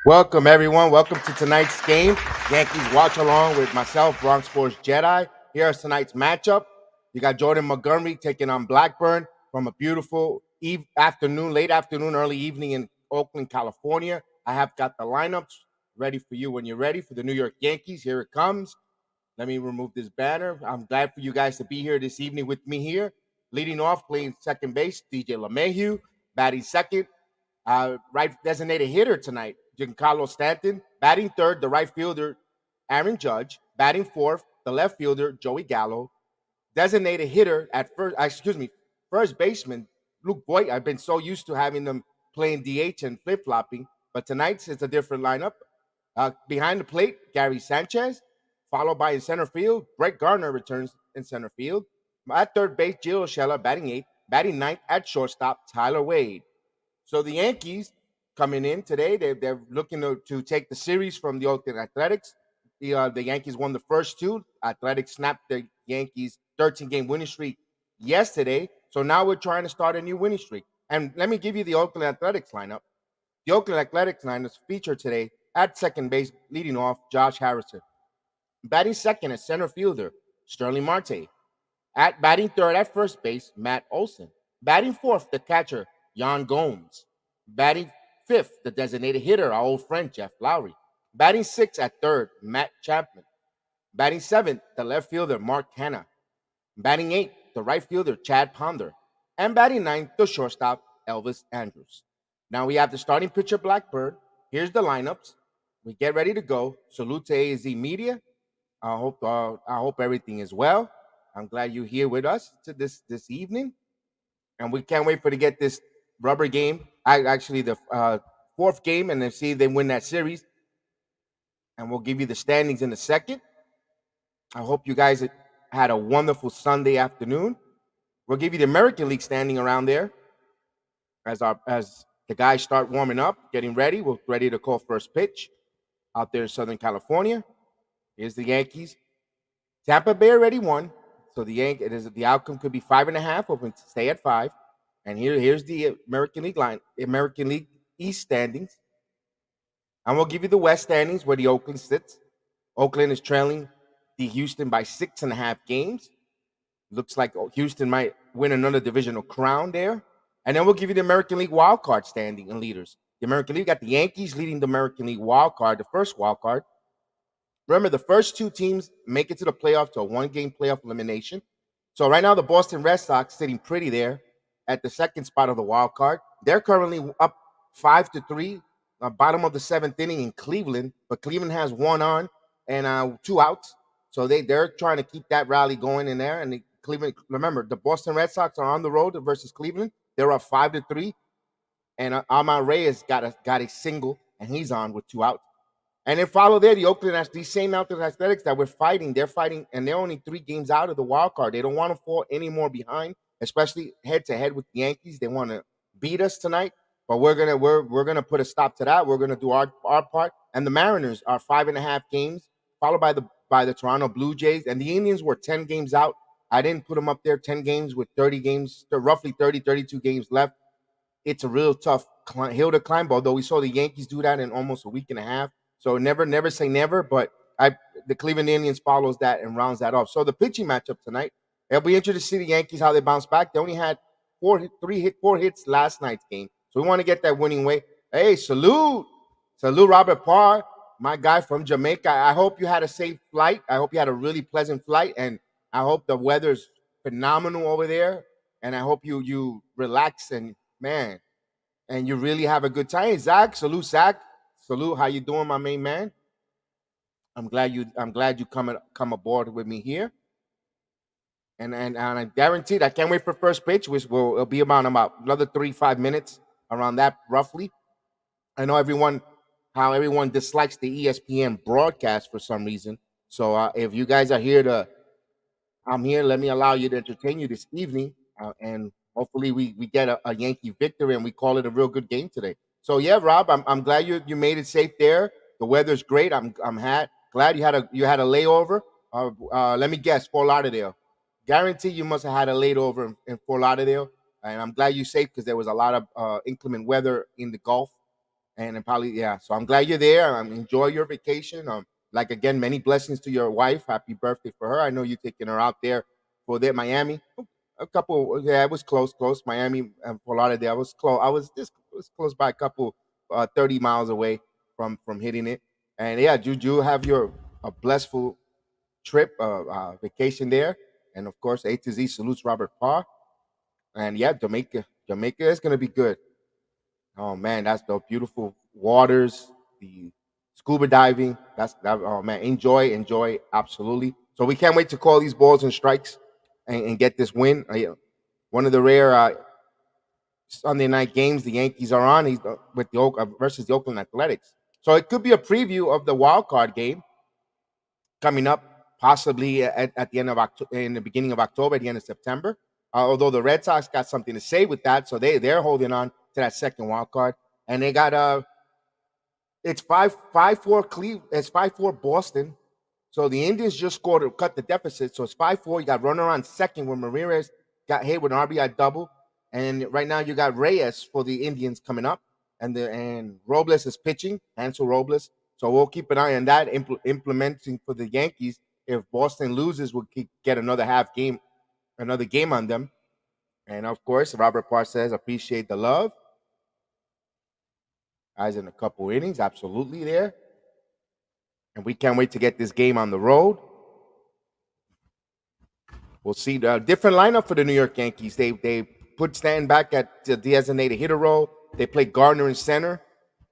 Welcome, everyone. Welcome to tonight's game. Yankees watch along with myself, Bronx Sports Jedi. Here's tonight's matchup. You got Jordan Montgomery taking on Blackburn from a beautiful afternoon, late afternoon, early evening in Oakland, California. I have got the lineups ready for you when you're ready for the New York Yankees. Here it comes. Let me remove this banner. I'm glad for you guys to be here this evening with me here. Leading off, playing second base, DJ LeMahieu. Batting second, right designated hitter tonight, Giancarlo Stanton. Batting third, the right fielder, Aaron Judge. Batting fourth, the left fielder, Joey Gallo. Designated hitter at first baseman, Luke Voigt. I've been so used to having them playing DH and flip-flopping, but tonight's it's a different lineup. Behind the plate, Gary Sanchez, followed by in center field, Brett Gardner returns in center field. At third base, Gio Urshela batting eighth. Batting ninth at shortstop, Tyler Wade. So the Yankees coming in today, they're looking to take the series from the Oakland Athletics. The Yankees won the first two. Athletics snapped the Yankees 13-game winning streak yesterday. So now we're trying to start a new winning streak. And let me give you the Oakland Athletics lineup. The Oakland Athletics lineup is featured today at second base, leading off Josh Harrison. Batting second as center fielder, Sterling Marte. At batting third at first base, Matt Olson. Batting fourth, the catcher, Yan Gomes. Batting fifth, the designated hitter, our old friend, Jeff Lowry. Batting sixth at third, Matt Chapman. Batting seventh, the left fielder, Mark Hanna. Batting eighth, the right fielder, Chad Ponder. And batting ninth, the shortstop, Elvis Andrus. Now we have the starting pitcher, Blackbird. Here's the lineups. We get ready to go. Salute to AZ Media. I hope everything is well. I'm glad you're here with us to this evening, and we can't wait for to get this rubber game. Actually the fourth game, and then see if they win that series. And we'll give you the standings in a second. I hope you guys had a wonderful Sunday afternoon. We'll give you the American League standing around there as the guys start warming up, getting ready. We're ready to call first pitch out there in Southern California. Here's the Yankees. Tampa Bay already won, so the outcome could be 5.5, or stay at 5. And here's the American League East standings. And we'll give you the West standings where the Oakland sits. Oakland is trailing the Houston by 6.5 games. Looks like Houston might win another divisional crown there. And then we'll give you the American League wild card standing and leaders. The American League got the Yankees leading the American League wild card, the first wild card. Remember, the first two teams make it to the playoff to a one-game playoff elimination. So right now, the Boston Red Sox sitting pretty there at the second spot of the wild card. They're currently up 5-3, bottom of the seventh inning in Cleveland, but Cleveland has one on and 2 outs. So they're trying to keep that rally going in there. And Cleveland, remember, the Boston Red Sox are on the road versus Cleveland. They're up 5-3, and Ahmad Reyes got a single, and he's on with 2 outs. And then follow there, these same Oakland Athletics that we're fighting, they're fighting, and they're only 3 games out of the wild card. They don't want to fall any more behind, especially head-to-head with the Yankees. They want to beat us tonight, but we're gonna put a stop to that. We're gonna do our part. And the Mariners are 5.5 games, followed by the Toronto Blue Jays, and the Indians were 10 games out. I didn't put them up there, 10 games with 30 games, roughly 32 games left. It's a real tough hill to climb, although we saw the Yankees do that in almost a week and a half. So never say never, but the Cleveland Indians follows that and rounds that off. So the pitching matchup tonight, it'll be interesting to see the Yankees, how they bounce back. They only had 4 hits last night's game. So we want to get that winning way. Hey, salute Robert Parr, my guy from Jamaica. I hope you had a safe flight. I hope you had a really pleasant flight, and I hope the weather's phenomenal over there. And I hope you relax and you really have a good time. Zach, salute Zach. Salute, how you doing, my main man? I'm glad you come aboard with me here. And I'm guaranteed, I can't wait for first pitch, which it'll be about another 3-5 minutes, around that roughly. I know how everyone dislikes the ESPN broadcast for some reason. So if you guys are here I'm here. Let me allow you to entertain you this evening, and hopefully we get a Yankee victory and we call it a real good game today. So yeah, Rob, I'm glad you made it safe there. The weather's great. I'm glad you had a layover. Let me guess, Fort Lauderdale. Guarantee you must have had a layover in Fort Lauderdale, and I'm glad you're safe because there was a lot of inclement weather in the Gulf. and probably yeah. So I'm glad you're there. Enjoy your vacation. Like again, many blessings to your wife. Happy birthday for her. I know you're taking her out there for there Miami. A couple, yeah, it was close. Miami and Fort Lauderdale. I was close. Was close by a couple, 30 miles away from hitting it. And yeah, you have your a blissful trip, vacation there. And of course, A to Z salutes Robert Parr. And yeah, Jamaica is gonna be good. Oh man, that's the beautiful waters, the scuba diving. That's that. Oh man, enjoy, absolutely. So we can't wait to call these balls and strikes and get this win. One of the rare Sunday night games the Yankees are on. He's with the versus the Oakland Athletics. So it could be a preview of the wild card game coming up, possibly at the end of October, in the beginning of October, at the end of September. Although the Red Sox got something to say with that, so they're holding on to that second wild card, and they got it's 5-4 Cleveland, it's 5-4 Boston. So the Indians just scored to cut the deficit. So it's 5-4. You got runner on second when Ramirez got hit with an RBI double. And right now you got Reyes for the Indians coming up. And Robles is pitching, Hansel Robles. So we'll keep an eye on that, implementing for the Yankees. If Boston loses, we'll get another game on them. And of course, Robert Parr says, appreciate the love. Guys in a couple innings, absolutely there. And we can't wait to get this game on the road. We'll see the different lineup for the New York Yankees. They put Stanton back at the designated hitter role. They play Gardner in center,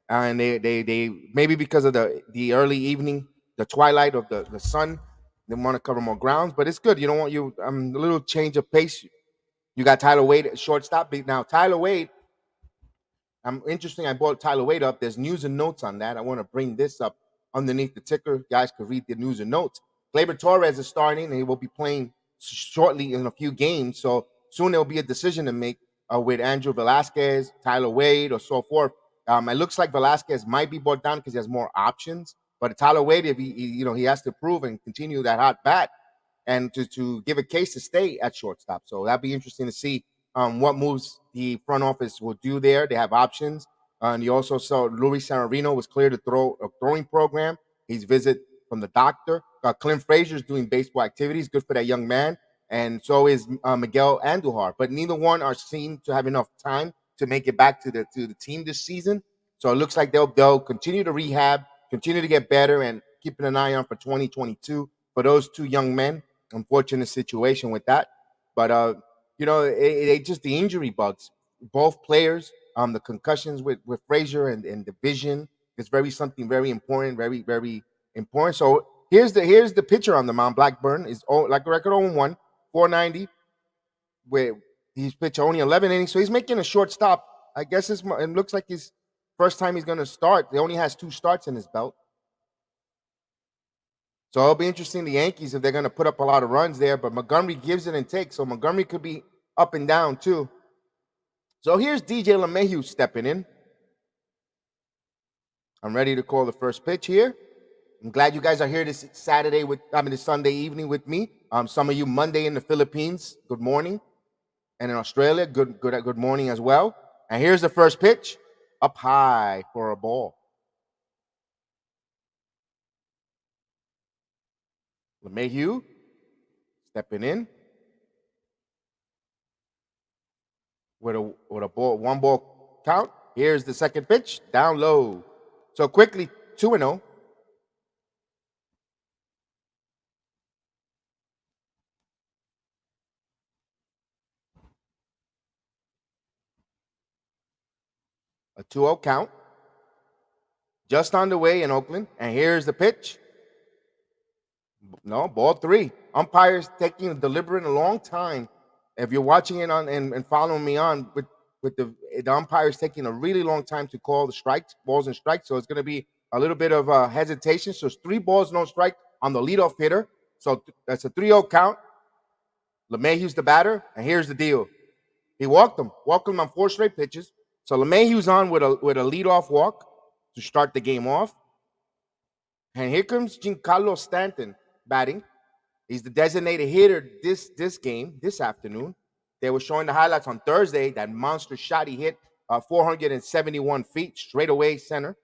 and they maybe because of the early evening, the twilight of the sun, they want to cover more grounds. But it's good. You don't want a little change of pace. You got Tyler Wade at shortstop. Now Tyler Wade, interesting. I brought Tyler Wade up. There's news and notes on that. I want to bring this up underneath the ticker. Guys could read the news and notes. Gleyber Torres is starting, and he will be playing shortly in a few games. So soon there will be a decision to make with Andrew Velasquez, Tyler Wade, or so forth. It looks like Velasquez might be brought down because he has more options. But Tyler Wade, if he has to prove and continue that hot bat, and to give a case to stay at shortstop. So that'd be interesting to see what moves the front office will do there. They have options. And you also saw Luis Severino was cleared to throw a throwing program. He's visit from the doctor. Clint Frazier is doing baseball activities. Good for that young man. And so is Miguel Andujar. But neither one are seen to have enough time to make it back to the team this season. So it looks like they'll continue to rehab, continue to get better, and keeping an eye on for 2022 for those two young men. Unfortunate situation with that. But it just the injury bugs. Both players, the concussions with Frazier and the vision is something very important, very, very important. So here's the pitcher on the mound. Blackburn is like a record 0-1, 490. Where he's pitched only 11 innings, so he's making a short stop. I guess it looks like his first time he's going to start. He only has 2 starts in his belt. So it'll be interesting, the Yankees, if they're going to put up a lot of runs there. But Montgomery gives it and takes, so Montgomery could be up and down too. So here's DJ LeMahieu stepping in. I'm ready to call the first pitch here. I'm glad you guys are here this Sunday evening with me. Some of you Monday in the Philippines, good morning. And in Australia, good morning as well. And here's the first pitch, up high for a ball. LeMahieu stepping in with a ball, 1-ball count. Here's the second pitch, down low. So quickly, 2-0. A 2-0 count. Just on the way in Oakland. And here's the pitch. No, ball 3. Umpires taking a deliberate, a long time. If you're watching it on and following me on with the umpires taking a really long time to call the strikes, balls and strikes. So it's going to be a little bit of hesitation. So it's 3 balls, no strike on the leadoff hitter. So that's a 3-0 count. LeMahieu's the batter, and here's the deal. He walked him on 4 straight pitches. So LeMahieu's on with a leadoff walk to start the game off. And here comes Giancarlo Stanton batting. He's the designated hitter this afternoon. They were showing the highlights on Thursday, that monster shot he hit 471 feet straight away center.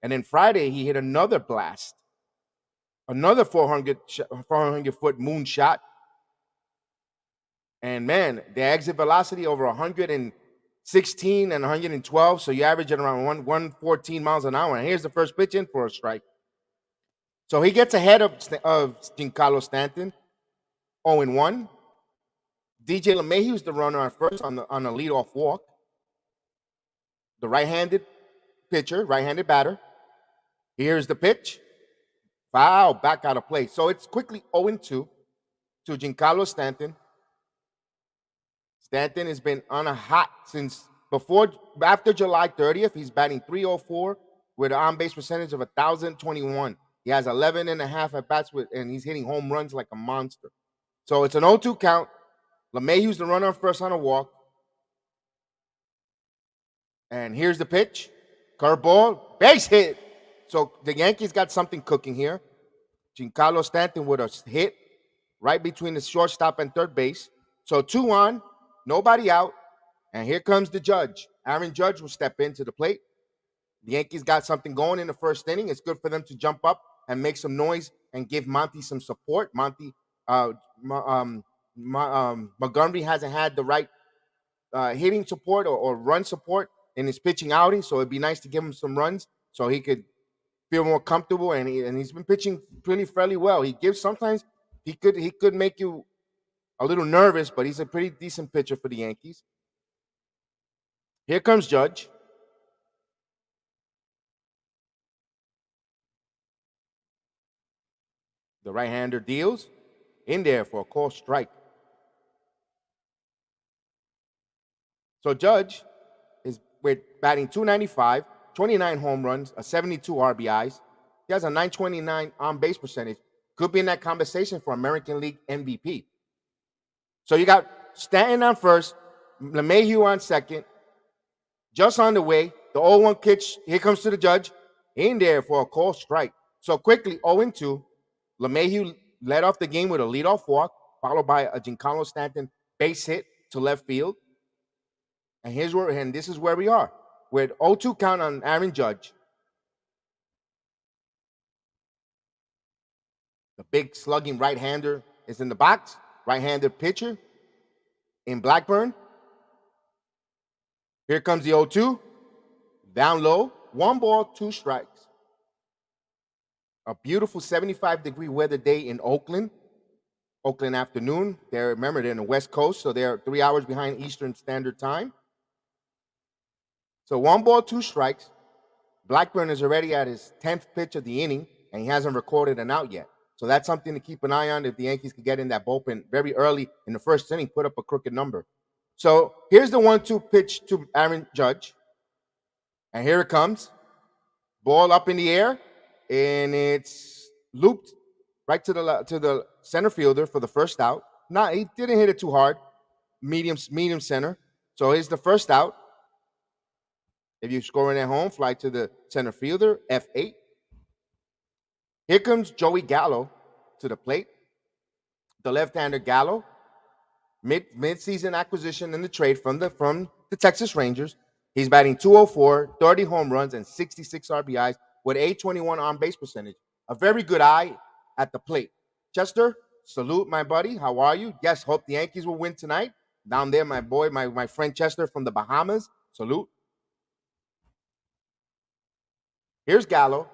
And then Friday, he hit another blast, another 400-foot moonshot. And man, the exit velocity over 116 and 112. So you average it around 114 miles an hour. And here's the first pitch in for a strike. So he gets ahead of Giancarlo Stanton, 0-1. DJ LeMahieu's the runner at first on a leadoff walk. The right-handed pitcher, right-handed batter. Here's the pitch. Foul, back out of play. So it's quickly 0-2 to Giancarlo Stanton. Stanton has been on a hot since after July 30th. He's batting .304 with an on-base percentage of 1,021. He has 11 and a half at bats and he's hitting home runs like a monster. So it's an 0-2 count. LeMahieu's the runner first on a walk. And here's the pitch. Curveball, base hit. So the Yankees got something cooking here. Giancarlo Stanton with a hit right between the shortstop and third base. So 2 on, nobody out. And here comes the judge. Aaron Judge will step into the plate. The Yankees got something going in the first inning. It's good for them to jump up and make some noise and give Monty some support. Montgomery hasn't had the right hitting support or run support in his pitching outing, so it'd be nice to give him some runs so he could feel more comfortable. And he's been pitching fairly well. Sometimes he could make you a little nervous, but he's a pretty decent pitcher for the Yankees. Here comes Judge. The right-hander deals in there for a called strike. So Judge is with batting .295, 29 home runs, 72 RBIs. He has a .929 on-base percentage. Could be in that conversation for American League MVP. So you got Stanton on first, LeMahieu on second, just on the way. The 0-1 pitch, here comes to the Judge, in there for a called strike. So quickly, 0-2. LeMahieu led off the game with a leadoff walk, followed by a Giancarlo Stanton base hit to left field. And this is where we are with 0-2 count on Aaron Judge. The big slugging right-hander is in the box. Right-handed pitcher in Blackburn. Here comes the 0-2. Down low. 1 ball, 2 strikes. A beautiful 75-degree weather day in Oakland afternoon. Remember, they're in the West Coast, so they're 3 hours behind Eastern Standard Time. So 1 ball, 2 strikes. Blackburn is already at his 10th pitch of the inning, and he hasn't recorded an out yet. So that's something to keep an eye on if the Yankees can get in that bullpen very early in the first inning, put up a crooked number. So here's the 1-2 pitch to Aaron Judge. And here it comes. Ball up in the air. And it's looped right to the center fielder for the first out. He didn't hit it too hard. Medium center. So here's the first out. If you're scoring at home, fly to the center fielder, F8. Here comes Joey Gallo to the plate. The left-hander Gallo, mid-season acquisition in the trade from the Texas Rangers. He's batting .204, 30 home runs, and 66 RBIs. With .821 on-base percentage. A very good eye at the plate. Chester, salute, my buddy. How are you? Yes, hope the Yankees will win tonight. Down there, my boy, my friend Chester from the Bahamas. Salute. Here's Gallo.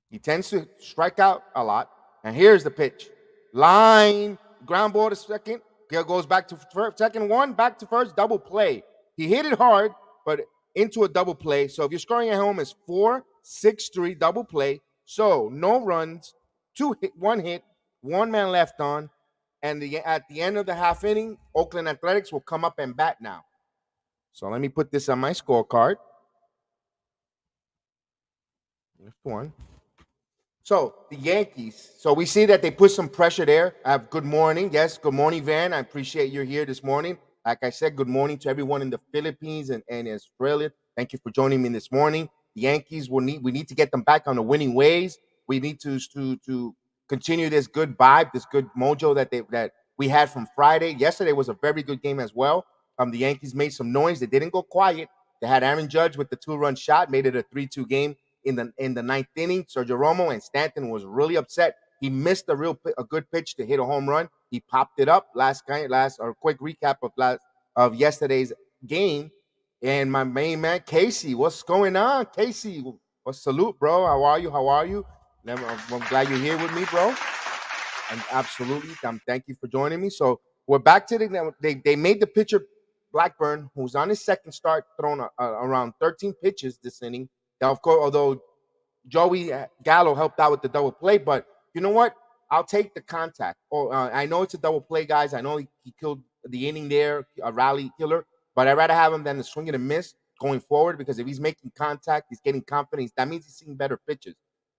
He tends to strike out a lot. And here's the pitch. Line, ground ball to second. Goes back to first, second one, back to first, double play. He hit it hard, but into a double play. So if you're scoring at home, it's 4-6-3 double play. So no runs, 1 hit, 1 man left on. And at the end of the half inning, Oakland Athletics will come up and bat now. So let me put this on my scorecard. F1. So the Yankees. So we see that they put some pressure there. Good morning. Yes, good morning, Van. I appreciate you're here this morning. Like I said, good morning to everyone in the Philippines and Australia. Thank you for joining me this morning. The Yankees we need to get them back on the winning ways. We need to continue this good vibe, this good mojo that we had from Friday. Yesterday was a very good game as well. the Yankees made some noise. They didn't go quiet. They had Aaron Judge with the 2-run shot, made it a 3-2 game in the ninth inning. Sergio Romo and Stanton was really upset. He missed a good pitch to hit a home run. He popped it up. Quick recap of yesterday's game. And my main man Casey, what's going on, Casey? Well, salute, bro. How are you? How are you? I'm glad you're here with me, bro. And absolutely, thank you for joining me. So we're back to they made the pitcher Blackburn, who's on his second start, thrown around 13 pitches this inning. Now, of course, although Joey Gallo helped out with the double play, but you know what? I'll take the contact. I know it's a double play, guys. I know he killed the inning there, a rally killer, but I'd rather have him than the swing and a miss going forward, because if he's making contact, he's getting confidence. That means he's seeing better pitches.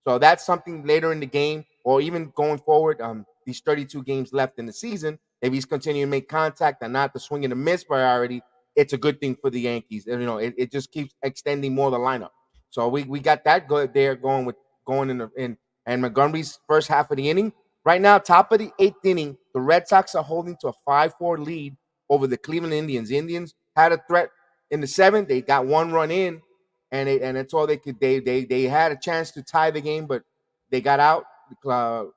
So that's something later in the game, or even going forward. These 32 games left in the season, if he's continuing to make contact and not the swing and a miss priority, it's a good thing for the Yankees. And, it just keeps extending more the lineup. So we got that good there going in and Montgomery's first half of the inning. Right now, top of the 8th inning, the Red Sox are holding to a 5-4 lead over the Cleveland Indians. The Indians had a threat in the 7th. They got 1 run in, and that's all they could. They had a chance to tie the game, but they got out. Our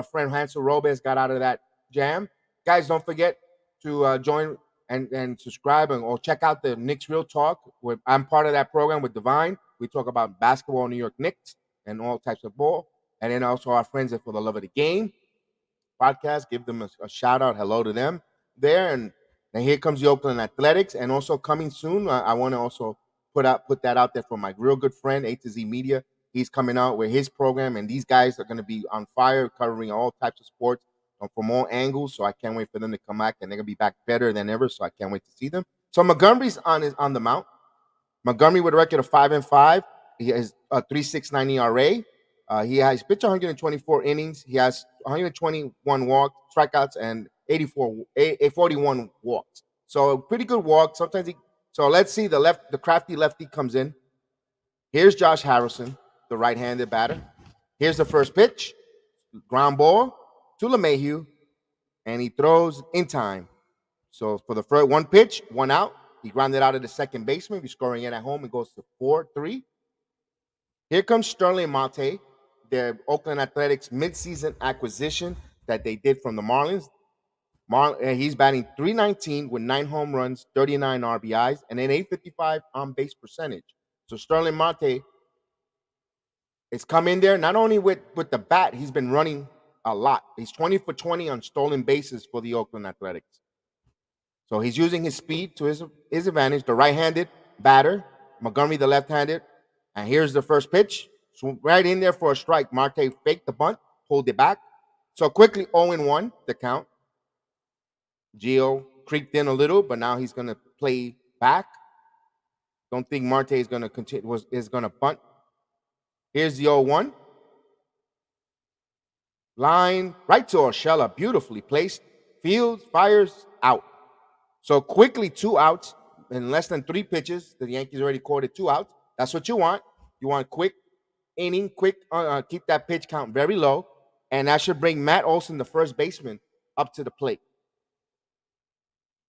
friend Hansel Robes got out of that jam. Guys, don't forget to join and subscribe or check out the Knicks Real Talk. I'm part of that program with Divine. We talk about basketball, New York Knicks, and all types of ball. And then also our friends at For the Love of the Game podcast. Give them a shout out. Hello to them there. And here comes the Oakland Athletics. And also coming soon, I want to also put that out there for my real good friend, A to Z Media. He's coming out with his program, and these guys are going to be on fire, covering all types of sports from all angles. So I can't wait for them to come back, and they're going to be back better than ever. So I can't wait to see them. So Montgomery's on the mount. Montgomery with a record of 5-5. He has a 3.69 ERA. He has pitched 124 innings. He has 121 walks, strikeouts, and 41 walks. So pretty good walk. So let's see the crafty lefty comes in. Here's Josh Harrison, the right-handed batter. Here's the first pitch, ground ball to LeMahieu, and he throws in time. So for the first one pitch, 1 out. He grounded out of the second baseman. He's scoring it at home. It goes to 4-3. Here comes Sterling Marte, their Oakland Athletics midseason acquisition that they did from the Marlins. He's batting .319 with 9 home runs, 39 RBIs, and an .855 on-base percentage. So Sterling Marte has come in there not only with the bat, he's been running a lot. He's 20 for 20 on stolen bases for the Oakland Athletics. So he's using his speed to his advantage. The right-handed batter, Montgomery the left-handed. And here's the first pitch. So right in there for a strike. Marte faked the bunt, pulled it back. So quickly 0-1 the count. Gio creeped in a little, but now he's going to play back. Don't think Marte is going to continue. Is going to bunt. Here's the 0-1. Line right to Urshela, beautifully placed. Fields fires out. So quickly 2 outs in less than 3 pitches. The Yankees already called 2 outs. That's what you want. You want quick inning, keep that pitch count very low, and that should bring Matt Olson, the first baseman, up to the plate.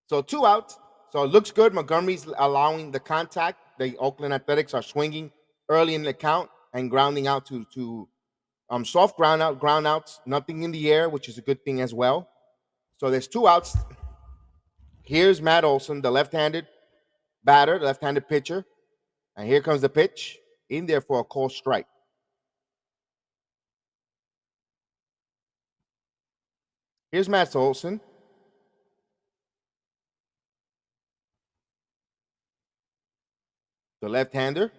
So 2 outs. So it looks good. Montgomery's allowing the contact. The Oakland Athletics are swinging early in the count and grounding out to soft ground outs, nothing in the air, which is a good thing as well. So there's 2 outs. Here's Matt Olson, the left-handed batter, the left-handed pitcher. And here comes the pitch in there for a called strike. Here's Matt Olson. The left-hander.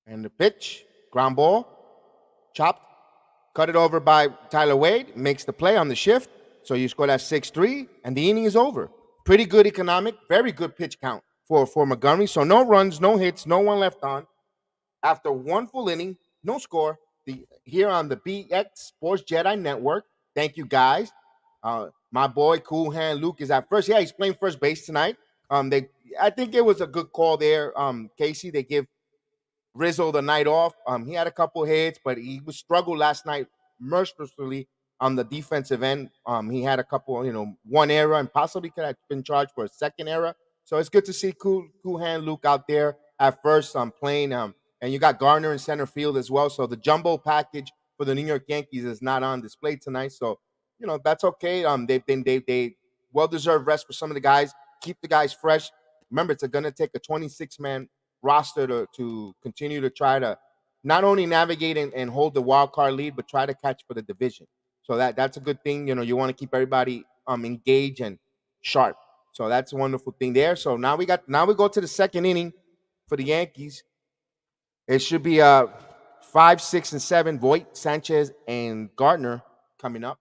And the pitch, ground ball, chopped, cut it over by Tyler Wade, makes the play on the shift. So you score that 6-3, and the inning is over. Pretty good economic, very good pitch count for Montgomery. So no runs, no hits, no one left on. After 1 full inning, no score. Here on the BX Sports Jedi Network. Thank you, guys. My boy, Cool Hand Luke, is at first. Yeah, he's playing first base tonight. I think it was a good call there, Casey. They give Rizzo the night off. He had a couple hits, but he was struggled last night mercilessly on the defensive end. He had a couple, one error and possibly could have been charged for a second error. So it's good to see cool hand Luke out there at first playing. And you got Garner in center field as well. So the jumbo package for the New York Yankees is not on display tonight. So that's okay. They well deserved rest for some of the guys. Keep the guys fresh. Remember, it's going to take a 26-man roster to continue to try to not only navigate and hold the wild card lead, but try to catch for the division. So that's a good thing. You want to keep everybody engaged and sharp. So that's a wonderful thing there. So now we go to the second inning for the Yankees. It should be 5, 6, and 7. Voit, Sanchez, and Gardner coming up.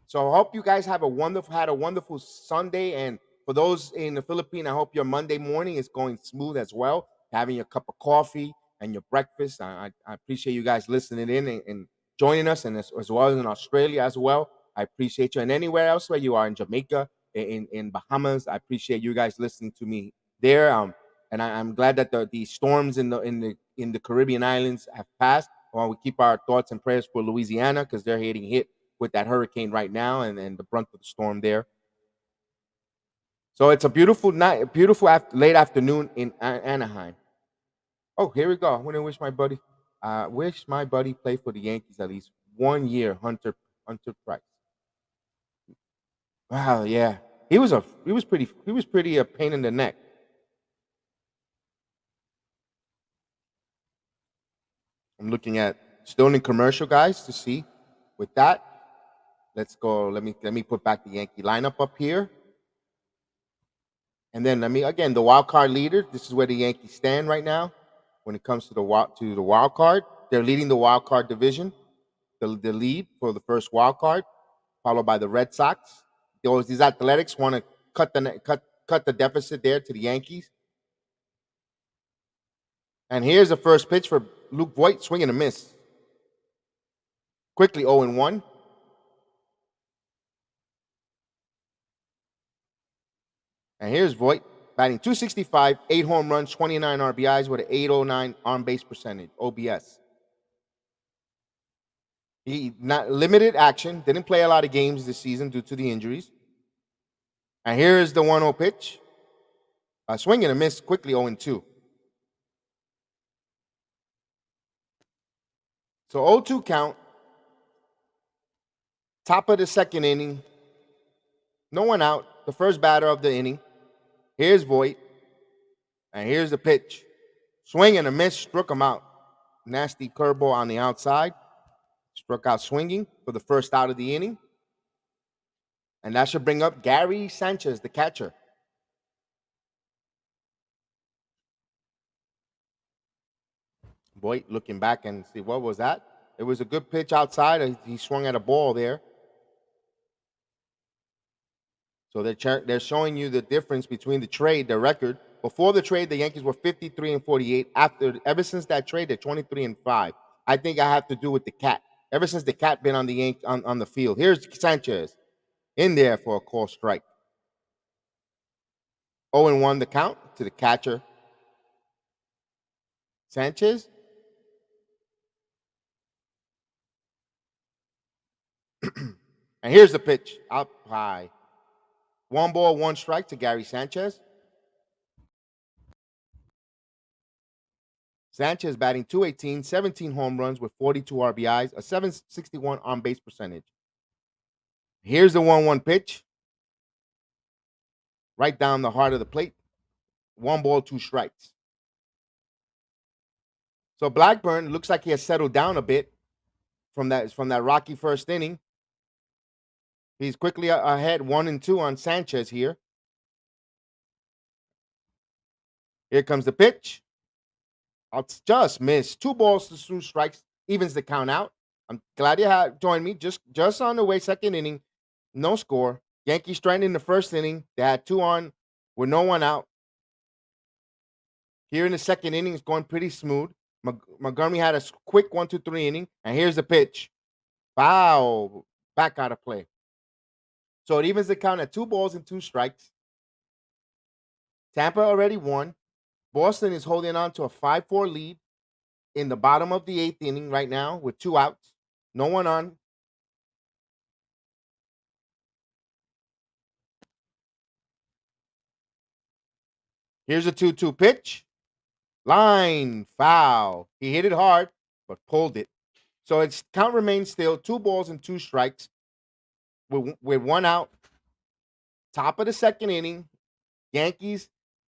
So I hope you guys had a wonderful Sunday, and for those in the Philippines, I hope your Monday morning is going smooth as well. Having your cup of coffee and your breakfast. I appreciate you guys listening in and joining us, and as well as in Australia as well. I appreciate you, and anywhere else where you are in Jamaica, in Bahamas, I appreciate you guys listening to me there. And I'm glad that the storms in the Caribbean islands have passed. While we keep our thoughts and prayers for Louisiana because they're getting hit with that hurricane right now and the brunt of the storm there. So it's a beautiful night, late afternoon in Anaheim. Oh, here we go. I want to wish my buddy played for the Yankees at least 1 year. Hunter Price. Wow, yeah, he was pretty a pain in the neck. I'm looking at still in commercial, guys, to see with that. Let's go. Let me put back the Yankee lineup up here. And then the wild card leader. This is where the Yankees stand right now when it comes to the wild card. They're leading the wild card division, the lead for the first wild card, followed by the Red Sox. These Athletics want to cut the deficit there to the Yankees. And here's the first pitch for Luke Voit, swing and a miss. Quickly 0-1. And here's Voit batting .265, 8 home runs, 29 RBIs with an .809 on base percentage, OBS. He not limited action, didn't play a lot of games this season due to the injuries. And here's the 1-0 pitch. A swing and a miss, quickly 0-2. So 0-2 count. Top of the second inning. No one out. The first batter of the inning. Here's Voit. And here's the pitch. Swing and a miss, struck him out. Nasty curveball on the outside. Struck out swinging for the first out of the inning. And that should bring up Gary Sanchez, the catcher. Voit looking back and see what was that. It was a good pitch outside. He swung at a ball there. So they're showing you the difference between the record. Before the trade, the Yankees were 53-48. Ever since that trade, they're 23-5. I think I have to do with the cat. Ever since the cat been on the field. Here's Sanchez in there for a call strike. 0-1 the count to the catcher. Sanchez. And here's the pitch. Up high. 1 ball, 1 strike to Gary Sanchez. Sanchez batting .218, 17 home runs with 42 RBIs, a .761 on base percentage. Here's the 1-1 pitch. Right down the heart of the plate. 1 ball, 2 strikes. So Blackburn looks like he has settled down a bit from that rocky first inning. He's quickly ahead 1-2 on Sanchez here. Here comes the pitch. I'll just miss. 2 balls to 2 strikes. Evens the count out. I'm glad you joined me. Just on the way, second inning. No score. Yankees stranded in the first inning. They had 2 on with no one out. Here in the second inning, it's going pretty smooth. Montgomery had a quick 1-2-3 inning. And here's the pitch. Foul. Back out of play. So it evens the count at 2 balls and 2 strikes. Tampa already won. Boston is holding on to a 5-4 lead in the bottom of the 8th inning right now with 2 outs. No one on. Here's a 2-2 pitch. Line foul. He hit it hard, but pulled it. So its count remains still 2 balls and 2 strikes with 1 out. Top of the second inning. Yankees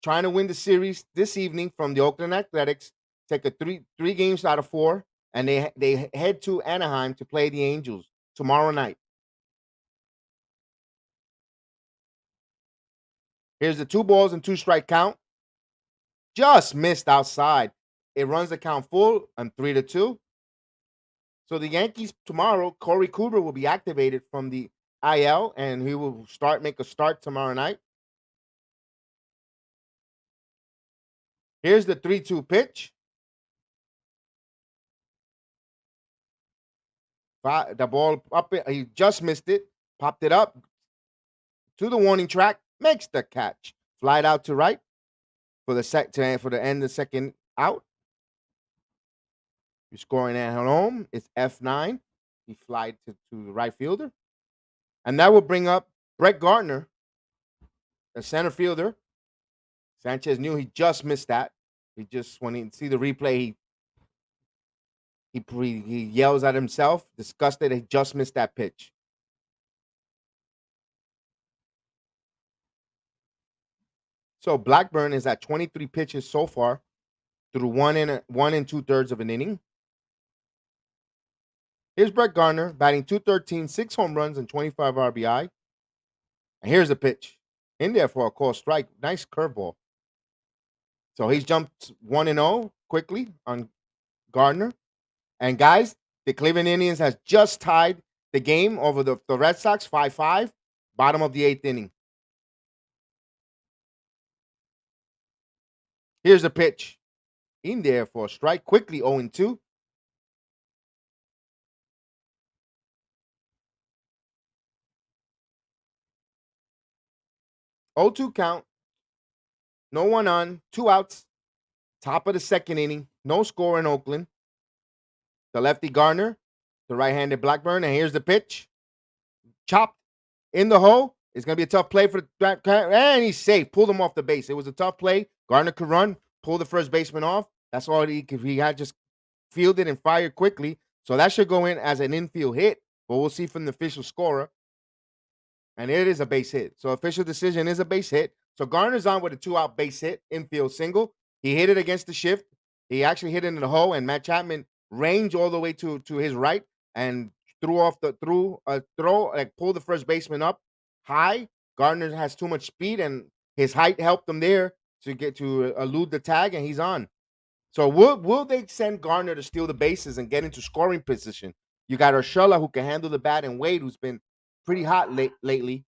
trying to win the series this evening from the Oakland Athletics. Take a three games out of 4, and they head to Anaheim to play the Angels tomorrow night. Here's the 2 balls and 2 strike count. Just missed outside. It runs the count full and 3-2. So the Yankees tomorrow, Corey Kluber will be activated from the IL, and he will make a start tomorrow night. Here's the 3-2 pitch. The ball up, he just missed it, popped it up to the warning track, makes the catch, flied out to right for the end of the second out. You're scoring at home. It's F9. He flied to the right fielder, and that will bring up Brett Gardner, the center fielder. Sanchez knew he just missed that. He just, when he see the replay, he yells at himself, disgusted. He just missed that pitch. So Blackburn is at 23 pitches so far through 1 and 2/3 of an inning. Here's Brett Gardner batting .213, 6 home runs and 25 RBI. And here's the pitch in there for a called strike. Nice curveball. So he's jumped 1-0 quickly on Gardner. And guys, the Cleveland Indians has just tied the game over the Red Sox 5-5, bottom of the 8th inning. Here's the pitch in there for a strike, quickly 0-2. (0-2) count, no one on, 2 outs, top of the second inning, no score in Oakland. The lefty Gardner, the right-handed Blackburn, and here's the pitch. Chopped in the hole. It's going to be a tough play for the, and he's safe. Pulled him off the base. It was a tough play. Gardner could run, pull the first baseman off. That's all he had just fielded and fired quickly. So that should go in as an infield hit, but we'll see from the official scorer. And it is a base hit. So official decision is a base hit. So Gardner's on with a 2-out base hit, infield single. He hit it against the shift. He actually hit it in the hole, and Matt Chapman ranged all the way to his right and pulled the first baseman up high. Gardner has too much speed, and his height helped him there to get to elude the tag, and he's on. So will they send Gardner to steal the bases and get into scoring position? You got Urshela, who can handle the bat, and Wade, who's been pretty hot lately.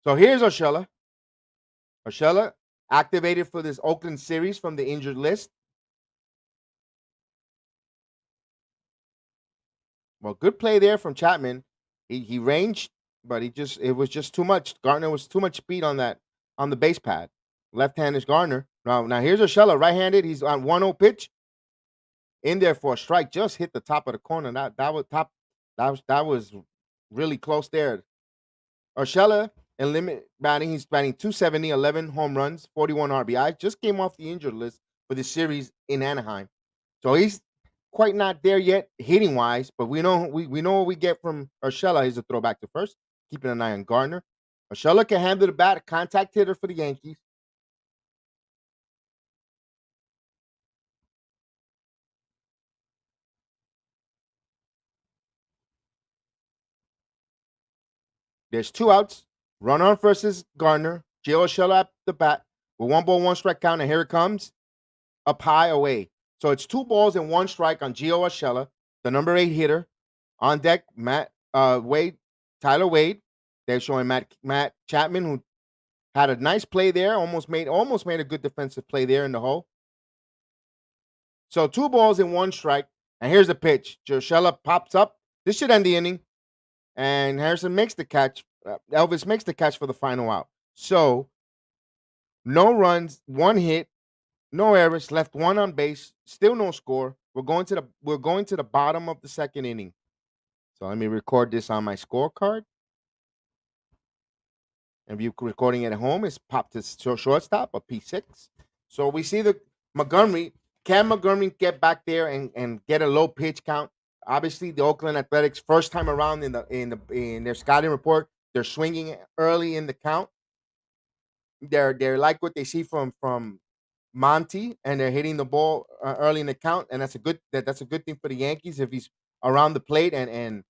So here's Urshela. Urshela activated for this Oakland series from the injured list. Well, good play there from Chapman. He ranged, but it was just too much. Gardner was too much speed on the base pad. Left-handed Gardner. Now here's Urshela, right-handed. He's on 1-0 pitch. In there for a strike, just hit the top of the corner. That was really close there. Urshela in limit batting, he's batting .270, 11 home runs, 41 RBI. Just came off the injured list for the series in Anaheim. So he's quite not there yet hitting wise, but we know what we get from Urshela. He's a throwback to first, keeping an eye on Gardner. Urshela can handle the bat, contact hitter for the Yankees. There's 2 outs. Run on versus Gardner. Gio Urshela at the bat with 1-ball, 1-strike count, and here it comes. Up high away. So it's 2 balls and 1 strike on Gio Urshela, the number 8 hitter. On deck, Tyler Wade. They're showing Matt Chapman, who had a nice play there, almost made a good defensive play there in the hole. So 2 balls and 1 strike. And here's the pitch. Urshela pops up. This should end the inning. And Harrison makes the catch. Elvis makes the catch for the final out. So no runs, 1 hit, no errors, left 1 on base, still no score. We're going to the bottom of the second inning. So let me record this on my scorecard. And if you're recording it at home, it's popped to shortstop, a P6. So we see the Montgomery. Can Montgomery get back there and get a low pitch count? Obviously, the Oakland Athletics first time around in their scouting report, they're swinging early in the count. They're like what they see from Monty, and they're hitting the ball early in the count, and that's a good thing for the Yankees if he's around the plate and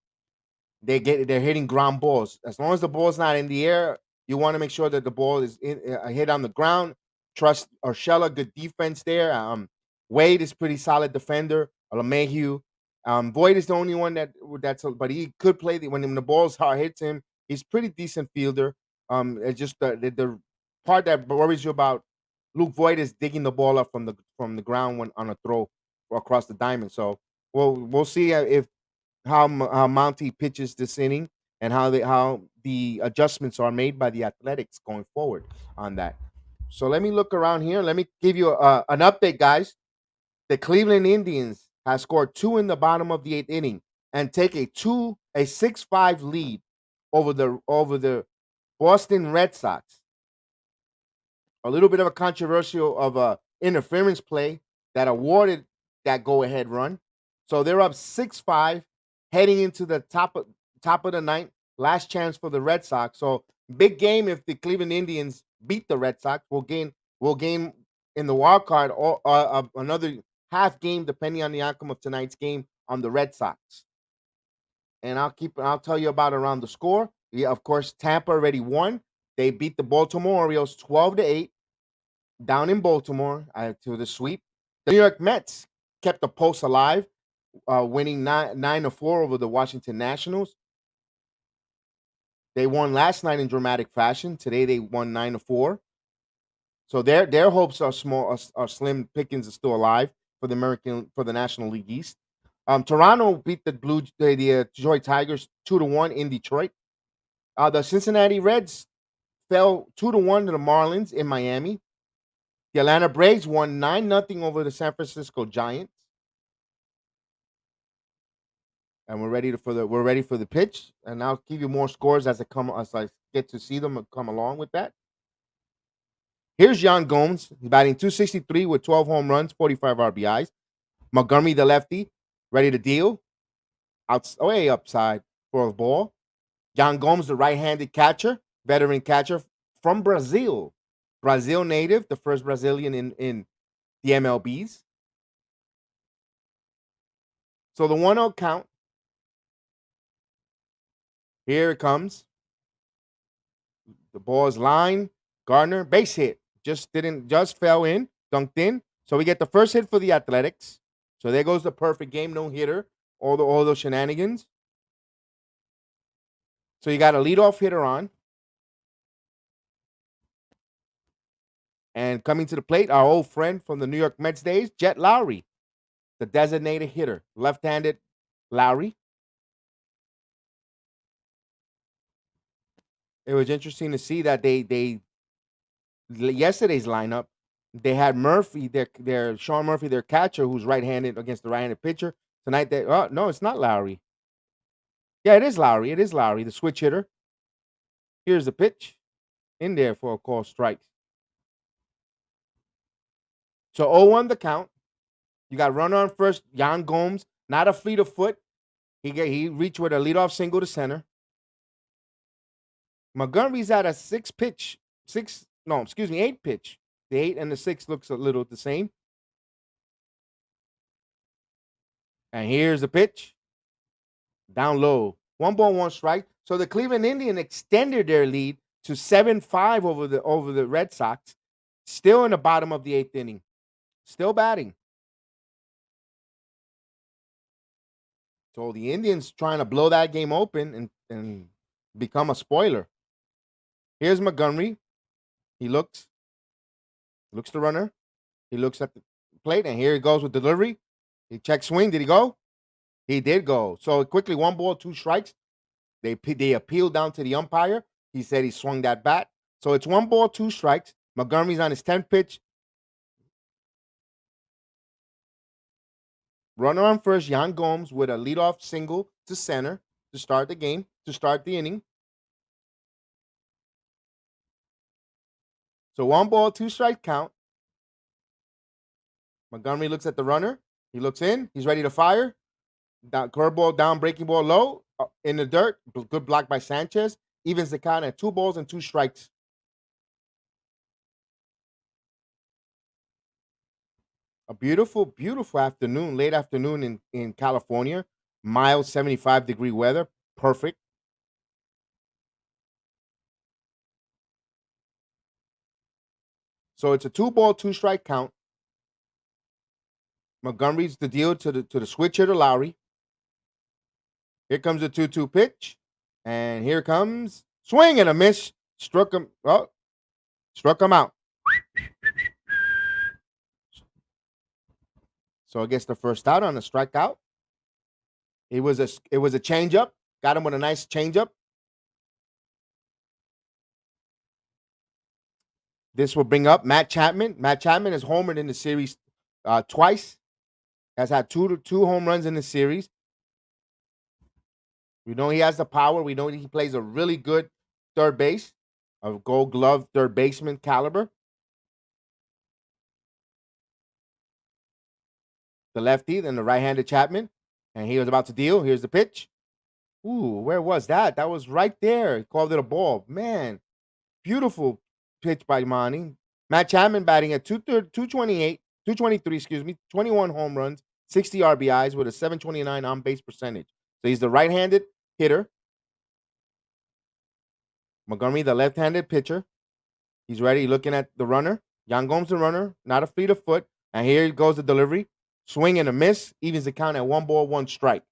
they're hitting ground balls. As long as the ball's not in the air, you want to make sure that the ball is hit on the ground. Trust Urshela, good defense there. Wade is pretty solid defender. LeMahieu. Void is the only one but he could play when the ball's hard hits him. He's pretty decent fielder. It's just the part that worries you about Luke Voigt is digging the ball up from the ground when on a throw across the diamond. So we'll see if how Monty pitches this inning and how the adjustments are made by the Athletics going forward on that. So let me look around here. Let me give you an update, guys. The Cleveland Indians have scored two in the bottom of the eighth inning and take a 6-5 lead over the Boston Red Sox. A little bit of a controversial of a interference play that awarded that go ahead run. So they're up 6-5 heading into the top of the ninth. Last chance for the Red Sox. So big game if the Cleveland Indians beat the Red Sox. We'll gain in the wild card or another half game depending on the outcome of tonight's game on the Red Sox. And I'll tell you about around the score. Yeah, of course, Tampa already won. They beat the Baltimore Orioles 12-8 down in Baltimore to the sweep. The New York Mets kept the pulse alive, winning 9-4 over the Washington Nationals. They won last night in dramatic fashion. Today they won 9-4. So their hopes are small, are slim pickings are still alive for the National League East. Toronto beat the Detroit Tigers 2-1 in Detroit. The Cincinnati Reds fell 2-1 to the Marlins in Miami. The Atlanta Braves won 9-0 over the San Francisco Giants. And we're ready for the pitch. And I'll give you more scores as I get to see them come along with that. Here's Yan Gomes. He's batting 263 with 12 home runs, 45 RBIs. Montgomery, the lefty, ready to deal. Way upside for a ball. Yan Gomes, the right-handed catcher, veteran catcher from Brazil. Brazil native, the first Brazilian in the MLBs. So the 1-0 count. Here it comes. The ball is lined. Gardner, base hit. Just fell in, dunked in. So we get the first hit for the Athletics. So there goes the perfect game, no hitter. All those shenanigans. So you got a leadoff hitter on. And coming to the plate, our old friend from the New York Mets days, Jet Lowry, the designated hitter, left-handed Lowry. It was interesting to see that they yesterday's lineup, they had Murphy, their Sean Murphy, their catcher, who's right-handed against the right-handed pitcher. Tonight, no, it's not Lowry. Yeah, it is Lowry. It is Lowry, the switch hitter. Here's the pitch in there for a call strike. So 0-1 the count. You got runner on first, Yan Gomes, not a fleet of foot. He reached with a leadoff single to center. Montgomery's at a 8 pitch. The 8 and the 6 looks a little the same. And here's the pitch. Down low. 1-1 strike. So the Cleveland Indians extended their lead to 7-5 over the Red Sox. Still in the bottom of the 8th inning. Still batting. So the Indians trying to blow that game open and become a spoiler. Here's Montgomery. He looks the runner. He looks at the plate, and here he goes with delivery. He checks swing. Did he go? He did go. So quickly, 1 ball, 2 strikes. They appealed down to the umpire. He said he swung that bat. So it's 1 ball, 2 strikes. Montgomery's on his 10th pitch. Runner on first, Yan Gomes with a leadoff single to center to start the game, to start the inning. So 1 ball, 2 strike count. Montgomery looks at the runner. He looks in. He's ready to fire. Down, curveball down, breaking ball low, in the dirt. Good block by Sanchez. Evens the count at 2 balls and 2 strikes. A beautiful, beautiful afternoon, late afternoon in California. Mild 75-degree weather. Perfect. So it's a 2 ball, 2 strike count. Montgomery's the deal to the switcher to Lowry. Here comes the 2-2 pitch. And here comes swing and a miss. Struck him. Oh, struck him out. So it gets the first out on a strikeout. It was a changeup. Got him with a nice changeup. This will bring up Matt Chapman. Matt Chapman has homered in the series twice. Has had two home runs in the series. We know he has the power. We know he plays a really good third base, a Gold Glove third baseman caliber. The lefty, then the right-handed Chapman, and he was about to deal. Here's the pitch. Ooh, where was that? That was right there. He called it a ball. Man, beautiful pitch by Monty. Matt Chapman batting at 228, 223, excuse me, 21 home runs, 60 RBIs with a 729 on-base percentage. So he's the right-handed hitter. Montgomery, the left-handed pitcher. He's ready, looking at the runner. Yan Gomes, the runner, not a fleet of foot. And here goes the delivery. Swing and a miss, evens the count at 1 ball, 1 strike.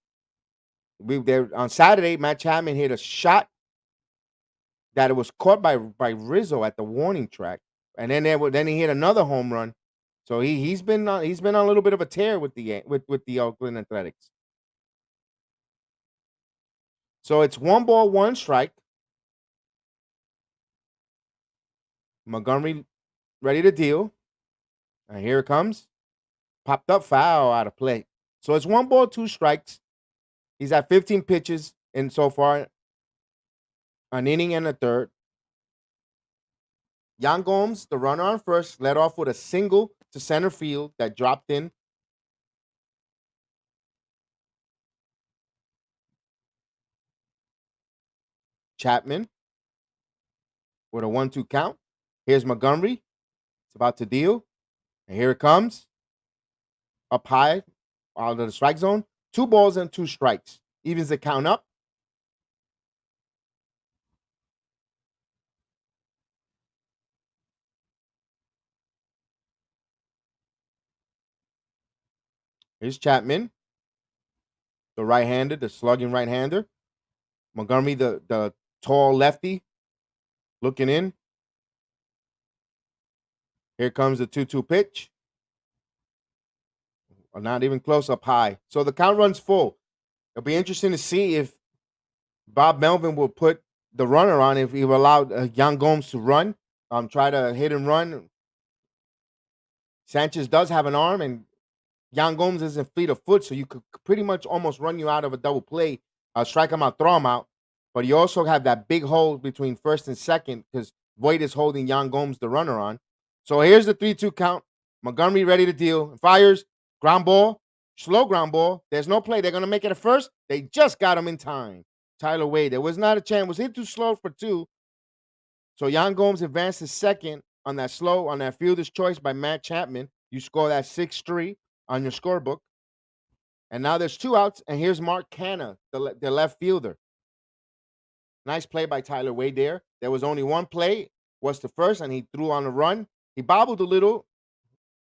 On Saturday, Matt Chapman hit a shot that it was caught by Rizzo at the warning track, and then he hit another home run. So he's been on a little bit of a tear with the Oakland Athletics. So it's 1 ball, 1 strike. Montgomery ready to deal, and here it comes. Popped up foul out of play. So it's 1 ball, 2 strikes. He's at 15 pitches in so far, an inning and a third. Yan Gomes, the runner on first, led off with a single to center field that dropped in. Chapman with a 1-2 count. Here's Montgomery. It's about to deal. And here it comes. Up high out of the strike zone. 2 balls and 2 strikes. Evens the count up. Here's Chapman, the right-hander, the slugging right-hander. Montgomery, the tall lefty, looking in. Here comes the 2-2 pitch. Not even close, up high. So the count runs full. It'll be interesting to see if Bob Melvin will put the runner on, if he allowed Yan Gomes to run, try to hit and run. Sanchez does have an arm, and Yan Gomes isn't fleet of foot, so you could pretty much almost run you out of a double play, strike him out, throw him out. But you also have that big hole between first and second because Voit is holding Yan Gomes, the runner, on. So here's the 3-2 count. Montgomery ready to deal. Fires, ground ball, slow ground ball. There's no play. They're going to make it at first. They just got him in time. Tyler Wade, there was not a chance. Was hit too slow for 2. So Yan Gomes advances second on that fielder's choice by Matt Chapman. You score that 6-3 on your scorebook. And now there's 2 outs, and here's Mark Canha, the left fielder. Nice play by Tyler Wade there. There was only one play, was the first, and he threw on a run. He bobbled a little,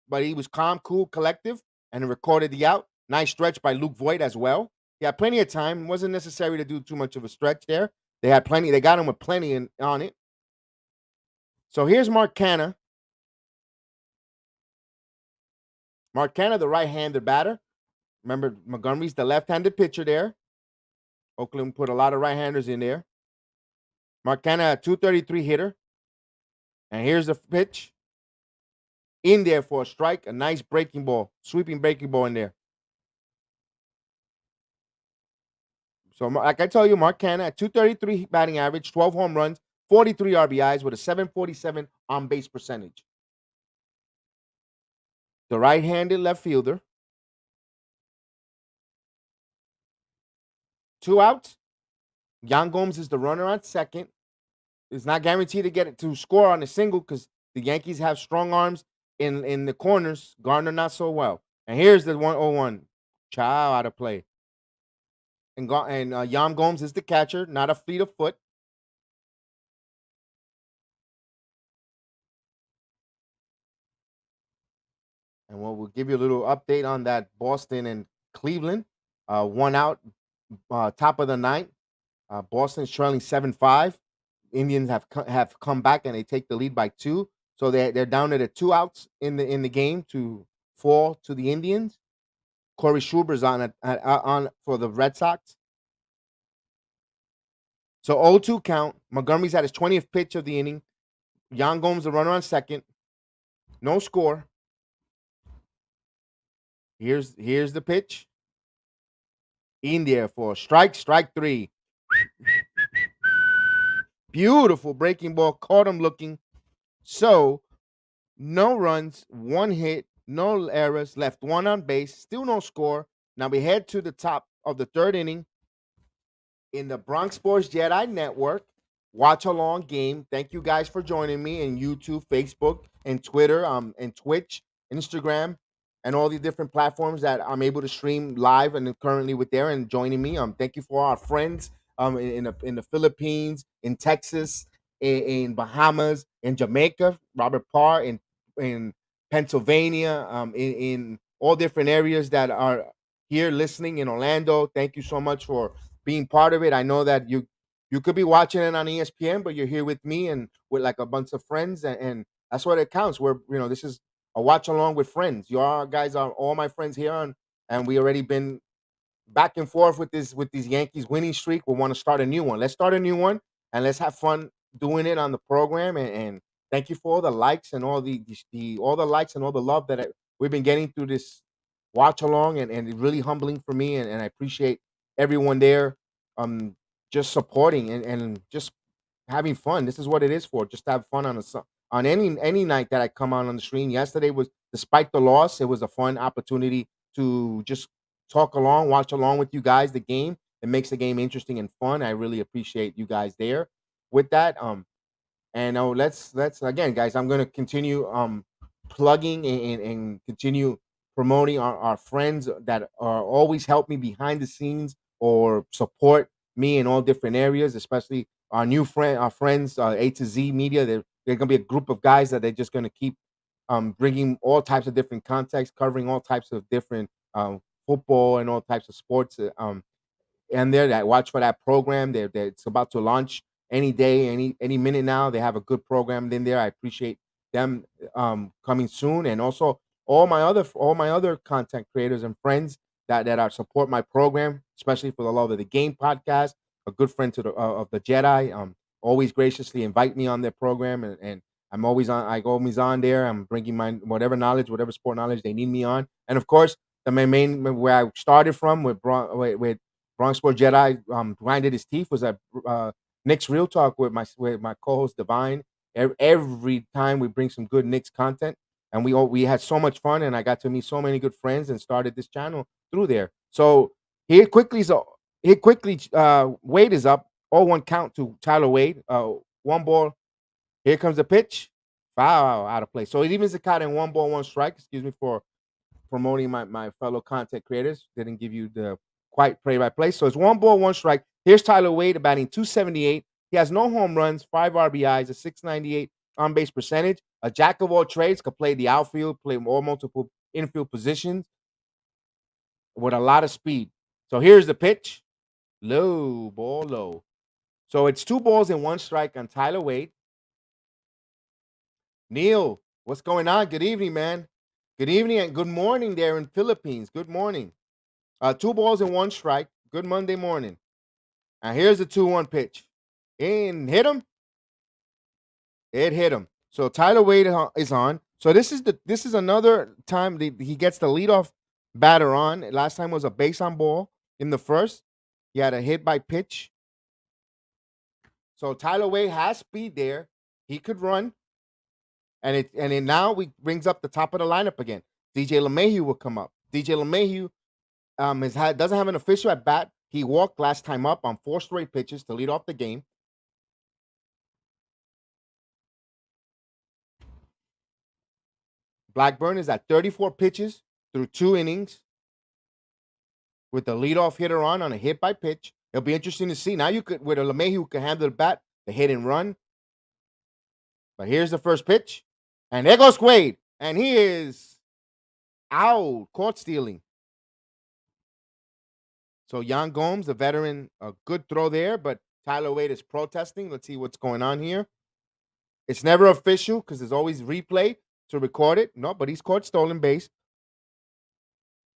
but he was calm, cool, collective, and recorded the out. Nice stretch by Luke Voit as well. He had plenty of time. It wasn't necessary to do too much of a stretch there. They had plenty. They got him with plenty on it. So here's Mark Canha. Mark Canha, the right-handed batter. Remember, Montgomery's the left-handed pitcher there. Oakland put a lot of right-handers in there. Mark Canha, a 233 hitter. And here's the pitch. In there for a strike. A nice breaking ball. Sweeping breaking ball in there. So, like I tell you, Mark Canha at 233 batting average, 12 home runs, 43 RBIs with a 747 on base percentage. The right-handed left fielder. 2 outs. Yan Gomes is the runner on second. It's not guaranteed to get it to score on a single because the Yankees have strong arms in the corners. Gardner not so well. And here's the 1-0-1. Chow out of play. And Yan Gomes is the catcher, not a fleet of foot. And we'll give you a little update on that Boston and Cleveland. 1 out, top of the ninth. Boston's trailing 7-5. Indians have come back and they take the lead by 2. So they're down to the 2 outs in the game to fall to the Indians. Corey Schwarber's on for the Red Sox. So 0-2 count. Montgomery's at his 20th pitch of the inning. Yan Gomes, the runner on second. No score. Here's the pitch. In there for strike 3. Beautiful breaking ball. Caught him looking. So no runs, 1 hit, no errors, left 1 on base, still no score. Now we head to the top of the 3rd inning in the Bronx Sports Jedi Network. Watch along game. Thank you guys for joining me in YouTube, Facebook, and Twitter, and Twitch, Instagram, and all the different platforms that I'm able to stream live and currently with there and joining me. Thank you for our friends in the Philippines, in Texas, in Bahamas, in Jamaica, Robert Parr, in Pennsylvania, in all different areas that are here listening in Orlando. Thank you so much for being part of it. I know that you could be watching it on ESPN, but you're here with me and with like a bunch of friends, and that's what it counts. This is a watch along with friends. You all guys are all my friends here, and we already been back and forth with these Yankees winning streak. We want to start a new one. Let's start a new one and let's have fun doing it on the program. And thank you for all the likes and all the all the likes and all the love that we've been getting through this watch along, and it's really humbling for me, and I appreciate everyone there just supporting and just having fun. This is what it is for, just to have fun on any night that I come on the stream. Yesterday was, despite the loss, it was a fun opportunity to just talk along, watch along with you guys the game. It makes the game interesting and fun. I really appreciate you guys there with that. And let's again, guys. I'm gonna continue plugging and continue promoting our friends that are always help me behind the scenes or support me in all different areas, especially our friends, A to Z Media. They're gonna be a group of guys that they're just gonna keep bringing all types of different contexts, covering all types of different football and all types of sports. And there that watch for that program. It's about to launch any day, any minute now. They have a good program in there. I appreciate them coming soon, and also all my other content creators and friends that are support my program, especially for the Love of the Game podcast. A good friend to the of the Jedi, always graciously invite me on their program, and I'm always on. I go always on there. I'm bringing my whatever knowledge, whatever sport knowledge they need me on, and of course my main where I started from with Bronx Sport Jedi grinded his teeth was at Knicks Real Talk with my co-host Divine. Every time we bring some good Knicks content, and we had so much fun, and I got to meet so many good friends, and started this channel through there. So Wade is up. 0-1 count to Tyler Wade. 1 ball. Here comes the pitch. Foul out of play. So it evens the count in 1 ball, 1 strike. Excuse me for promoting my fellow content creators. Didn't give you the quite play by play. So it's 1 ball, 1 strike. Here's Tyler Wade batting 278. He has no home runs, 5 RBIs, a 698 on base percentage. A jack of all trades, could play the outfield, play all multiple infield positions with a lot of speed. So here's the pitch. Low ball, low. So it's 2 balls and 1 strike on Tyler Wade. Neil, what's going on? Good evening, man. Good evening and good morning there in Philippines. Good morning. 2 balls and 1 strike. Good Monday morning. And here's the 2-1 pitch. And hit him. It hit him. So Tyler Wade is on. So this is another time he gets the leadoff batter on. Last time was a base on ball in the first. He had a hit by pitch. So Tyler Wade has speed there. He could run, and it now we brings up the top of the lineup again. DJ LeMahieu will come up. DJ LeMahieu doesn't have an official at bat. He walked last time up on 4 straight pitches to lead off the game. Blackburn is at 34 pitches through 2 innings with the leadoff hitter on a hit by pitch. It'll be interesting to see. Now you could with a LeMahieu who can handle the bat, the hit and run. But here's the first pitch, and there goes Wade, and he is out, caught stealing. So Yan Gomes, the veteran, a good throw there, but Tyler Wade is protesting. Let's see what's going on here. It's never official because there's always replay to record it. No, but he's caught stolen base.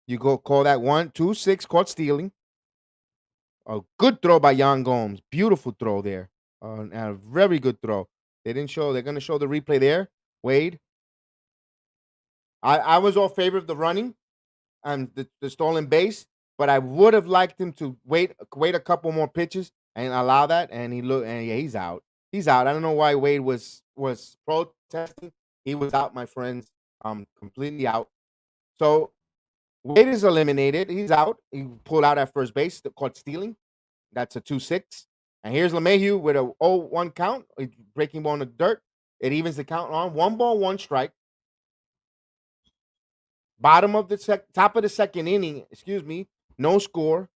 You go call that 1-2-6 caught stealing. A good throw by Yan Gomes. Beautiful throw there. And a very good throw. They're going to show the replay there. Wade. I was all favor of the running and the stolen base, but I would have liked him to wait a couple more pitches and allow that. And he's out. He's out. I don't know why Wade was protesting. He was out, my friends. Completely out. So Wade is eliminated. He's out. He pulled out at first base, caught stealing. That's a 2-6. And here's LeMahieu with a 0-1 count. Breaking ball in the dirt. It evens the count on 1 ball, 1 strike. Bottom of the top of the second inning, no score.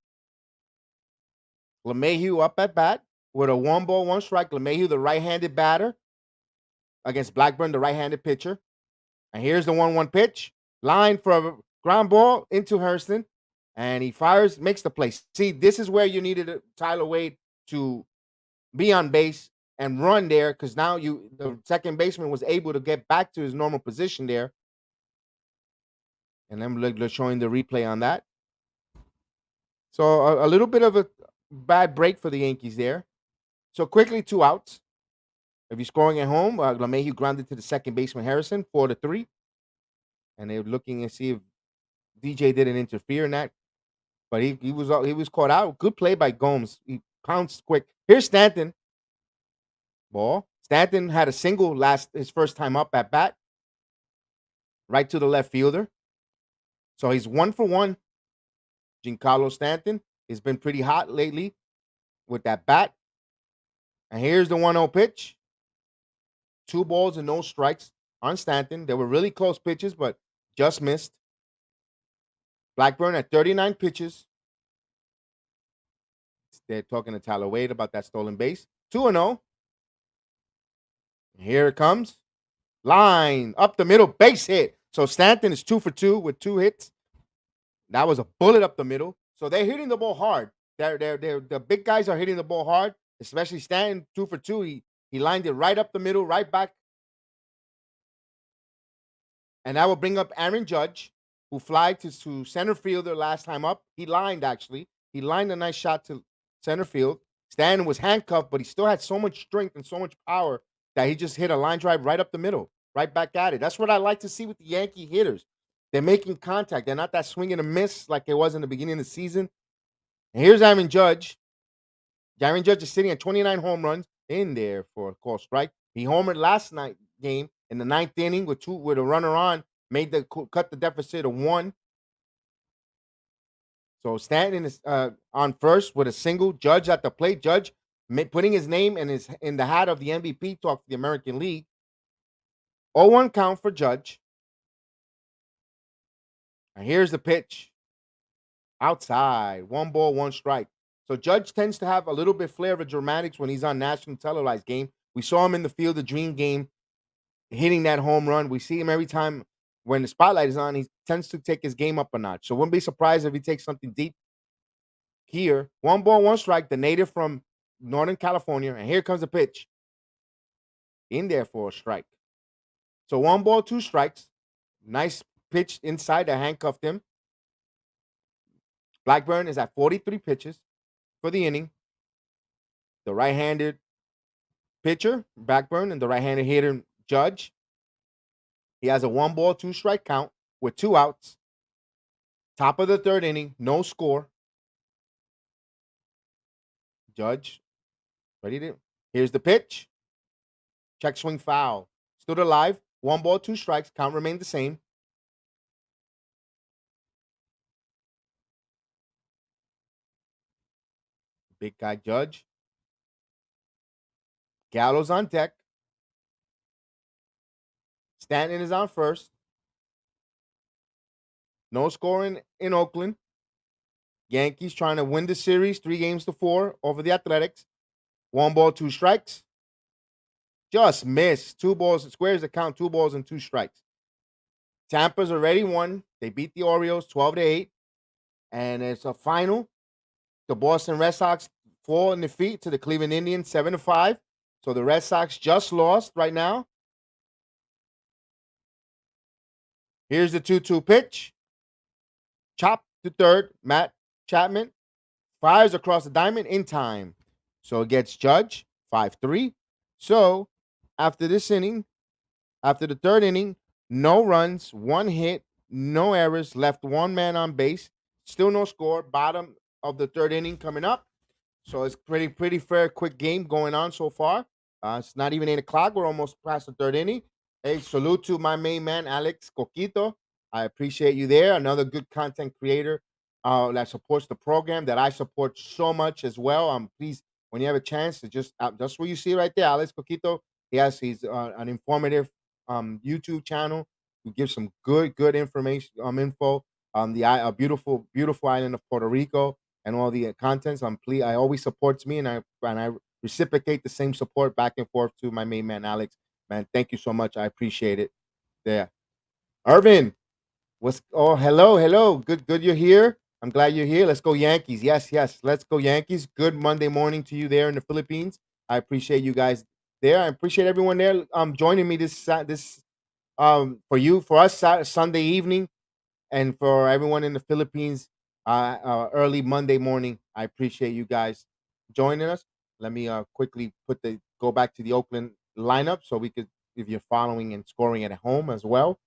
LeMahieu up at bat with a 1 ball, 1 strike. LeMahieu, the right-handed batter, against Blackburn, the right-handed pitcher. And here's the 1-1 pitch. Line for a ground ball into Hurston. And he fires, makes the play. See, this is where you needed Tyler Wade to be on base and run there, because now the second baseman was able to get back to his normal position there. And I'm showing the replay on that. So a little bit of a bad break for the Yankees there. So quickly, 2 outs. If you're scoring at home, LeMahieu grounded to the second baseman Harrison, 4-3. And they're looking to see if DJ didn't interfere in that. But he was caught out. Good play by Gomes. He pounced quick. Here's Stanton. Ball. Stanton had a single his first time up at bat. Right to the left fielder. So he's 1 for 1. Giancarlo Stanton has been pretty hot lately with that bat. And here's the 1-0 pitch. 2 balls and no strikes on Stanton. They were really close pitches, but just missed. Blackburn at 39 pitches. They're talking to Tyler Wade about that stolen base. 2-0. Here it comes. Line up the middle, base hit. So Stanton is 2 for 2 with 2 hits. That was a bullet up the middle. So they're hitting the ball hard. The big guys are hitting the ball hard, especially Stanton, 2 for 2. He lined it right up the middle, right back. And that will bring up Aaron Judge, who flied to center fielder last time up. He lined a nice shot to center field. Stanton was handcuffed, but he still had so much strength and so much power that he just hit a line drive right up the middle, right back at it. That's what I like to see with the Yankee hitters. They're making contact. They're not that swing and a miss like it was in the beginning of the season. And here's Aaron Judge. Aaron Judge is sitting at 29 home runs in there for a call strike. He homered last night game in the 9th inning with a runner on, cut the deficit to 1. So Stanton is on first with a single. Judge at the plate. Judge putting his name in the hat of the MVP talk for the American League. 0-1 count for Judge. And here's the pitch. Outside. 1 ball, 1 strike. So Judge tends to have a little bit flair of dramatics when he's on national televised game. We saw him in the Field of Dream game hitting that home run. We see him every time when the spotlight is on. He tends to take his game up a notch. So wouldn't be surprised if he takes something deep here. 1 ball, 1 strike. The native from Northern California. And here comes the pitch. In there for a strike. So 1 ball, 2 strikes. Nice pitch inside that handcuffed him. Blackburn is at 43 pitches for the inning. The right-handed pitcher, Blackburn, and the right-handed hitter, Judge. He has a 1 ball, 2 strike count with 2 outs. Top of the 3rd inning, no score. Judge ready to Here's the pitch. Check swing foul. Stood alive. 1 ball, 2 strikes. Count remained the same. Big guy Judge. Gallows on deck. Stanton is on first. No scoring in Oakland. Yankees trying to win the series 3-4 over the Athletics. 1 ball, 2 strikes. Just missed. 2 balls. Squares the count. 2 balls and 2 strikes. Tampa's already won. They beat the Orioles 12-8. And it's a final. The Boston Red Sox fall in defeat to the Cleveland Indians 7-5. So the Red Sox just lost right now. Here's the 2-2 pitch. Chop to third. Matt Chapman fires across the diamond in time. So it gets Judge 5-3. So after this inning, after the third inning, no runs, 1 hit, no errors, left 1 man on base. Still no score. Bottom of the third inning coming up. So it's pretty fair, quick game going on so far. It's not even 8 o'clock. We're almost past the third inning. Hey, salute to my main man, Alex Coquito. I appreciate you there. Another good content creator that supports the program that I support so much as well. Please, when you have a chance, to just what you see right there, Alex Coquito. He's an informative YouTube channel who gives some good information, info on the beautiful island of Puerto Rico and all the contents. I always supports me, and I reciprocate the same support back and forth to my main man Alex. Man, thank you so much. I appreciate it. There, Irvin. Hello. Good you're here. I'm glad you're here. Let's go Yankees. Yes. Let's go Yankees. Good Monday morning to you there in the Philippines. I appreciate you guys there. I appreciate everyone there joining me this for us Sunday evening, and for everyone in the Philippines, early Monday morning. I appreciate you guys joining us. Let me quickly go back to the Oakland lineup so we could, if you're following and scoring at home as well.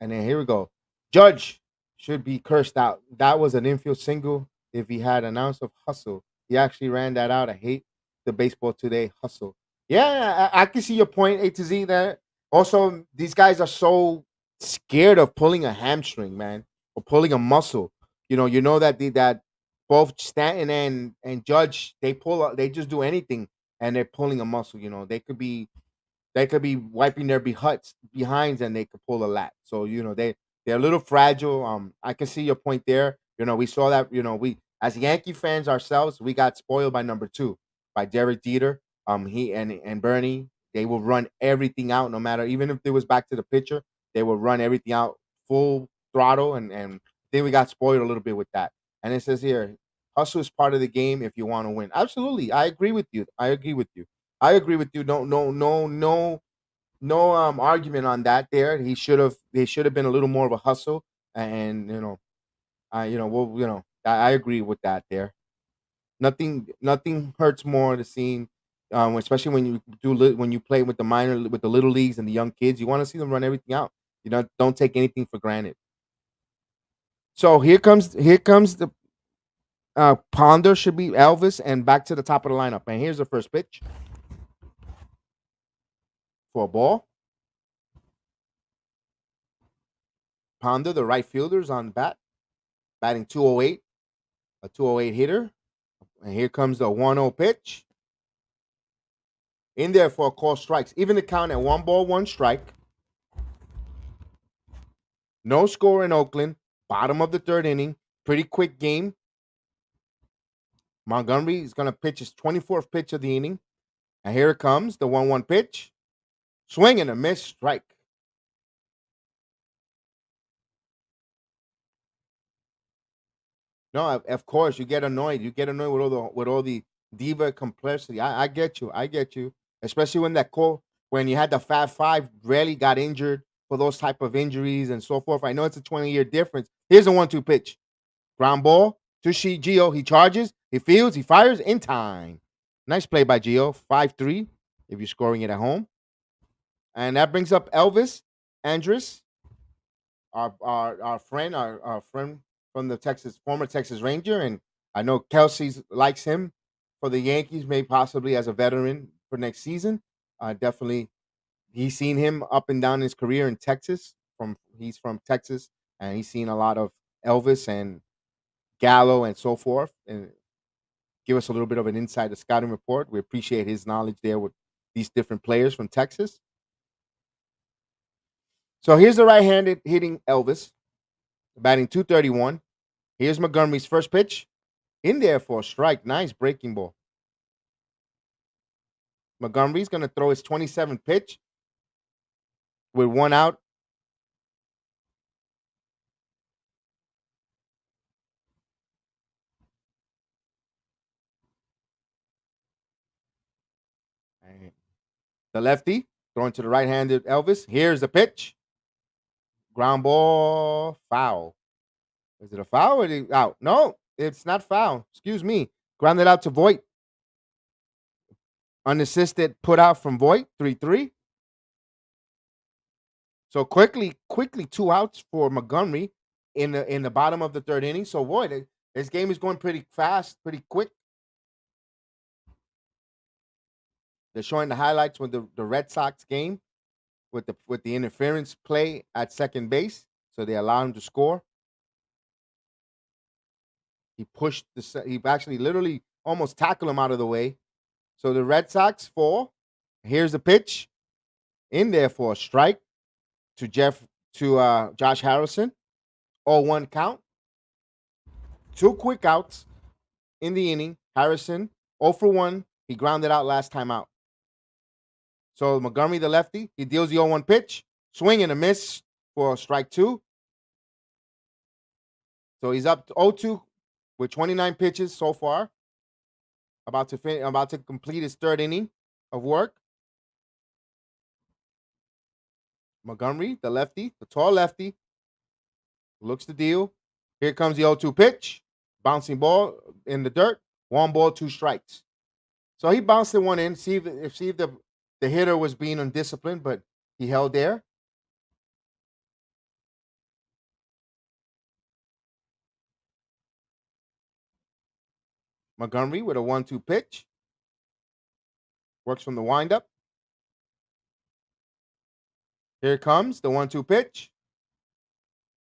And then here we go. Judge should be cursed out. That was an infield single. If he had an ounce of hustle, he actually ran that out. I hate the baseball today hustle. Yeah, I can see your point, A to Z. There. Also, these guys are so scared of pulling a hamstring, man, or pulling a muscle. That both Stanton and Judge, they just do anything, and they're pulling a muscle. They could be wiping their behinds, and they could pull a lat. So they're a little fragile. I can see your point there. We saw that. We, as Yankee fans ourselves, we got spoiled by number two, by Derek Jeter. He and Bernie, they will run everything out, no matter, even if it was back to the pitcher, they will run everything out full throttle, and then we got spoiled a little bit with that. And it says here, hustle is part of the game if you want to win. Absolutely, I agree with you. No argument on that there. They should have been a little more of a hustle, and I agree with that there. Nothing hurts more to seeing, especially when when you play with with the little leagues and the young kids. You want to see them run everything out. Don't take anything for granted. So here comes the Ponder should be Elvis, and back to the top of the lineup. And here's the first pitch for a ball. Ponder, the right fielder's on bat, batting 208, a 208 hitter. And here comes the 1-0 pitch. In there for a call strikes. Even the count at 1 ball, 1 strike. No score in Oakland. Bottom of the third inning. Pretty quick game. Montgomery is going to pitch his 24th pitch of the inning. And here it comes, the 1-1 pitch. Swing and a miss, strike. No, of course you get annoyed. You get annoyed with all the diva complexity. I get you. I get you. Especially when you had the Fab Five rarely got injured for those type of injuries and so forth. I know it's a 20-year difference. Here's a 1-2 pitch. Ground ball to Gio. He charges, he fields, he fires in time. Nice play by Gio. 5-3 if you're scoring it at home. And that brings up Elvis Andrus, our friend from the former Texas Ranger, and I know Kelsey likes him. for the Yankees, maybe possibly as a veteran for next season. Definitely, he's seen him up and down his career in Texas. He's from Texas, and he's seen a lot of Elvis and Gallo and so forth, and give us a little bit of an insider scouting report. We appreciate his knowledge there with these different players from Texas. So here's the right-handed hitting Elvis, batting 231. Here's Montgomery's first pitch, in there for a strike. Nice breaking ball. Montgomery's going to throw his 27th pitch with one out. And the lefty throwing to the right-handed Elvis. Here's the pitch. Ground ball, foul. Is it a foul or out? No, it's not foul. Excuse me. Grounded out to Voit. Unassisted put out from Voit, 3-3. So quickly 2 outs for Montgomery in the bottom of the third inning. So Voit, this game is going pretty fast, pretty quick. They're showing the highlights with the Red Sox game with the interference play at second base. So they allow him to score. He pushed he actually literally almost tackled him out of the way. So the Red Sox fall. Here's the pitch in there for a strike to Josh Harrison. 0-1 count. 2 quick outs in the inning. Harrison 0 for 1. He grounded out last time out. So Montgomery, the lefty, he deals the 0-1 pitch. Swing and a miss for strike 2. So he's up 0-2 with 29 pitches so far. About to complete his third inning of work. Montgomery, the lefty, the tall lefty, looks the deal. Here comes the 0-2 pitch. Bouncing ball in the dirt. 1 ball, 2 strikes. So he bounced it one in, see if the hitter was being undisciplined, but he held there. Montgomery with a 1-2 pitch. Works from the windup. Here it comes, the 1-2 pitch.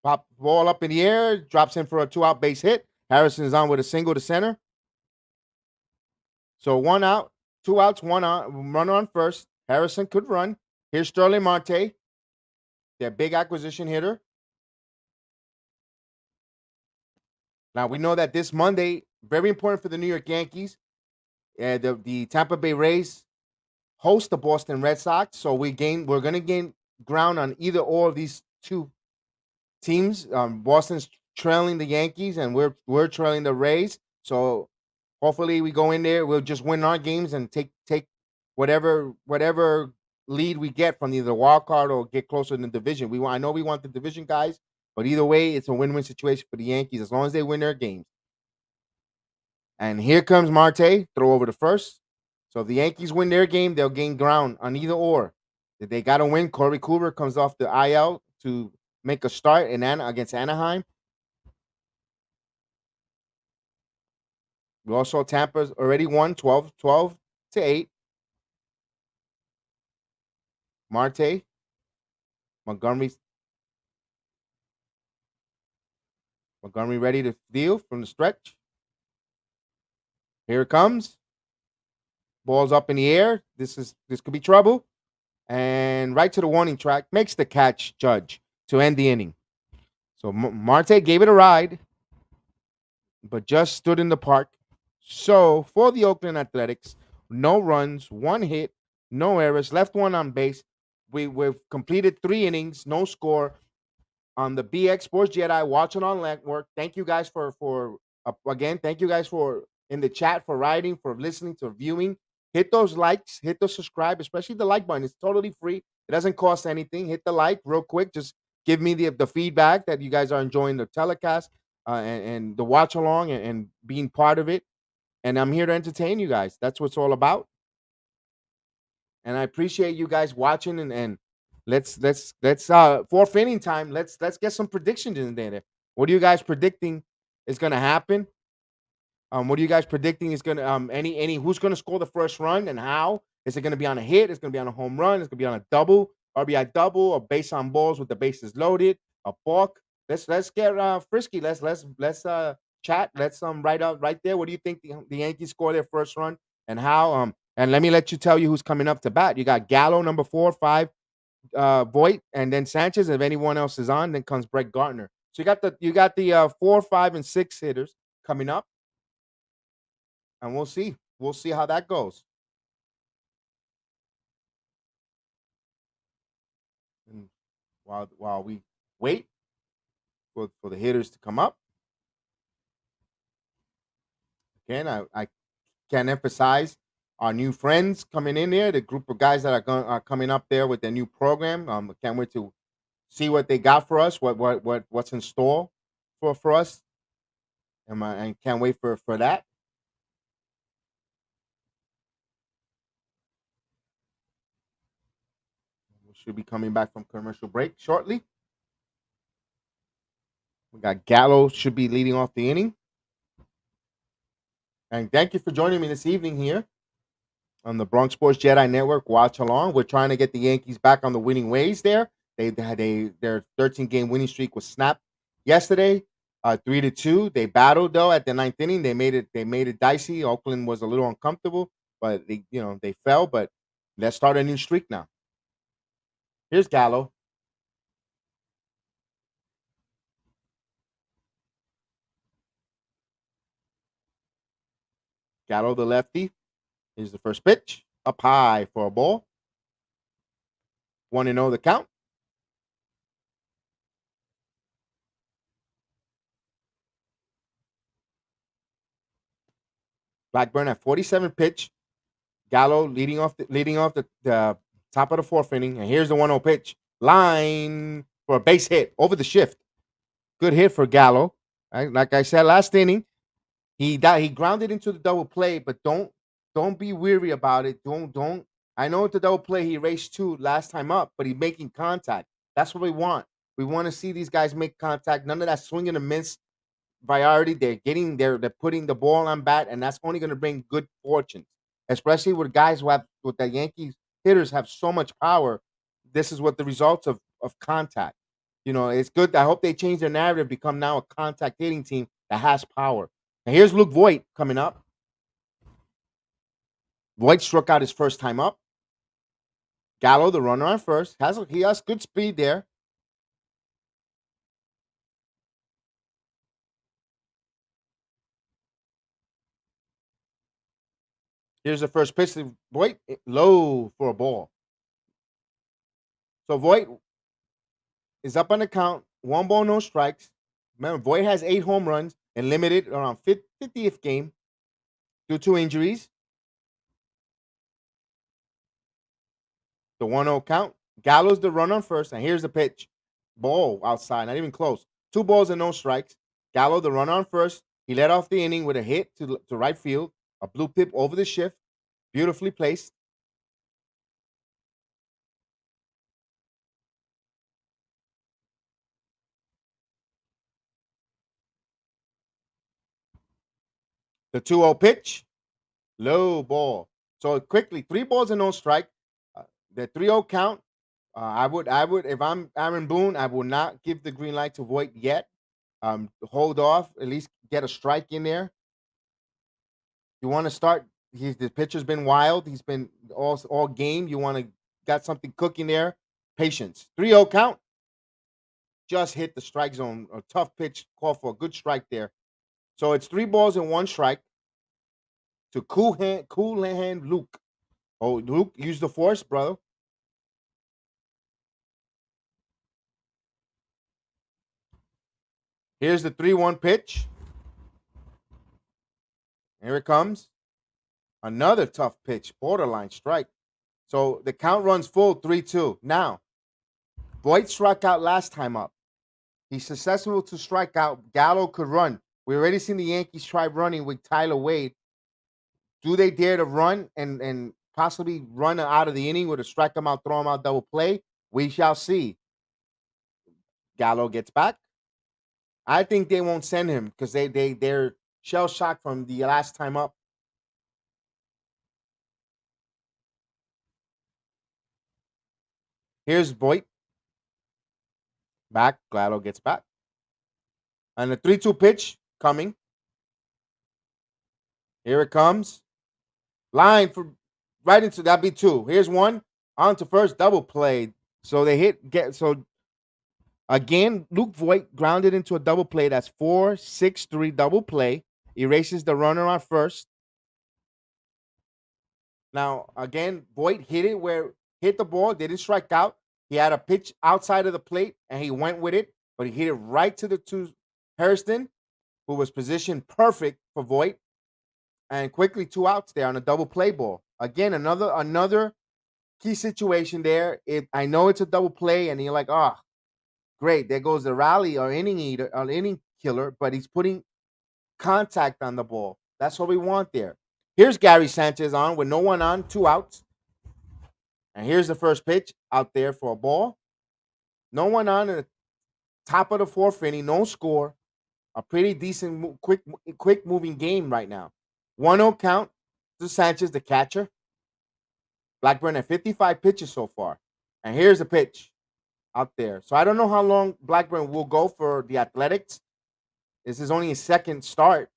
Pop ball up in the air, drops in for a 2-out base hit. Harrison is on with a single to center. So 1 out, 2 outs, 1 out, runner on first. Harrison could run. Here's Sterling Marte, their big acquisition hitter. Now we know that this Monday, very important for the New York Yankees. The Tampa Bay Rays host the Boston Red Sox, so we're going to gain ground on either or of these two teams. Boston's trailing the Yankees, and we're trailing the Rays. So hopefully we go in there, we'll just win our games and take whatever lead we get from either wild card or get closer in the division. I know we want the division, guys, but either way, it's a win-win situation for the Yankees as long as they win their games. And here comes Marte, throw over to first. So if the Yankees win their game, they'll gain ground on either or. If they got to win, Corey Kluber comes off the IL to make a start against Anaheim. We also Tampa's already won 12-8. Marte, Montgomery ready to deal from the stretch. Here it comes. Ball's up in the air. This could be trouble. And right to the warning track. Makes the catch, Judge, to end the inning. So Marte gave it a ride, but just stood in the park. So for the Oakland Athletics, no runs, 1 hit, no errors, left 1 on base. We've completed 3 innings, no score on the BX Sports Jedi watching on network. Thank you guys for again. Thank you guys for in the chat for writing, for listening, to viewing. Hit those likes, hit the subscribe, especially the like button. It's totally free. It doesn't cost anything. Hit the like real quick. Just give me the feedback that you guys are enjoying the telecast and the watch along and being part of it. And I'm here to entertain you guys. That's what it's all about. And I appreciate you guys watching and let's 4th inning time. Let's get some predictions in there. What are you guys predicting is going to happen? What are you guys predicting is gonna any who's gonna score the first run and how? Is it gonna be on a hit? It's gonna be on a home run. It's gonna be on a double, RBI double, or base on balls with the bases loaded, a balk. Let's get frisky. Let's chat. Let's write out right there. What do you think the Yankees score their first run and how? And let me let you tell you who's coming up to bat. You got Gallo, number 4, 5, Voit, and then Sanchez. If anyone else is on, then comes Brett Gardner. So you got the 4, 5, and 6 hitters coming up, and we'll see. We'll see how that goes. And while we wait for the hitters to come up, again, I can't emphasize our new friends coming in there. The group of guys that are coming up there with their new program. I can't wait to see what they got for us. What's in store for us, and can't wait for that. We should be coming back from commercial break shortly. We got Gallo should be leading off the inning. And thank you for joining me this evening here on the Bronx Sports Jedi Network. Watch along. We're trying to get the Yankees back on the winning ways there. They had their 13-game winning streak was snapped yesterday, 3-2. They battled though at the ninth inning. They made it dicey. Oakland was a little uncomfortable, but they fell. But let's start a new streak now. Here's Gallo. Gallo, the lefty. Here's the first pitch. Up high for a ball. 1-0 the count. Blackburn at 47 pitch. Gallo leading off the top of the fourth inning. And here's the 1-0 pitch. Line for a base hit over the shift. Good hit for Gallo. Right? Like I said last inning, he grounded into the double play, but don't be weary about it. Don't. I know it's the double play. He raced 2 last time up, but he's making contact. That's what we want. We want to see these guys make contact. None of that swing and a miss priority. They're putting the ball on bat, and that's only going to bring good fortunes, especially with guys who have with the Yankees hitters have so much power. This is what the results of contact. It's good. I hope they change their narrative, become now a contact hitting team that has power. And here's Luke Voigt coming up. Voigt struck out his first time up. Gallo, the runner on first, he has good speed there. Here's the first pitch to Voigt, low for a ball. So Voigt is up on the count. 1 ball, no strikes. Remember, Voigt has 8 home runs and limited around 50th game due to injuries. The 1-0 count. Gallo's the run on first, and here's the pitch. Ball outside, not even close. 2 balls and no strikes. Gallo, the run on first. He led off the inning with a hit to right field, a blue pip over the shift, beautifully placed. The 2-0 pitch, low ball. So quickly, 3 balls and no strike. The 3-0 count. I would, if I'm Aaron Boone, I will not give the green light to Voigt yet. Hold off, at least get a strike in there. You want to start. The pitcher's been wild. He's been all game. You want to got something cooking there. Patience. 3-0 count. Just hit the strike zone. A tough pitch. Call for a good strike there. So it's 3 balls and 1 strike to cool hand Luke. Oh, Luke, use the force, brother. Here's the 3-1 pitch. Here it comes. Another tough pitch, borderline strike. So the count runs full 3-2. Now, Voigt struck out last time up. He's successful to strike out. Gallo could run. We already seen the Yankees try running with Tyler Wade. Do they dare to run and possibly run out of the inning with a strike him out, throw him out, double play? We shall see. Gallo gets back. I think they won't send him because they're shell shock from the last time up. Here's Voigt back. Glado gets back. And the 3-2 pitch coming. Here it comes. Line for right into that be two. Here's one. On to first, double play. So they get so again, Luke Voigt grounded into a double play. That's 4-6-3 double play. Erases the runner on first. Now, again, Voigt hit the ball, didn't strike out. He had a pitch outside of the plate and he went with it, but he hit it right to Hairston, who was positioned perfect for Voigt. And quickly 2 outs there on a double play ball. Again, another key situation there. I know it's a double play, and you're like, oh, great, there goes the rally or inning killer, but he's putting contact on the ball. That's what we want there. Here's Gary Sanchez on with no one on, 2 outs. And here's the first pitch out there for a ball. No one on in the top of the fourth inning, no score. A pretty decent, quick moving game right now. 1-0 count to Sanchez, the catcher. Blackburn at 55 pitches so far. And here's the pitch out there. So I don't know how long Blackburn will go for the Athletics. This is only his second start.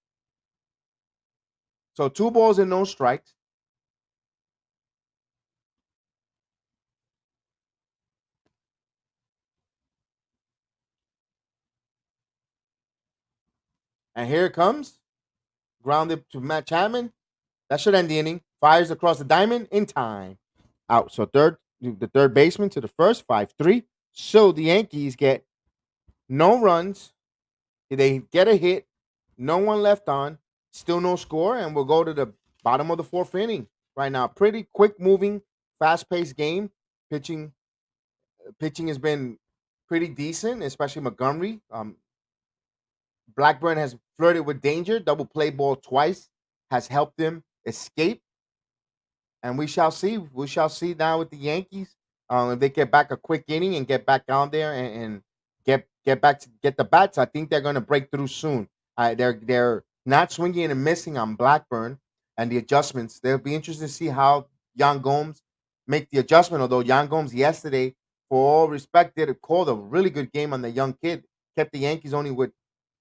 So 2 balls and no strikes. And here it comes. Grounded to Matt Chapman. That should end the inning. Fires across the diamond in time. Out. So the third baseman to the first, 5-3. So the Yankees get no runs. They get a hit. No one left on. Still no score. And we'll go to the bottom of the fourth inning right now. Pretty quick moving, fast paced game. Pitching has been pretty decent, especially Montgomery. Blackburn has flirted with danger. Double play ball twice has helped them escape. And we shall see. We shall see now with the Yankees. If they get back a quick inning and get back down there and get back to get the bats, I think they're going to break through soon. They're not swinging and missing on Blackburn and the adjustments. They'll be interested to see how Yan Gomes make the adjustment. Although Yan Gomes yesterday, for all respect, did called a really good game on the young kid. Kept the Yankees only with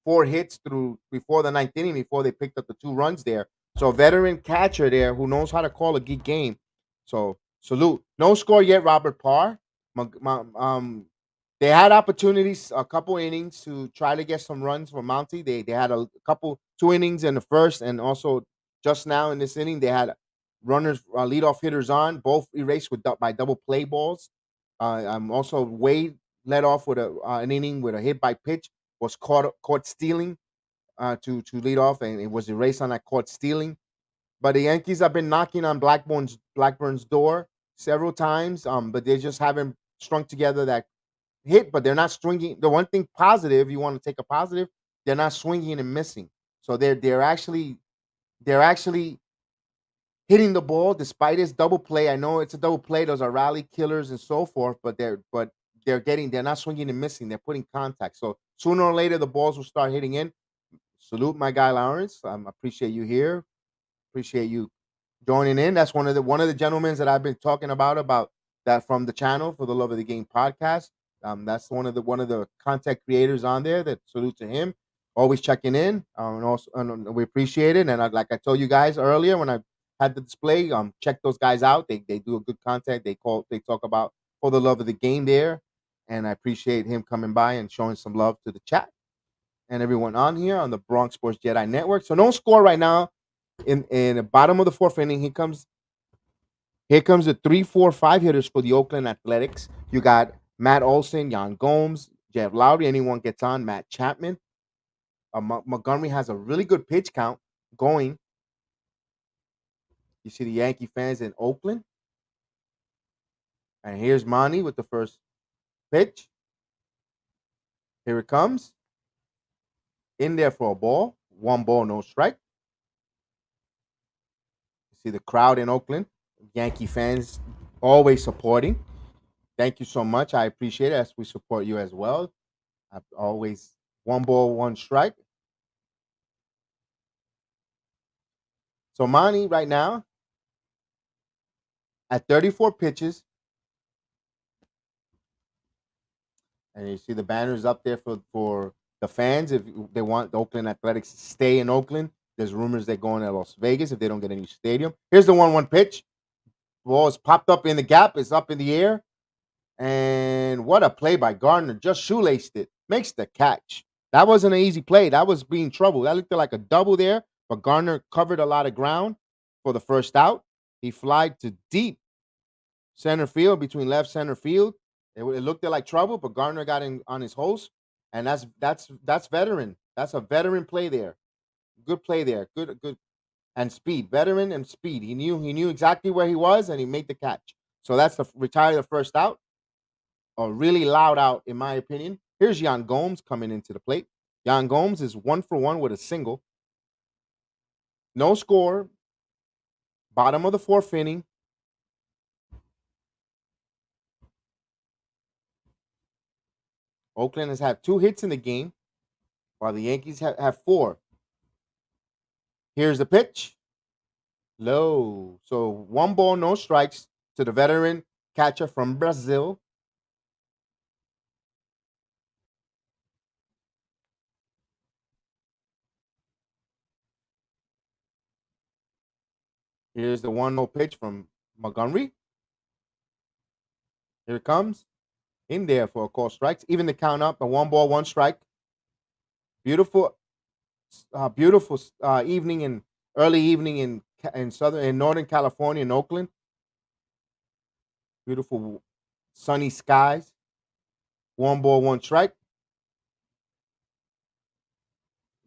4 hits through before the ninth inning before they picked up the 2 runs there. So a veteran catcher there who knows how to call a good game. So salute. No score yet, Robert Parr. They had opportunities, a couple innings to try to get some runs for Mountie. They had a couple 2 innings in the first, and also just now in this inning they had runners, leadoff hitters on, both erased by double play balls. Also Wade led off with an inning with a hit by pitch, was caught stealing to lead off, and it was erased on that caught stealing. But the Yankees have been knocking on Blackburn's door several times, but they just haven't strung together that hit. But they're not swinging. The one thing positive, you want to take a positive, they're not swinging and missing. So they're actually hitting the ball despite its double play. I know it's a double play; those are rally killers and so forth. But they're not swinging and missing. They're putting contact. So sooner or later, the balls will start hitting in. Salute my guy Lawrence. Appreciate you here. Appreciate you joining in. That's one of the gentlemen that I've been talking about that from the channel for the Love of the Game podcast. That's one of the content creators on there. That salute to him. Always checking in, and also we appreciate it. And like I told you guys earlier when I had the display, check those guys out. They do a good content. They talk about for the love of the game there, and I appreciate him coming by and showing some love to the chat and everyone on here on the Bronx Sports Jedi Network. So no score right now in the bottom of the fourth inning. Here comes the 3-4-5 hitters for the Oakland Athletics. You got Matt Olson, Yan Gomes, Jeff Lowry. Anyone gets on, Matt Chapman. Montgomery has a really good pitch count going. You see the Yankee fans in Oakland. And here's Monty with the first pitch. Here it comes. In there for a ball. 1 ball, no strike. You see the crowd in Oakland. Yankee fans always supporting. Thank you so much. I appreciate it as we support you as well. I've always 1 ball, 1 strike. So Monty right now at 34 pitches, and you see the banners up there for the fans if they want the Oakland Athletics to stay in Oakland. There's rumors they're going to Las Vegas if they don't get a new stadium. Here's the 1-1 pitch. Ball is popped up in the gap. It's up in the air. And what a play by Gardner. Just shoelaced it. Makes the catch. That wasn't an easy play. That was being trouble. That looked like a double there, but Gardner covered a lot of ground for the first out. He flied to deep center field between left center field. It looked like trouble, but Gardner got in on his hose, and that's veteran. That's a veteran play there. Good play there. Good and speed. Veteran and speed. He knew exactly where he was, and he made the catch. So that's the retire the first out. A really loud out, in my opinion. Here's Yan Gomes coming into the plate. Yan Gomes is 1-for-1 with a single. No score. Bottom of the fourth inning. Oakland has had 2 hits in the game, while the Yankees have 4. Here's the pitch. Low. So 1 ball, no strikes to the veteran catcher from Brazil. Here's the 1-0 pitch from Montgomery. Here it comes. In there for a call strikes. Even the count up. A 1 ball, 1 strike. Beautiful, beautiful evening and early evening in Northern California in Oakland. Beautiful sunny skies. 1 ball, 1 strike.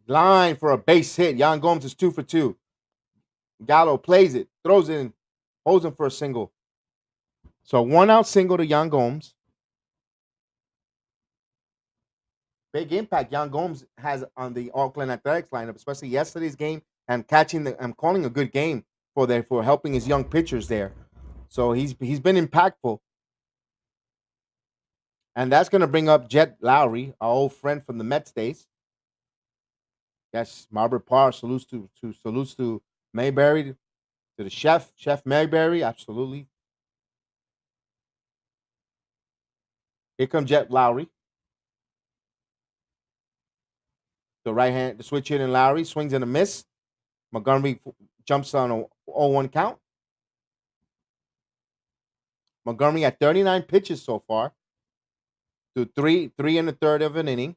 Line for a base hit. Yan Gomes is 2 for 2. Gallo plays it, throws it in, holds him for a single. So 1 out single to Yan Gomes. Big impact Yan Gomes has on the Oakland Athletics lineup, especially yesterday's game and I'm calling a good game for helping his young pitchers there. So he's been impactful. And that's going to bring up Jet Lowry, our old friend from the Mets days. Yes, Margaret Parr salutes to Mayberry, to the chef Mayberry, absolutely. Here comes Jet Lowry. The switch hit, and Lowry swings and a miss. Montgomery jumps on a 0-1 count. Montgomery at 39 pitches so far, to three and a third of an inning.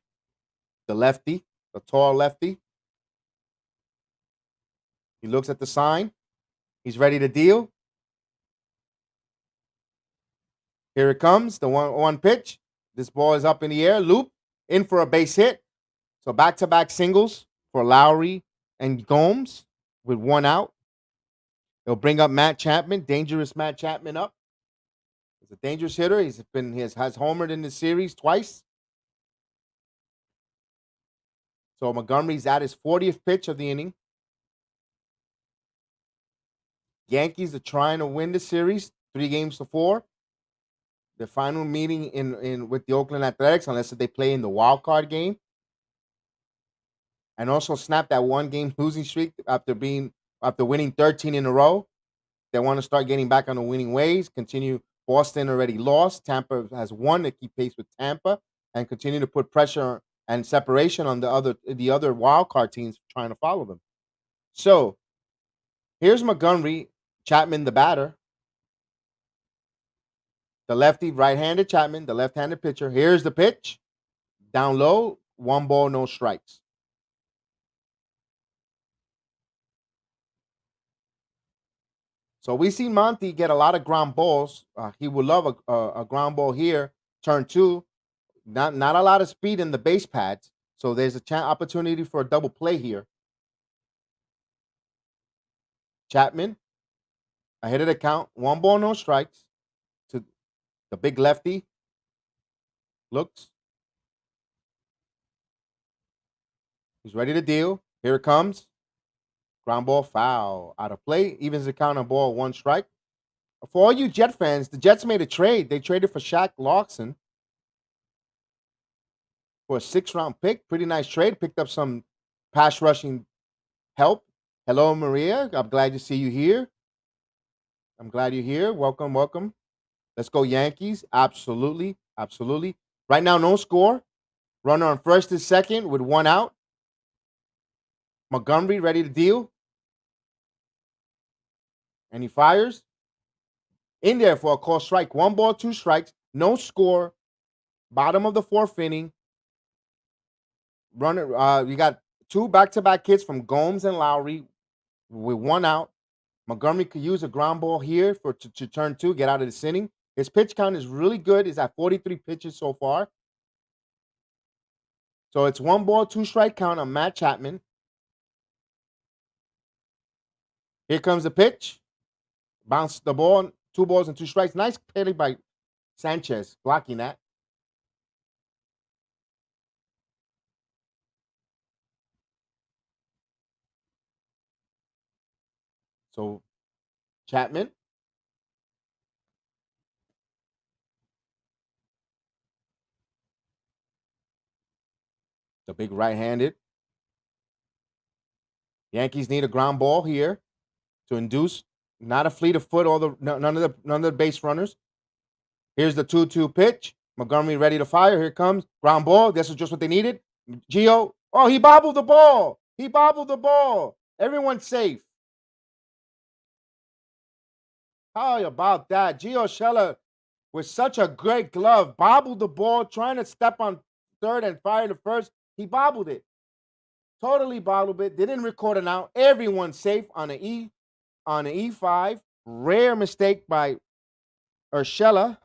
The lefty, the tall lefty. He looks at the sign. He's ready to deal. Here it comes, the 1-1 pitch. This ball is up in the air, loop, in for a base hit. So back-to-back singles for Lowry and Gomes with 1 out. He'll bring up Matt Chapman, dangerous Matt Chapman up. He's a dangerous hitter. He has homered in the series twice. So Montgomery's at his 40th pitch of the inning. Yankees are trying to win the series 3-4. The final meeting in with the Oakland Athletics, unless they play in the wild card game, and also snap that 1-game losing streak after winning 13 in a row. They want to start getting back on the winning ways. Continue. Boston already lost. Tampa has won to keep pace with Tampa and continue to put pressure and separation on the other wild card teams trying to follow them. So here's Montgomery, Chapman the batter. The lefty, right-handed Chapman, the left-handed pitcher. Here's the pitch. Down low, 1 ball, no strikes. So we see Monty get a lot of ground balls. He would love a ground ball here. Turn 2. Not a lot of speed in the base pads. So there's a opportunity for a double play here. Chapman, ahead of the count. 1 ball, no strikes. To the big lefty. Looks. He's ready to deal. Here it comes. Ground ball, foul. Out of play. Evens the count on ball, 1 strike. For all you Jet fans, the Jets made a trade. They traded for Shaq Lawson for a 6th-round pick. Pretty nice trade. Picked up some pass rushing help. Hello, Maria. I'm glad to see you here. I'm glad you're here. Welcome, welcome. Let's go, Yankees. Absolutely, absolutely. Right now, no score. Runner on first and second with one out. Montgomery ready to deal. And he fires. In there for a call strike. 1 ball, 2 strikes. No score. Bottom of the fourth inning. Runner, you got two back-to-back hits from Gomes and Lowry with one out. Montgomery could use a ground ball here to turn two, get out of this inning. His pitch count is really good. He's at 43 pitches so far. So it's 1 ball, 2 strike count on Matt Chapman. Here comes the pitch. Bounce the ball, 2 balls and 2 strikes. Nice play by Sanchez, blocking that. So Chapman, the big right-handed. Yankees need a ground ball here to induce, not a fleet of foot. None of the base runners. Here's the 2-2 pitch. Montgomery ready to fire. Here comes ground ball. This is just what they needed. Gio. Oh, he bobbled the ball. He bobbled the ball. Everyone's safe. How about that? Gio Scheller with such a great glove, bobbled the ball, trying to step on third and fire to first. He bobbled it. Totally bobbled it. They didn't record it out. Everyone's safe on an E5. Rare mistake by Urshela.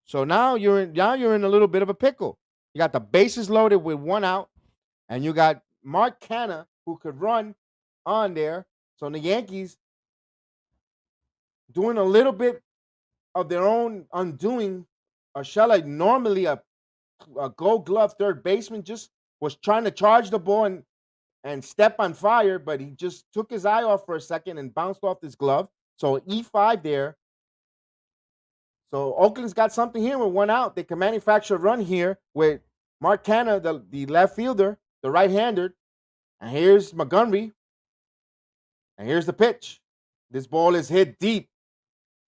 So now you're in a little bit of a pickle. You got the bases loaded with one out, and you got Mark Canha who could run on there. So the Yankees doing a little bit of their own undoing. Urshela, normally a Gold Glove third baseman, just was trying to charge the ball and step on fire, but he just took his eye off for a second and bounced off his glove. So E5 there. So Oakland's got something here with one out. They can manufacture a run here with Mark Canha, the left fielder, the right-hander. And here's Montgomery. And here's the pitch. This ball is hit deep.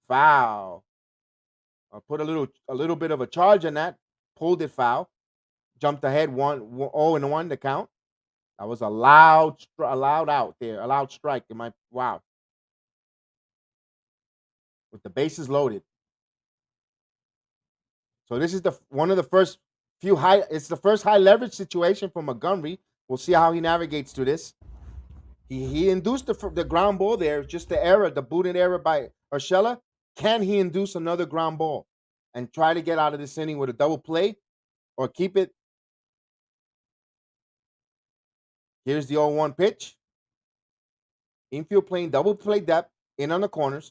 Foul. I put a little bit of a charge on that. Pulled it foul. Jumped ahead 0-1 to count. That was a loud out there. A loud strike. Wow. With the bases loaded. So this is one of the first few it's the first high leverage situation for Montgomery. We'll see how he navigates through this. He induced the ground ball there, just the booted error by Urshela. Can he induce another ground ball and try to get out of this inning with a double play or keep it? Here's the 0-1 pitch. Infield playing double play depth in on the corners.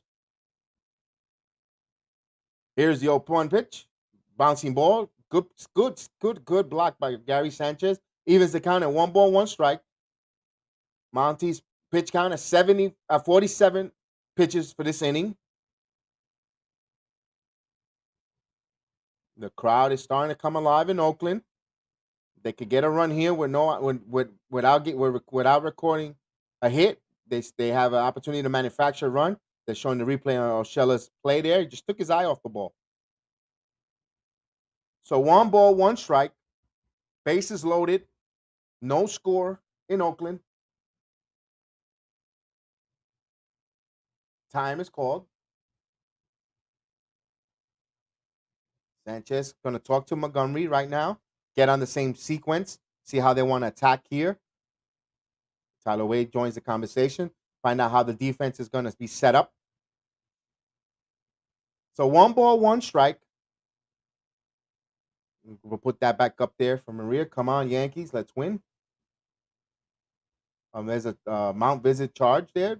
Here's the 0-1 pitch. Bouncing ball. Good block by Gary Sanchez. Evens the count at 1 ball, 1 strike. Monty's pitch count at 47 pitches for this inning. The crowd is starting to come alive in Oakland. They could get a run here without recording a hit. They have an opportunity to manufacture a run. They're showing the replay on Urshela's play there. He just took his eye off the ball. So 1 ball, 1 strike. Bases loaded. No score in Oakland. Time is called. Sanchez going to talk to Montgomery right now. Get on the same sequence. See how they want to attack here. Tyler Wade joins the conversation. Find out how the defense is going to be set up. So 1 ball, 1 strike. We'll put that back up there for Maria. Come on, Yankees. Let's win. There's a Mount Visit charge there.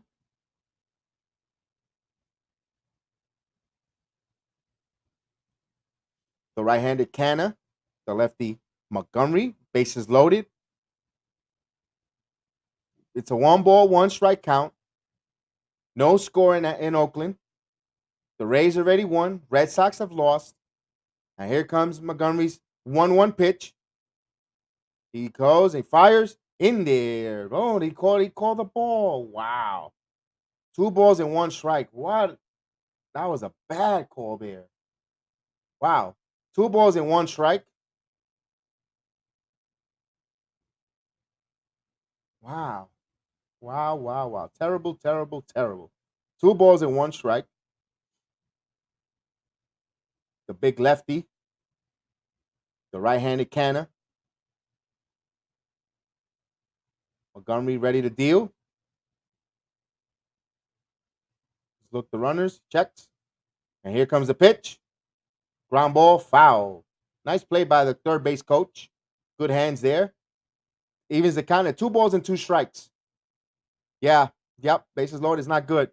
The right-handed Canha. The lefty Montgomery. Bases loaded. It's a 1 ball, 1 strike count. No score in Oakland. The Rays already won. Red Sox have lost. And here comes Montgomery's 1-1 pitch. He goes, he fires In there. Oh, he called the ball. Wow. 2 balls and 1 strike. What? That was a bad call there. Wow. 2 balls and 1 strike. Wow. Wow, wow, wow. Terrible, terrible, terrible. 2 balls and 1 strike. The big lefty, the right-handed canner. Montgomery ready to deal. Look the runners, checks. And here comes the pitch. Ground ball, foul. Nice play by the third base coach. Good hands there. Evens the count at 2 balls and 2 strikes. Yeah, yep. Bases loaded is not good.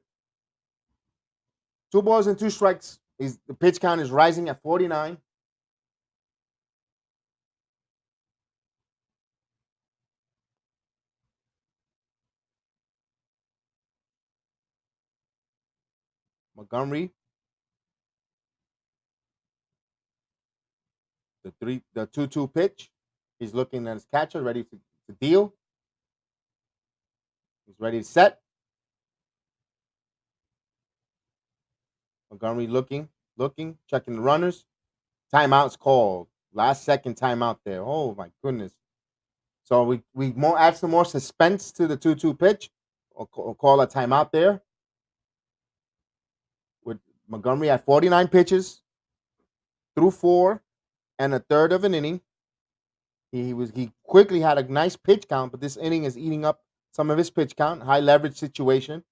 2 balls and 2 strikes. The pitch count is rising at 49. Montgomery, the 2-2 pitch. He's looking at his catcher, ready to deal. He's ready to set. Montgomery looking, checking the runners. Timeout's called. Last second timeout there. Oh my goodness. So we add some more suspense to the 2-2 pitch. Or call a timeout there. With Montgomery at 49 pitches, through 4 and a third of an inning. He quickly had a nice pitch count, but this inning is eating up some of his pitch count. High leverage situation.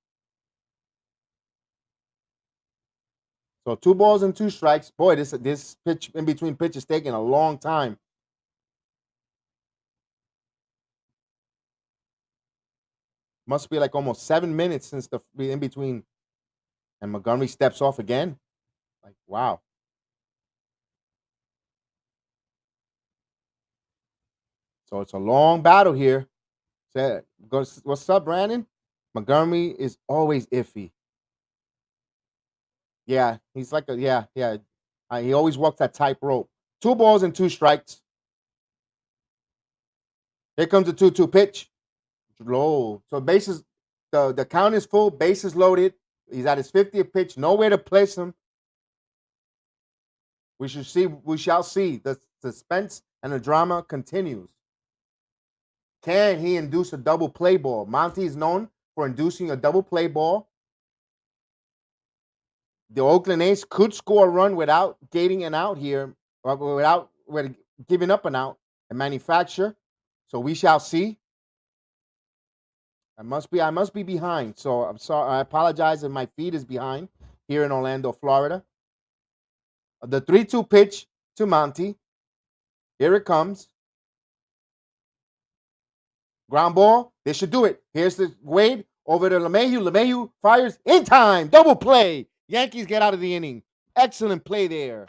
So 2 balls and 2 strikes. Boy, this pitch in between pitches taking a long time. Must be like almost 7 minutes since the in between. And Montgomery steps off again. Like, wow. So it's a long battle here. What's up, Brandon? Montgomery is always iffy. Yeah, he's like yeah. He always walks that tightrope. 2 balls and 2 strikes. Here comes the 2-2 pitch. Low. So bases, the count is full. Bases loaded. He's at his 50th pitch. Nowhere to place him. We shall see. The suspense and the drama continues. Can he induce a double play ball? Monty is known for inducing a double play ball. The Oakland A's could score a run without gating an out here, or without giving up an out and manufacture. So we shall see. I must be behind. So I'm sorry. I apologize if my feed is behind here in Orlando, Florida. The 3-2 pitch to Monty. Here it comes. Ground ball. They should do it. Here's the Wade over to LeMahieu. LeMahieu fires in time. Double play. Yankees get out of the inning. Excellent play there.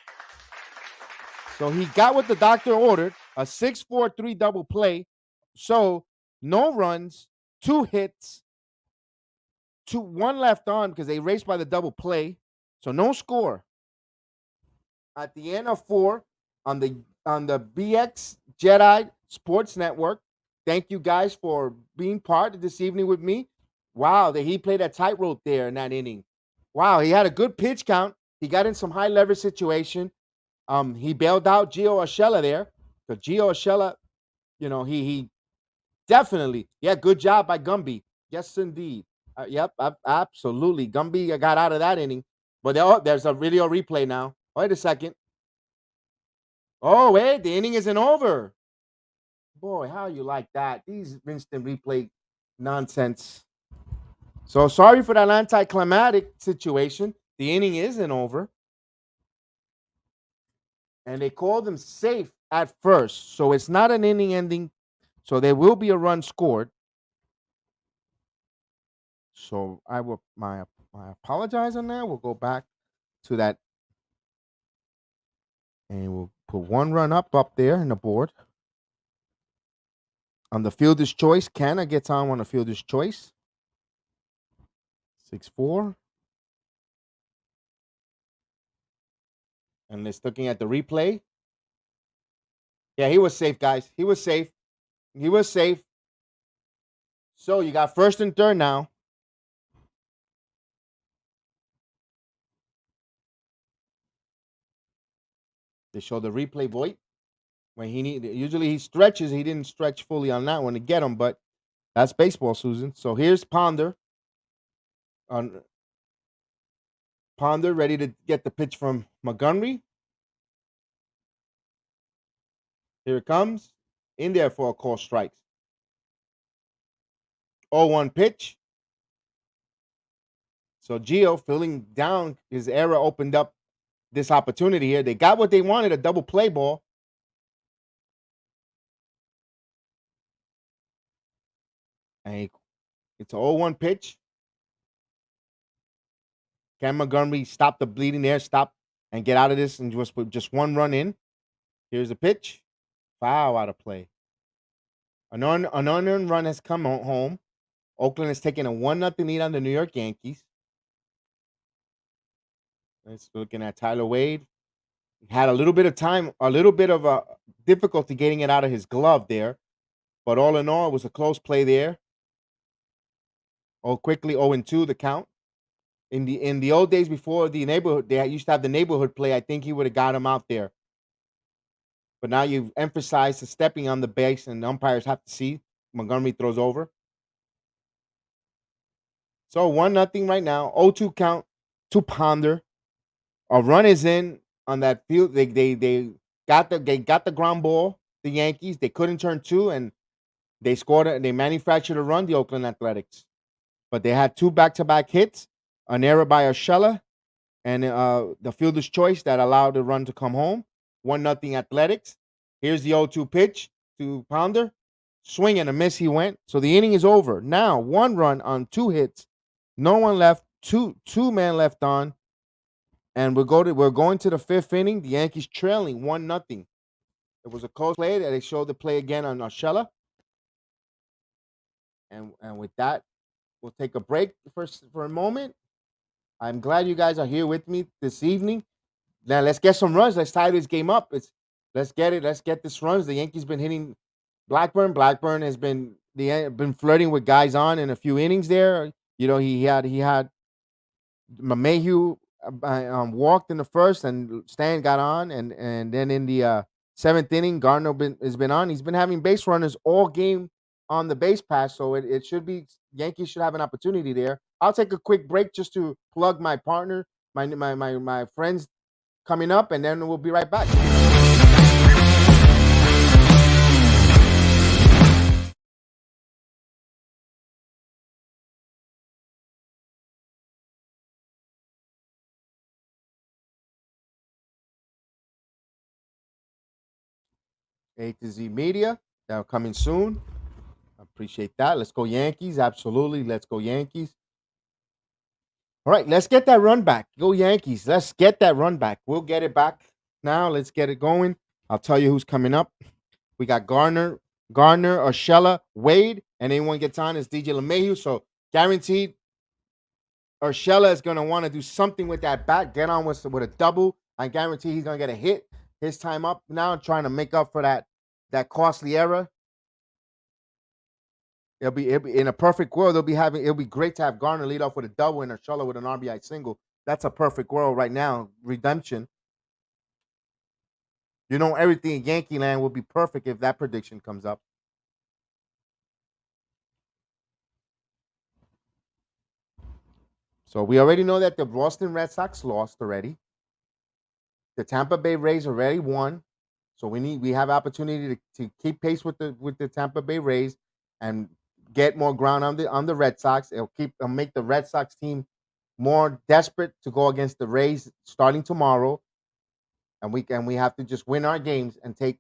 So he got what the doctor ordered, a 6-4-3 double play. So no runs, 2 hits, 1 left on because they raced by the double play. So no score. At the end of 4 on the BX Jedi Sports Network. Thank you guys for being part of this evening with me. Wow, he played a tightrope there in that inning. Wow, he had a good pitch count. He got in some high leverage situation. He bailed out Gio Urshela there. So Gio Urshela, he definitely, good job by Gumby. Yes, indeed. Yep, absolutely. Gumby got out of that inning. But there's a video replay now. Wait a second. Oh, wait, the inning isn't over. Boy, how you like that? These instant replay nonsense. So sorry for that anticlimactic situation. The inning isn't over. And they called them safe at first. So it's not an inning ending. So there will be a run scored. So I apologize on that. We'll go back to that. And we'll put 1 run up there in the board. On the fielder's choice, Canna gets on the fielder's choice. 6-4. And let's looking at the replay. Yeah, he was safe, guys. He was safe. So you got first and third now. They show the replay Voit when he need. Usually he stretches. He didn't stretch fully on that one to get him, but that's baseball, Susan. So here's Ponder. On Ponder ready to get the pitch from Montgomery. Here it comes. In there for a call strikes. 0-1 pitch. So Gio filling down his error opened up this opportunity here. They got what they wanted, a double play ball. And it's an 0-1 pitch. Can Montgomery stop the bleeding there, stop and get out of this and just put just one run in? Here's the pitch. Foul out of play. An unearned run has come home. Oakland has taken a 1-0 lead on the New York Yankees. Let's looking at Tyler Wade. Had a little bit of time, a little bit of a difficulty getting it out of his glove there. But all in all, it was a close play there. Oh, quickly 0-2 the count. In the old days before the neighborhood, they used to have the neighborhood play. I think he would have got him out there. But now you've emphasized the stepping on the base, and the umpires have to see. Montgomery throws over. So 1-0 right now. 0-2 count to Ponder. A run is in on that field. They got the ground ball. The Yankees, they couldn't turn two, and they scored. They manufactured a run. The Oakland Athletics, but they had two back-to-back hits, an error by Urshela, and the fielder's choice that allowed the run to come home. 1-0 Athletics. Here's the 0-2 pitch to Ponder. Swing and a miss he went. So the inning is over. Now, one run on two hits. No one left. Two men left on. And we're going to the fifth inning. The Yankees trailing 1-0. It was a close play that they showed the play again on Urshela. And with that, we'll take a break for a moment. I'm glad you guys are here with me this evening. Now let's get some runs. Let's tie this game up. Let's get it. Let's get this runs. The Yankees been hitting Blackburn. Blackburn has been flirting with guys on in a few innings there. You know, he had Mayhew walked in the first, and Stan got on, and then in the seventh inning, Gardner has been on. He's been having base runners all game on the base pass, so it should be Yankees should have an opportunity there. I'll take a quick break just to plug my partner, my friends coming up, and then we'll be right back. A to Z Media, they're coming soon. I appreciate that. Let's go Yankees. Absolutely. Let's go Yankees. All right, let's get that run back. Go Yankees. Let's get that run back. We'll get it back now. Let's get it going. I'll tell you who's coming up. We got Gardner, Urshela, Wade, and anyone gets on is DJ LeMahieu. So guaranteed Urshela is going to want to do something with that bat, get on with a double. I guarantee he's going to get a hit. His time up now, trying to make up for that costly error. It'll be in a perfect world. It'll be great to have Garner lead off with a double and Urshela with an RBI single. That's a perfect world right now. Redemption. You know, everything in Yankee land will be perfect if that prediction comes up. So we already know that the Boston Red Sox lost already. The Tampa Bay Rays already won. So we have opportunity to keep pace with the Tampa Bay Rays and get more ground on the Red Sox. It'll make the Red Sox team more desperate to go against the Rays starting tomorrow. And we have to just win our games and take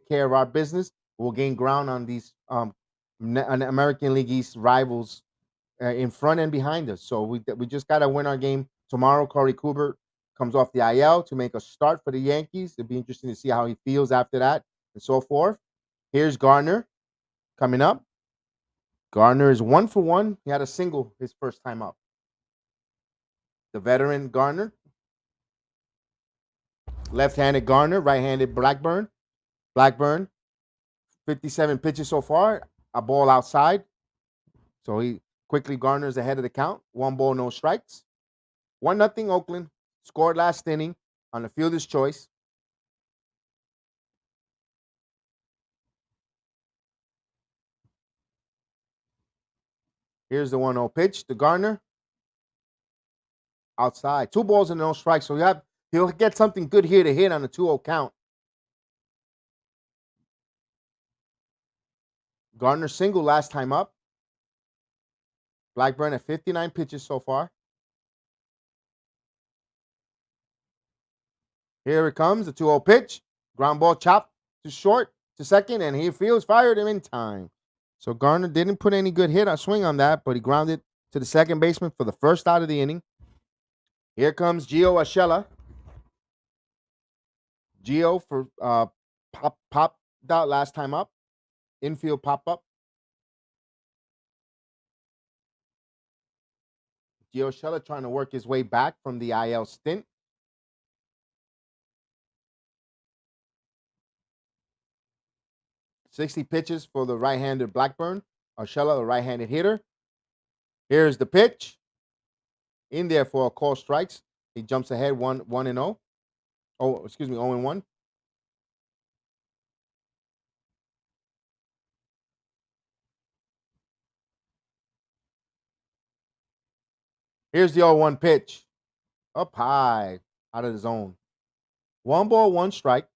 care of our business. We'll gain ground on these American League East rivals in front and behind us. So we just got to win our game tomorrow. Corey Kluber comes off the IL to make a start for the Yankees. It'll be interesting to see how he feels after that and so forth. Here's Gardner coming up. Gardner is 1 for 1. He had a single his first time up. The veteran Gardner. Left-handed Gardner, right-handed Blackburn. Blackburn, 57 pitches so far. A ball outside. So he quickly garners ahead of the count. 1 ball, no strikes. 1-0 Oakland. Scored last inning on the fielder's choice. Here's the 1-0 pitch to Garner. Outside. 2 balls and no strikes. So he'll get something good here to hit on the 2-0 count. Garner single last time up. Blackburn at 59 pitches so far. Here it comes, the 2-0 pitch. Ground ball chopped to short to second, and he fired him in time. So Garner didn't put any good swing on that, but he grounded to the second baseman for the first out of the inning. Here comes Gio Urshela. Gio for popped out last time up. Infield pop-up. Gio Urshela trying to work his way back from the IL stint. .60 pitches for the right-hander Blackburn. Urshela, a right-handed hitter. Here's the pitch. In there for a call strikes. He jumps ahead 1-0. Oh, excuse me, 0-1. Here's the 0-1 pitch. Up high, out of the zone. 1 ball, 1 strike.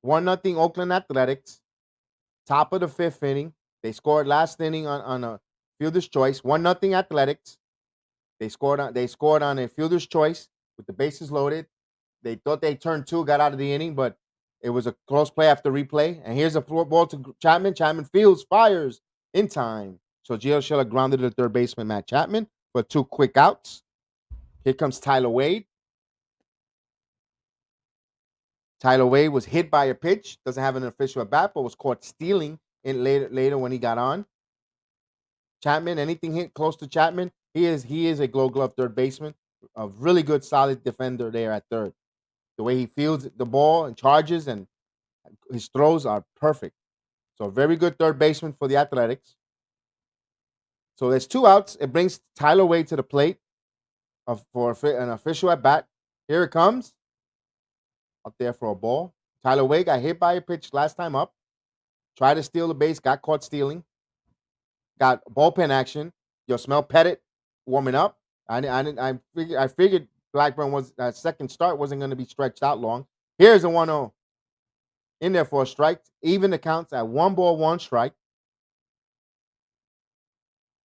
1-0 Oakland Athletics. Top of the 5th inning. They scored last inning on a fielder's choice. 1-0 Athletics. They scored on a fielder's choice with the bases loaded. They thought they turned 2, got out of the inning, but it was a close play after replay. And here's a ball to Chapman. Chapman fields, fires in time. So Gio Urshela grounded to third baseman Matt Chapman for 2 quick outs. Here comes Tyler Wade. Tyler Wade was hit by a pitch. Doesn't have an official at bat, but was caught stealing in later when he got on. Chapman, anything hit close to Chapman, he is a Gold Glove third baseman. A really good, solid defender there at third. The way he fields the ball and charges and his throws are perfect. So very good third baseman for the Athletics. So there's 2 outs. It brings Tyler Wade to the plate for an official at bat. Here it comes. Up there for a ball. Tyler Wade got hit by a pitch last time up. Tried to steal the base. Got caught stealing. Got bullpen action. Smell Pettit warming up. I figured Blackburn that second start wasn't going to be stretched out long. Here's a 1-0. In there for a strike. Even the counts at 1 ball, 1 strike.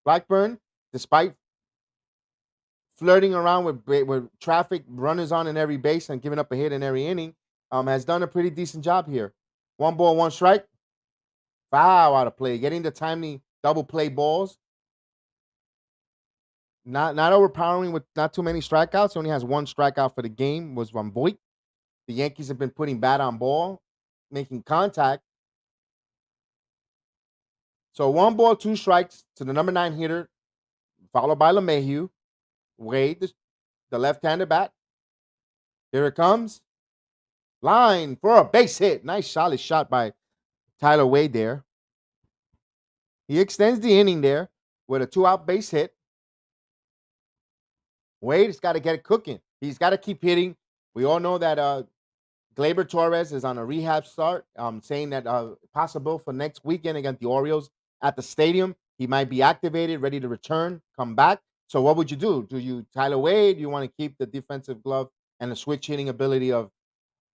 Blackburn, despite flirting around with traffic, runners on in every base, and giving up a hit in every inning, has done a pretty decent job here. 1 ball, 1 strike. Foul out of play. Getting the timely double play balls. Not overpowering with not too many strikeouts. Only has 1 strikeout for the game. Was from Voigt. The Yankees have been putting bat on ball, making contact. So 1 ball, 2 strikes to the number 9 hitter, followed by LeMahieu. Wade, the left-handed bat. Here it comes. Line for a base hit. Nice solid shot by Tyler Wade there. He extends the inning there with a 2-out base hit. Wade's got to get it cooking. He's got to keep hitting. We all know that Gleyber Torres is on a rehab start, saying that possible for next weekend against the Orioles at the stadium. He might be activated, ready to return, come back. So what would you do? Do you Tyler Wade? Do you want to keep the defensive glove and the switch hitting ability of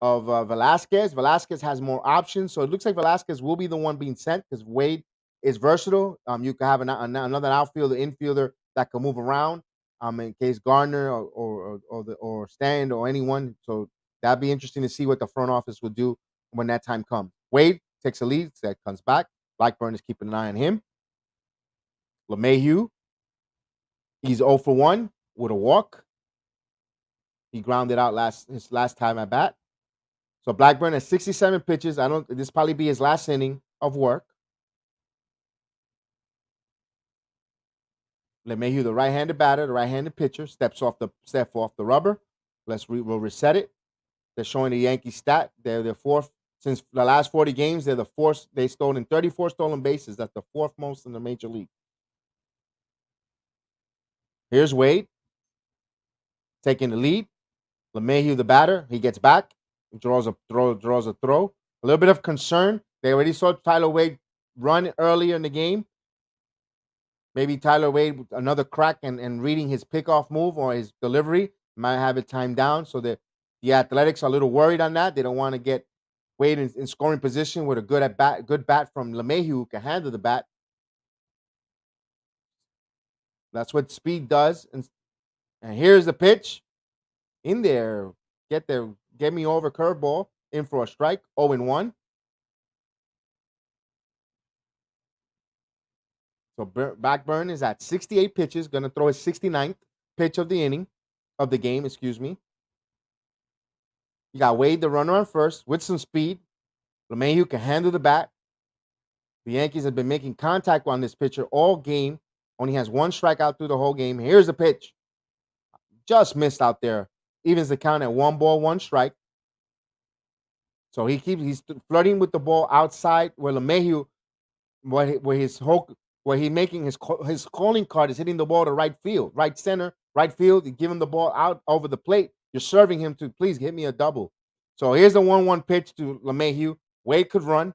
Velasquez? Velasquez has more options, so it looks like Velasquez will be the one being sent because Wade is versatile. You could have another outfielder, infielder that can move around. In case Gardner or Stand or anyone. So that'd be interesting to see what the front office will do when that time comes. Wade takes a lead, that comes back. Blackburn is keeping an eye on him. LeMahieu, he's 0 for 1 with a walk. He grounded out his last time at bat. So Blackburn has 67 pitches. This probably be his last inning of work. LeMahieu, the right-handed batter, the right-handed pitcher, step off the rubber. We'll reset it. They're showing the Yankees stat. They're fourth since the last 40 games. They're the fourth. They stolen 34 stolen bases. That's the 4th most in the major league. Here's Wade taking the lead. LeMahieu, the batter, he gets back, draws a throw. A little bit of concern. They already saw Tyler Wade run earlier in the game. Maybe Tyler Wade with another crack and reading his pickoff move or his delivery might have it timed down. So the Athletics are a little worried on that. They don't want to get Wade in scoring position with a good bat from LeMahieu who can handle the bat. That's what speed does. And here's the pitch in there. Get me over curveball in for a strike. 0-1. So Blackburn is at 68 pitches, going to throw his 69th pitch of the game, excuse me. You got Wade, the runner on first, with some speed. LeMahieu can handle the bat. The Yankees have been making contact on this pitcher all game. Only has one strikeout through the whole game. Here's the pitch. Just missed out there. Evens the count at 1-1 strike. So he's flirting with the ball outside where LeMahieu, where he's making his calling card is hitting the ball to right field, right center, right field. You give him the ball out over the plate. You're serving him to please hit me a double. So here's the 1-1 pitch to LeMahieu. Wade could run.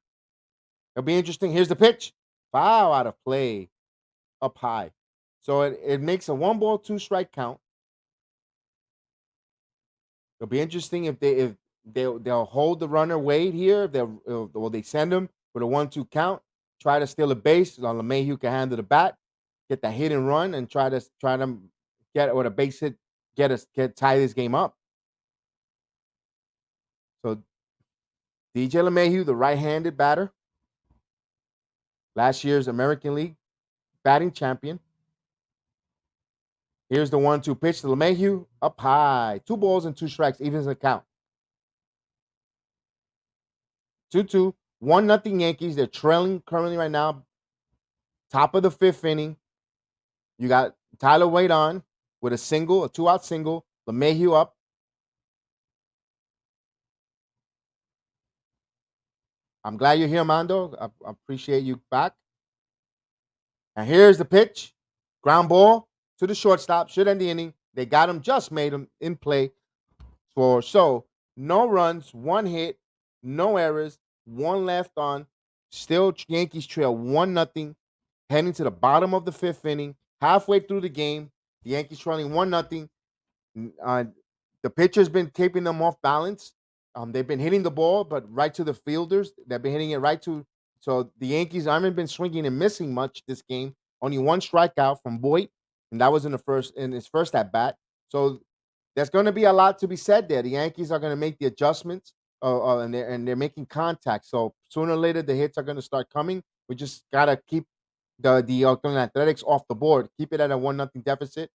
It'll be interesting. Here's the pitch. Foul out of play. Up high. So it makes a 1-2 strike count. It'll be interesting if they'll hold the runner Wade here. They send him with a 1-2 count. Try to steal a base. LeMahieu can handle the bat, get the hit and run, and try to get with a base hit, tie this game up. So DJ LeMahieu, the right-handed batter, last year's American League batting champion. Here's the 1-2 pitch to LeMahieu, up high. 2-2 strikes, evens the count. 2-2, 1-0 Yankees. They're trailing currently right now. Top of the 5th inning. You got Tyler Wade on with a 2-out single. LeMahieu up. I'm glad you're here, Mando. I appreciate you back. And here's the pitch. Ground ball to the shortstop. Should end the inning. They got him, just made him in play. So no runs, 1 hit, no errors, 1 left on. Still Yankees trail 1-0, heading to the bottom of the 5th inning. Halfway through the game, the Yankees trailing 1-0. The pitcher's been keeping them off balance. They've been hitting the ball, but right to the fielders. They've been hitting it right to. So the Yankees haven't been swinging and missing much this game. Only 1 strikeout from Boyd, and that was in his first at bat. So there's going to be a lot to be said there. The Yankees are going to make the adjustments, and they're making contact. So sooner or later, the hits are going to start coming. We just got to keep the Oakland Athletics off the board. Keep it at a 1-0 deficit.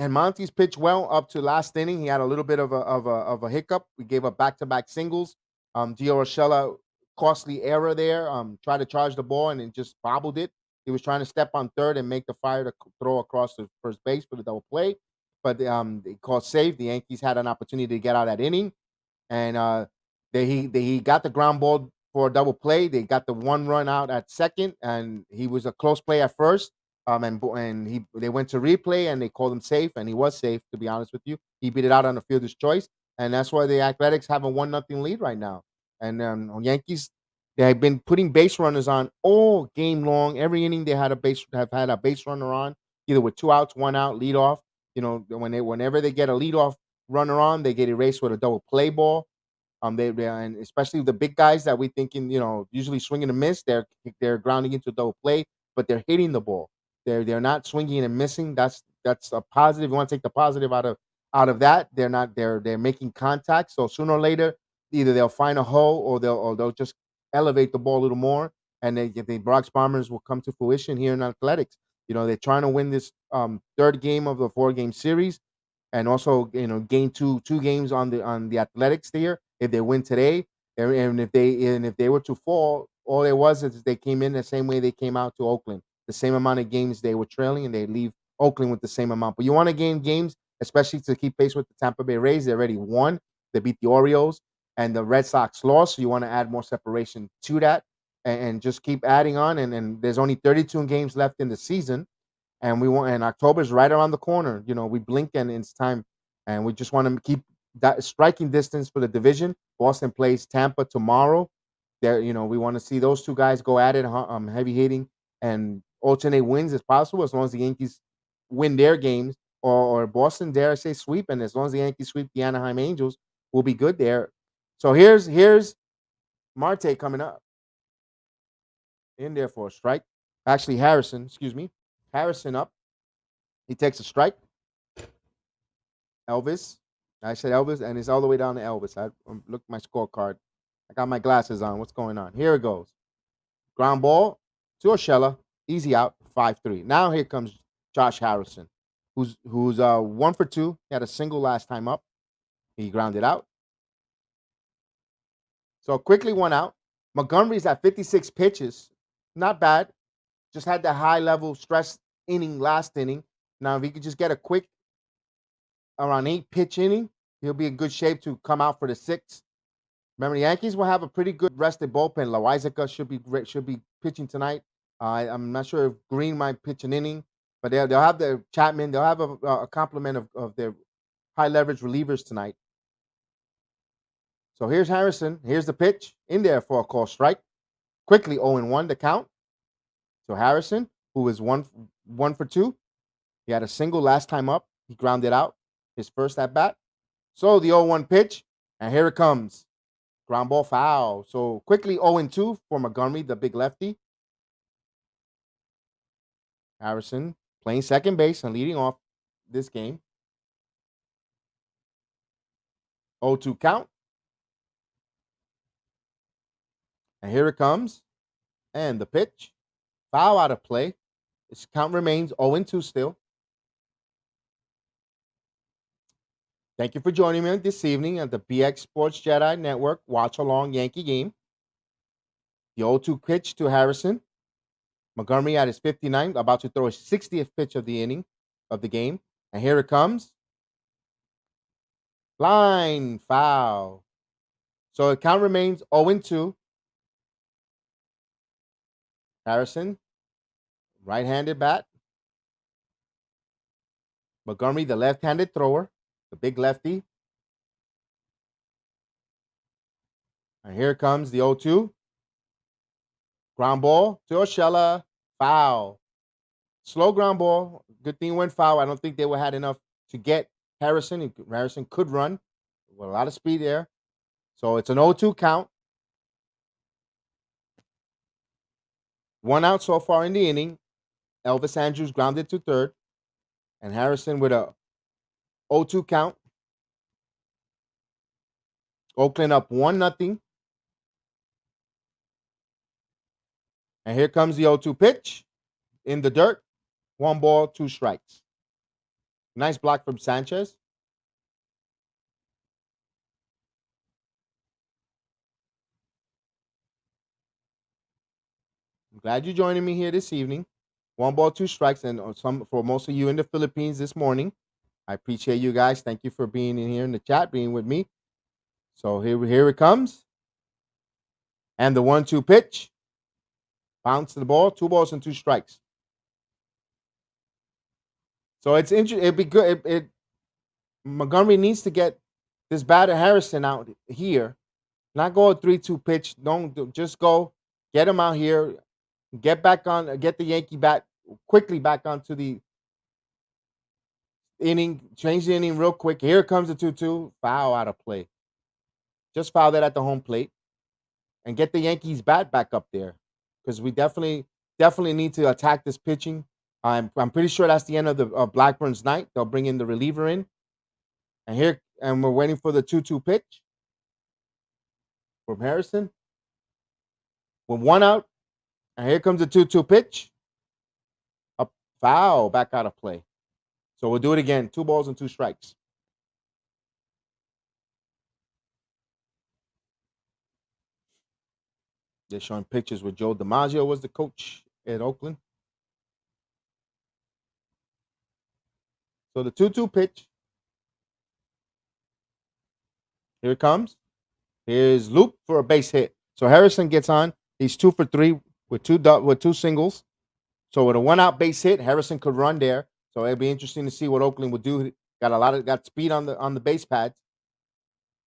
And Monty's pitched well up to last inning. He had a little bit of a hiccup. We gave up back-to-back singles. Gio Urshela, costly error there. Tried to charge the ball and it just bobbled it. He was trying to step on third and make the fire to throw across the first base for the double play, but they called safe. The Yankees had an opportunity to get out that inning, and he got the ground ball for a double play. They got the 1 run out at second, and he was a close play at first. They went to replay and they called him safe, and he was safe, to be honest with you. He beat it out on the fielder's choice, and that's why the Athletics have a 1-0 lead right now. And Yankees, they have been putting base runners on all game long. Every inning they have had a base runner on, either with 2 outs, 1 out, lead off. Whenever they get a leadoff runner on, they get erased with a double play ball. And especially the big guys that we thinking, usually swinging a miss, they're grounding into a double play, but they're hitting the ball. They're not swinging and missing. That's a positive. You want to take the positive out of that. They're making contact. So sooner or later, either they'll find a hole or they'll just elevate the ball a little more, and the Bronx Bombers will come to fruition here in Athletics. They're trying to win this 3rd game of the 4-game series, and also gain two games on the Athletics there. If they win today, and if they were to fall, all it was is they came in the same way they came out to Oakland. The same amount of games they were trailing, and they leave Oakland with the same amount. But you want to gain games, especially to keep pace with the Tampa Bay Rays. They already won. They beat the Orioles, and the Red Sox lost. So you want to add more separation to that, and just keep adding on. And there's only 32 games left in the season, and October's right around the corner. We blink and it's time, and we just want to keep that striking distance for the division. Boston plays Tampa tomorrow. There, we want to see those two guys go at it, heavy hitting, and alternate wins as possible. As long as the Yankees win their games, or Boston, dare I say, sweep, and as long as the Yankees sweep the Anaheim Angels, we'll be good there. So here's Marte coming up in there for a strike. Actually, Harrison, excuse me, Harrison up. He takes a strike. Elvis. I said Elvis, and it's all the way down to Elvis. I look at my scorecard. I got my glasses on. What's going on? Here it goes. Ground ball to Urshela. Easy out. 5-3. Now here comes Josh Harrison, who's 1-for-2. He had a single last time up. He grounded out. So quickly one out. Montgomery's at 56 pitches. Not bad. Just had that high level stress inning last inning. Now if he could just get a quick around 8-pitch inning, he'll be in good shape to come out for the 6th. Remember, the Yankees will have a pretty good rested bullpen. Loizaga should be pitching tonight. I'm not sure if Green might pitch an inning, but they'll have the Chapman. They'll have a complement of their high leverage relievers tonight. So here's Harrison. Here's the pitch in there for a call strike. Quickly 0-1 the count. So Harrison, who is 1-for-2, he had a single last time up. He grounded out his first at bat. So the 0-1 pitch, and here it comes. Ground ball foul. So quickly 0-2 for Montgomery, the big lefty. Harrison playing second base and leading off this game. 0-2 count. And here it comes. And the pitch. Foul out of play. This count remains 0-2 still. Thank you for joining me this evening at the BX Sports Jedi Network Watch-Along Yankee game. The 0-2 pitch to Harrison. Montgomery at his 59th, about to throw his 60th pitch of the inning of the game. And here it comes. Line foul. So the count remains 0-2. Harrison, right-handed bat. Montgomery, the left-handed thrower, the big lefty. And here comes the 0-2. Ground ball to Urshela. Foul. Slow ground ball. Good thing it went foul. I don't think they would had enough to get Harrison. Harrison could run with a lot of speed there. So it's an 0-2 count. 1 out so far in the inning. Elvis Andrus grounded to third. And Harrison with a 0-2 count. Oakland up 1-0. And here comes the 0-2 pitch in the dirt. 1 ball, 2 strikes. Nice block from Sanchez. I'm glad you're joining me here this evening. 1 ball, 2 strikes, and for most of you in the Philippines this morning. I appreciate you guys. Thank you for being in here in the chat, being with me. So here it comes. And the 1-2 pitch. Bounce the ball, 2 balls and 2 strikes. So it's interesting. It'd be good. Montgomery needs to get this batter Harrison out here. Not go a 3-2 pitch. Don't just go get him out here. Get the Yankee bat quickly back onto the inning. Change the inning real quick. Here comes the 2-2. Foul out of play. Just foul that at the home plate. And get the Yankees bat back up there. Because we definitely need to attack this pitching. I'm pretty sure that's the end of Blackburn's night. They'll bring in the reliever in. And we're waiting for the 2-2 pitch from Harrison. With 1 out. And here comes the 2-2 pitch. A foul back out of play. So we'll do it again. 2 balls and 2 strikes. They're showing pictures where Joe DiMaggio was the coach at Oakland. So the 2-2 pitch. Here it comes. Here's Loop for a base hit. So Harrison gets on. He's 2 for 3 with two singles. So with a 1-out base hit, Harrison could run there. So it'd be interesting to see what Oakland would do. Got speed on the base pads.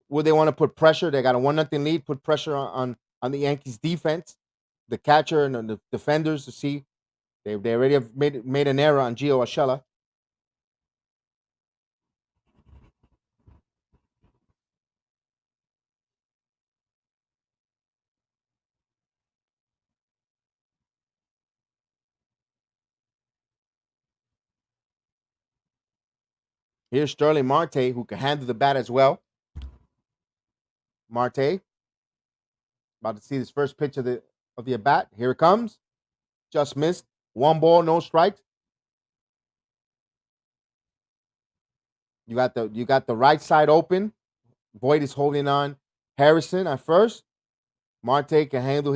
Would they want to put pressure? They got a 1-0 lead. Put pressure on the Yankees defense, the catcher and the defenders to see. They already have made an error on Gio Urshela. Here's Sterling Marte, who can handle the bat as well. Marte, about to see his first pitch of the at bat. Here it comes. Just missed. 1 ball, no strikes. You got the right side open. Voit is holding on Harrison at first. Marte can handle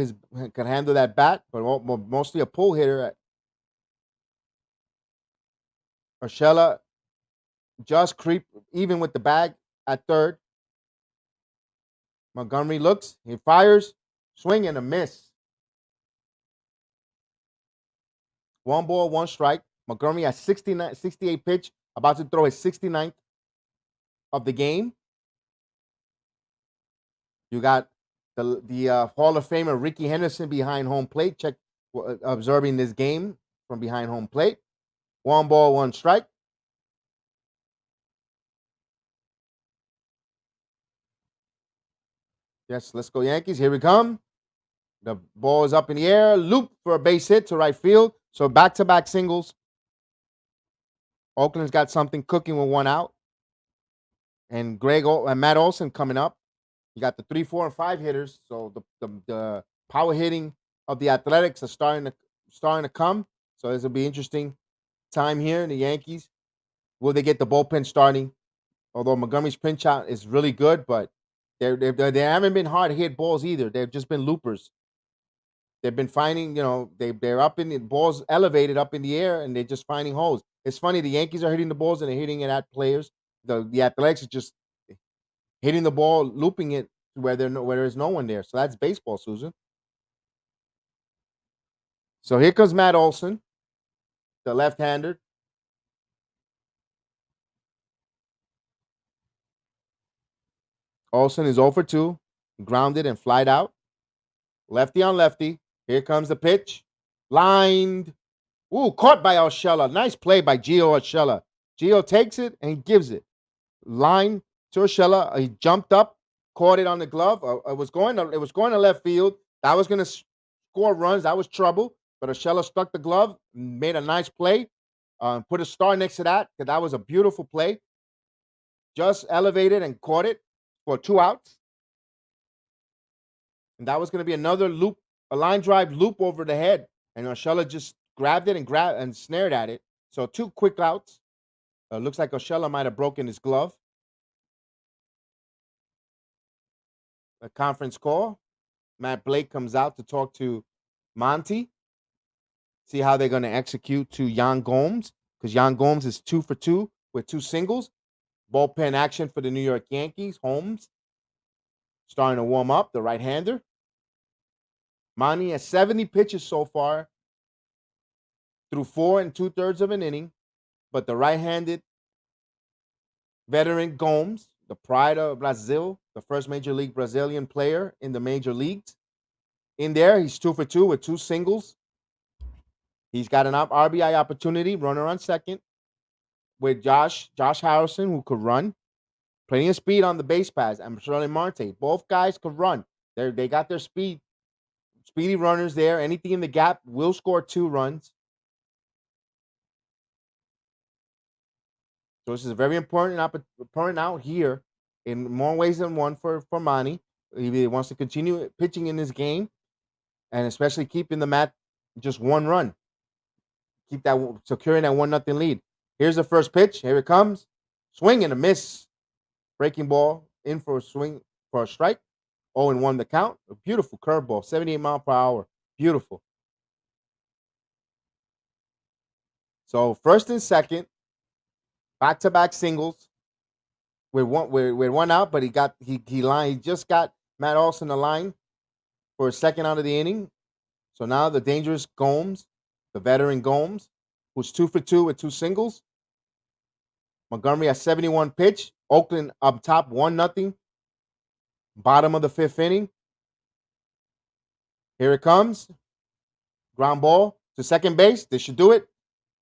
that bat, but mostly a pull hitter. Urshela just creep even with the bag at third. Montgomery looks, he fires, swing and a miss. 1 ball, 1 strike. Montgomery has 68 pitch, about to throw his 69th of the game. You got the Hall of Famer Ricky Henderson behind home plate, observing this game from behind home plate. 1 ball, 1 strike. Yes, let's go Yankees. Here we come. The ball is up in the air. Loop for a base hit to right field. So back-to-back singles. Oakland's got something cooking with 1 out. And Matt Olson coming up. You got the 3, 4, and 5 hitters. So the power hitting of the Athletics are starting to come. So this will be interesting time here in the Yankees. Will they get the bullpen starting? Although Montgomery's pinch out is really good, but they haven't been hard hit balls either. They've just been loopers. They've been finding, they're up in the balls elevated up in the air, and they're just finding holes. It's funny, the Yankees are hitting the balls and they're hitting it at players. The Athletics are just hitting the ball, looping it where there's no one there. So that's baseball, Susan. So here comes Matt Olson, the left-hander. Olson is 0 for 2, grounded and flied out. Lefty on lefty. Here comes the pitch. Lined. Ooh, caught by Urshela. Nice play by Gio Urshela. Gio takes it and gives it. Line to Urshela. He jumped up, caught it on the glove. It was going to left field. That was going to score runs. That was trouble. But Urshela struck the glove, made a nice play. Put a star next to that, because that was a beautiful play. Just elevated and caught it for 2 outs. And that was going to be another loop, a line drive loop over the head. And Urshela just grabbed it and snared at it. So 2 quick outs. Looks like Urshela might have broken his glove. A conference call. Matt Blake comes out to talk to Monty. See how they're going to execute to Yan Gomes, because Yan Gomes is 2 for 2 with 2 singles. Bullpen action for the New York Yankees. Holmes starting to warm up, the right-hander. Monty has 70 pitches so far through 4 2/3 of an inning, but the right-handed veteran Gomes, the pride of Brazil, the first Major League Brazilian player in the major leagues, in there, he's 2 for 2 with 2 singles. He's got an RBI opportunity, runner on second, with Josh Harrison, who could run. Plenty of speed on the base paths. And Sterling Marte. Both guys could run. They got their speed. Speedy runners there. Anything in the gap will score 2 runs. So this is a very important out here in more ways than one for Manny. He wants to continue pitching in this game, and especially keeping the mat just 1 run. Keep that securing that 1-0 lead. Here's the first pitch. Here it comes. Swing and a miss. Breaking ball in for a swing for a strike. 0-1 the count. A beautiful curveball, 78 miles per hour. Beautiful. So first and second, back-to-back singles with 1 out, but he just got Matt Olson the line for a second out of the inning. So now the dangerous Gomes The veteran Gomes, who's 2 for 2 with 2 singles. Montgomery at 71 pitch. Oakland up top 1-0. Bottom of the 5th inning. Here it comes. Ground ball to second base. They should do it.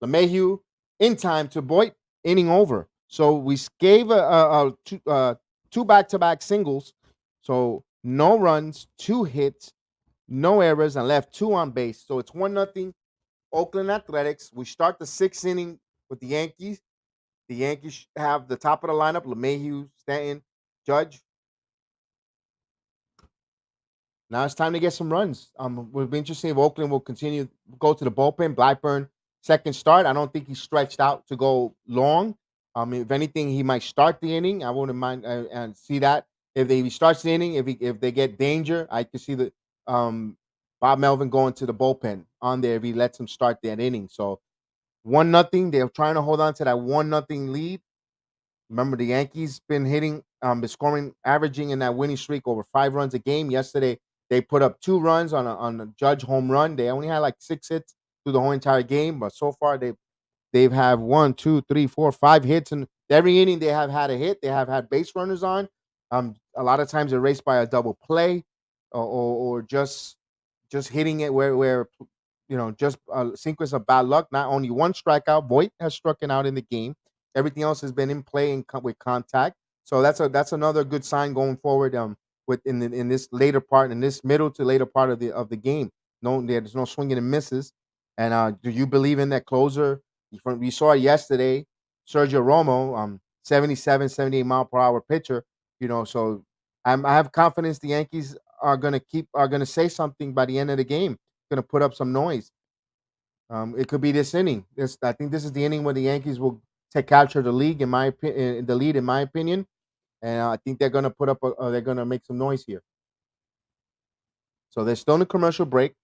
LeMahieu in time to Boyd. Inning over. So we gave two back-to-back singles. So no runs, 2 hits, no errors, and left 2 on base. So it's 1-0 Oakland Athletics. We start the 6th inning with the Yankees. The Yankees have the top of the lineup: LeMahieu, Stanton, Judge. Now it's time to get some runs. We'll be interesting if Oakland will continue go to the bullpen. Blackburn second start. I don't think he's stretched out to go long. If anything, he might start the inning. I wouldn't mind and see that if he starts the inning. If they get danger, I could see the Bob Melvin going to the bullpen on there if he lets him start that inning. So 1-0. They're trying to hold on to that 1-0 lead. Remember, the Yankees been been scoring, averaging in that winning streak over 5 runs a game. Yesterday, they put up 2 runs on a Judge home run. They only had like 6 hits through the whole entire game, but so far they've had 1, 2, 3, 4, 5 hits, and every inning they have had a hit. They have had base runners on. A lot of times they're raced by a double play, or just hitting it where just a sequence of bad luck. Not only 1 strikeout, Voit has struck out in the game. Everything else has been in play and with contact. So that's another good sign going forward. In this later part, in this middle to later part of the game. No, there's no swinging and misses. And do you believe in that closer? We saw it yesterday, Sergio Romo, 77, 78 mile per hour pitcher. So I have confidence the Yankees are gonna say something by the end of the game. Gonna put up some noise. It could be this inning. I think this is the inning where the Yankees will capture the league, in my opinion, the lead, in my opinion. And I think they're gonna put up. They're gonna make some noise here. So they're still in a commercial break.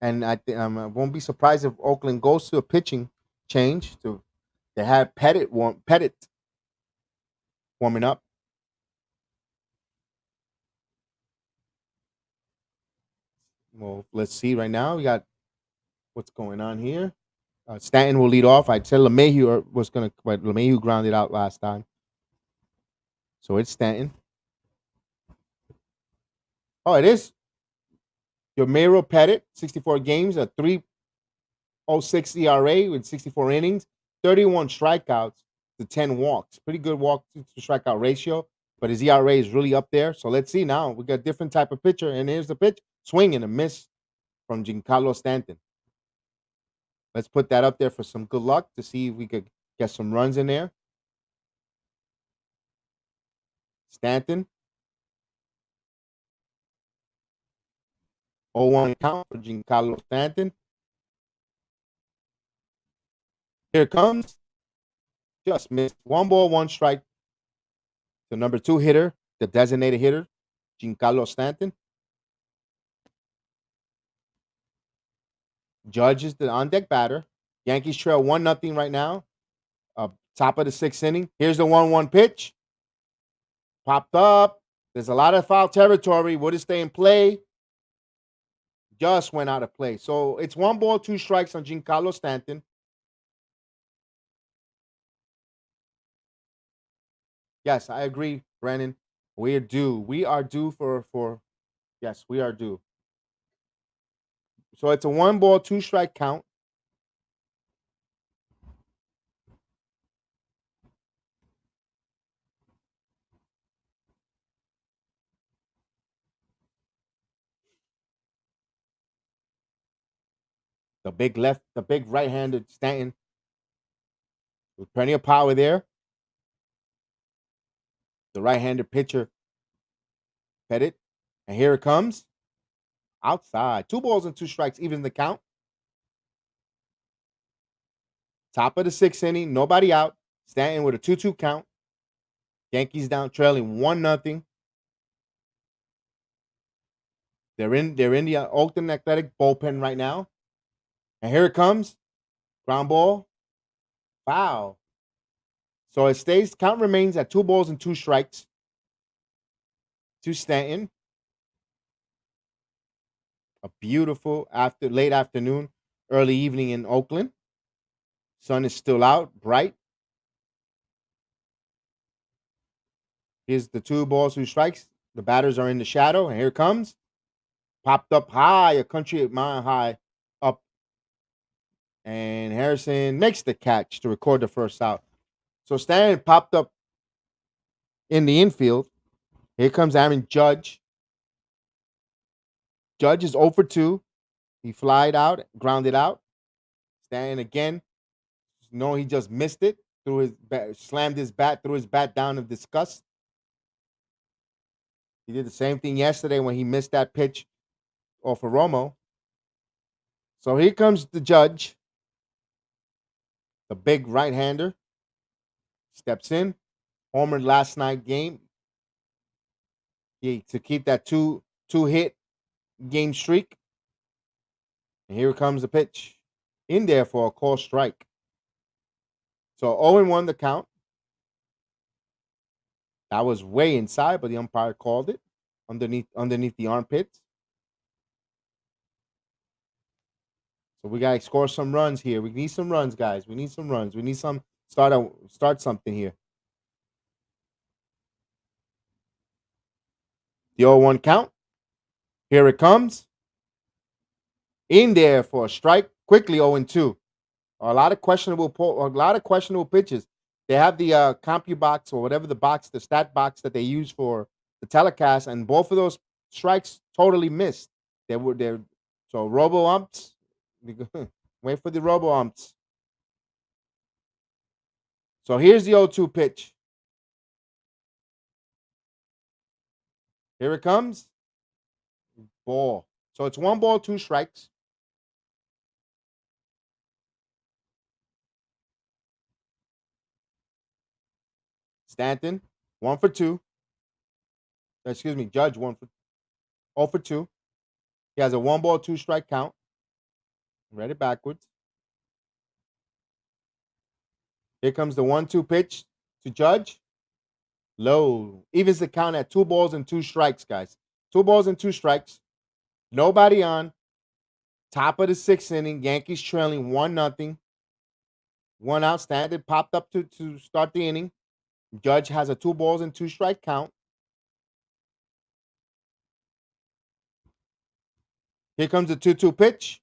And I won't be surprised if Oakland goes to a pitching change. They have Pettit warming up. Well, let's see right now. We got what's going on here. Stanton will lead off. I said LeMahieu was going to, but LeMahieu grounded out last time. So it's Stanton. Oh, it is. Yomiro Pettit, 64 games, a 3.06 ERA with 64 innings, 31 strikeouts to 10 walks. Pretty good walk to strikeout ratio, but his ERA is really up there. So let's see now. We got a different type of pitcher, and here's the pitch. Swing and a miss from Giancarlo Stanton. Let's put that up there for some good luck to see if we could get some runs in there. Stanton. 0-1 count for Giancarlo Stanton. Here it comes. Just missed. 1 ball, 1 strike. The number 2 hitter, the designated hitter, Giancarlo Stanton. Judge is the on-deck batter. Yankees trail 1-0 right now. Top of the 6th inning. Here's the 1-1 pitch. Popped up. There's a lot of foul territory. Would it stay in play? Just went out of play. So it's 1 ball, 2 strikes on Giancarlo Stanton. Yes, I agree, Brandon. We are due. We are due for yes, we are due. So it's a 1 ball, 2 strike count. The big right-handed Stanton with plenty of power there. The right-handed pitcher, Pettit. And here it comes. Outside. 2 balls and 2 strikes, even the count. Top of the 6th inning. Nobody out. Stanton with a 2-2 count. Yankees down trailing 1-0. They're in the Oakland Athletic bullpen right now. And here it comes. Ground ball. Foul. So it stays. Count remains at 2 balls and 2 strikes. to Stanton. A beautiful late afternoon, early evening in Oakland. Sun is still out, bright. Here's the 2 balls, 2 strikes. The batters are in the shadow, and here it comes. Popped up high, a country mile high, up, and Harrison makes the catch to record the first out. So Stanton popped up in the infield. Here comes Aaron Judge. Judge is 0 for 2. He flied out, grounded out. Stanton again. No, he just missed it. Through his bat, slammed his bat, threw his bat down in disgust. He did the same thing yesterday when he missed that pitch off of Romo. So here comes the Judge, the big right-hander. Steps in, homered last night game. To keep that two hit game streak. And here comes the pitch. In there for a call strike. So 0-1 the count. That was way inside, but the umpire called it underneath the armpits. So we gotta score some runs here. We need some runs, guys. We need some runs. We need some start something here. The 0-1 count. Here it comes. In there for a strike. Quickly 0-2. A lot of questionable pitches. They have the CompuBox or whatever the stat box that they use for the telecast, and both of those strikes totally missed. So robo umps. Wait for the robo umps. So here's the 0-2 pitch. Here it comes. Ball. So it's 1 ball, 2 strikes. Stanton, 1 for 2. Excuse me, Judge 0 for 2. He has a 1 ball, 2 strike count. Read it backwards. Here comes the 1-2 pitch to Judge. Low. Evens the count at 2 balls and 2 strikes, guys. 2 balls and 2 strikes. Nobody on. Top of the 6th inning. Yankees trailing 1-0. 1 out. Stanton popped up to start the inning. Judge has a 2 balls and 2 strike count. Here comes the 2-2 pitch.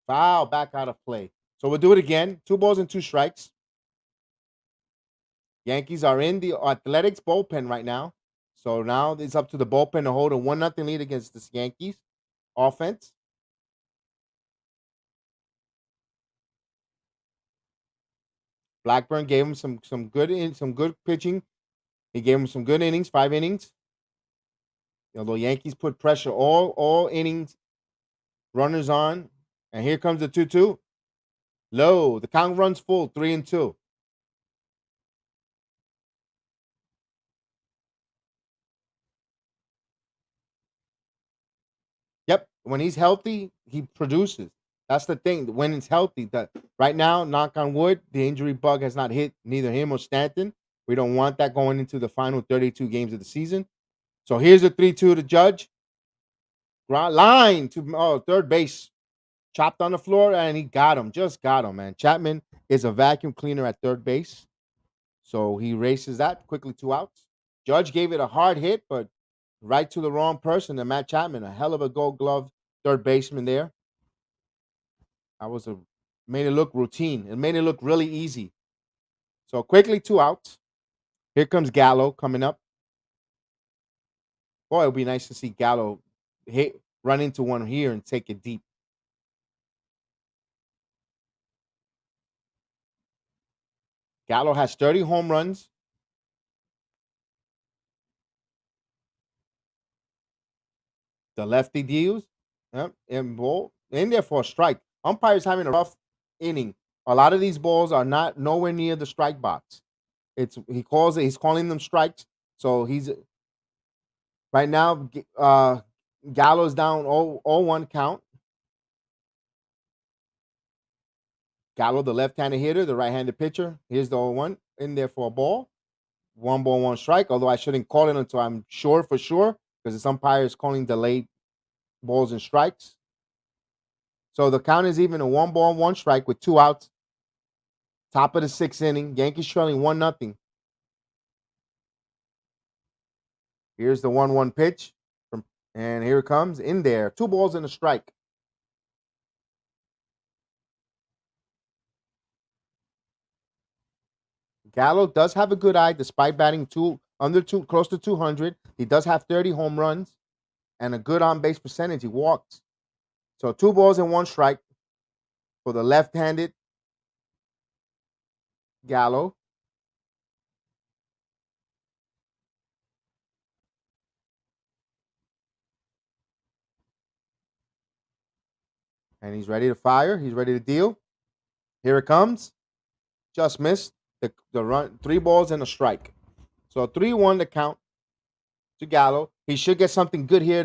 Foul, back out of play. So we'll do it again. 2 balls and 2 strikes. Yankees are in the Athletics bullpen right now. So now it's up to the bullpen to hold a 1-0 lead against this Yankees offense. Blackburn gave him some good pitching. He gave him some good innings, 5 innings. Although Yankees put pressure all innings, runners on, and here comes the 2-2. Low. The count runs full, 3-2. Yep. When he's healthy, he produces. That's the thing. When it's healthy, that right now, knock on wood, the injury bug has not hit neither him or Stanton. We don't want that going into the final 32 games of the season. So here's the 3-2 to Judge. Line to third base. Chopped on the floor, and he got him. Just got him, man. Chapman is a vacuum cleaner at third base. So he races that quickly, 2 outs. Judge gave it a hard hit, but right to the wrong person, to Matt Chapman. A hell of a gold glove third baseman there. Made it look routine. It made it look really easy. So quickly, 2 outs. Here comes Gallo coming up. Boy, it would be nice to see Gallo run into one here and take it deep. Gallo has 30 home runs. The lefty deals. Yep, and ball in there for a strike. Umpire's having a rough inning. A lot of these balls are nowhere near the strike box. He's calling them strikes. So he's right now. Gallo's down 0-1 count. Gallo, the left-handed hitter, the right-handed pitcher. Here's the 0-1 in there for a ball. one ball, one strike. Although I shouldn't call it until I'm sure for sure, because this umpire is calling delayed balls and strikes. So the count is even a one ball, one strike with 2 outs. Top of the sixth inning. Yankees trailing 1-0. Here's the 1-1 pitch. And here it comes in there. 2 balls and a strike. Gallo does have a good eye despite batting close to 200. He does have 30 home runs and a good on base percentage. He walks. So 2 balls and one strike for the left-handed Gallo. And he's ready to fire. He's ready to deal. Here it comes. Just missed the run. 3 balls and a strike. So 3-1 to count to Gallo. He should get something good here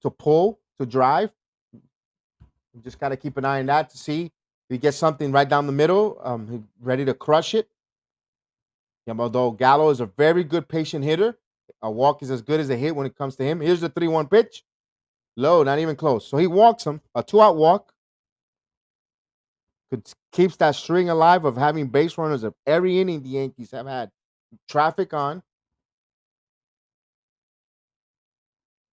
to pull, to drive. You just got to keep an eye on that to see if he gets something right down the middle. He's ready to crush it. Although Gallo is a very good patient hitter, a walk is as good as a hit when it comes to him. Here's the 3-1 pitch. Low, not even close. So he walks him. A 2-out walk. Keeps that string alive of having base runners of every inning the Yankees have had traffic on.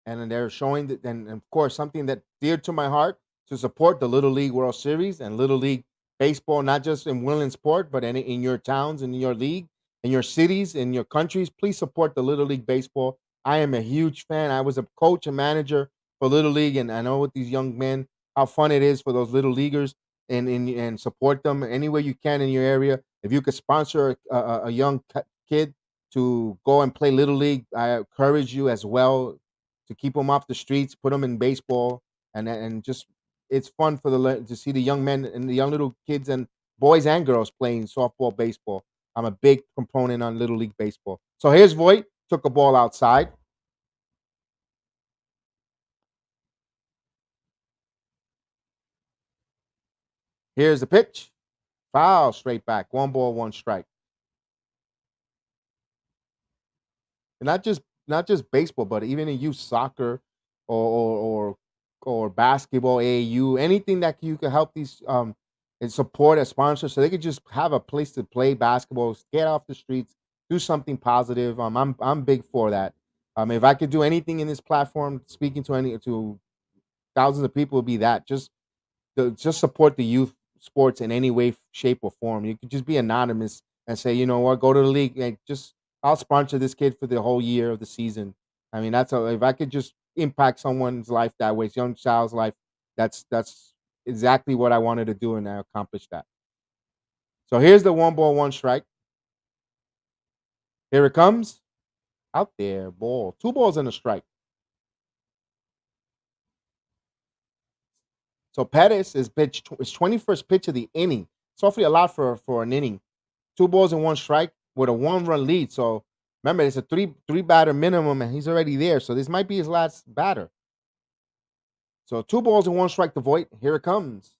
And then they're showing that, and of course, something that dear to my heart, to support the Little League World Series and Little League Baseball, not just in Williamsport, but in your towns, in your league, in your cities, in your countries. Please support the Little League Baseball. I am a huge fan. I was a coach and manager for Little League, and I know with these young men how fun it is for those little leaguers, and support them any way you can in your area. If you could sponsor a young kid to go and play Little League, I encourage you as well to keep them off the streets, put them in baseball, and just it's fun for to see the young men and the young little kids and boys and girls playing softball, baseball. I'm a big proponent on Little League Baseball. So here's Voit, took a ball outside. Here's the pitch. Foul, straight back. 1 ball, one strike. And not just baseball, but even in youth soccer or basketball, AAU, anything that you could help these and support as sponsors, so they could just have a place to play basketball, get off the streets, do something positive. I'm big for that. If I could do anything in this platform, speaking to thousands of people, would be that. Just support the youth sports in any way, shape, or form. You could just be anonymous and say, you know what, go to the league and just I'll sponsor this kid for the whole year of the season. I mean, if I could just impact someone's life that way, young child's life, that's exactly what I wanted to do, and I accomplished that. So here's the 1 ball, one strike. Here it comes. Out there, ball. 2 balls and a strike. So Pettis is pitched his 21st pitch of the inning. It's awfully a lot for an inning. 2 balls and one strike with a 1-run lead. So remember, it's a three batter minimum, and he's already there. So this might be his last batter. So 2 balls and one strike to Voit. Here it comes.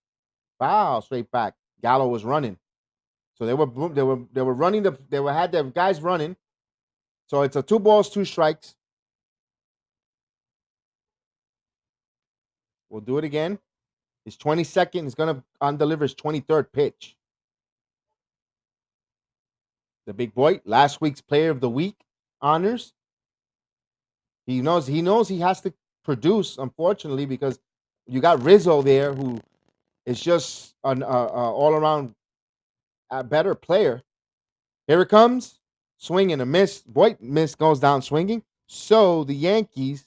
Foul, straight back. Gallo was running. So they were running had their guys running. So it's a 2 balls, 2 strikes. We'll do it again. His 22nd. He's gonna undeliver his 23rd pitch. The big boy, last week's Player of the Week honors. He knows he has to produce, unfortunately, because you got Rizzo there, who is just an all around better player. Here it comes, swing and a miss. Boy, miss goes down swinging. So the Yankees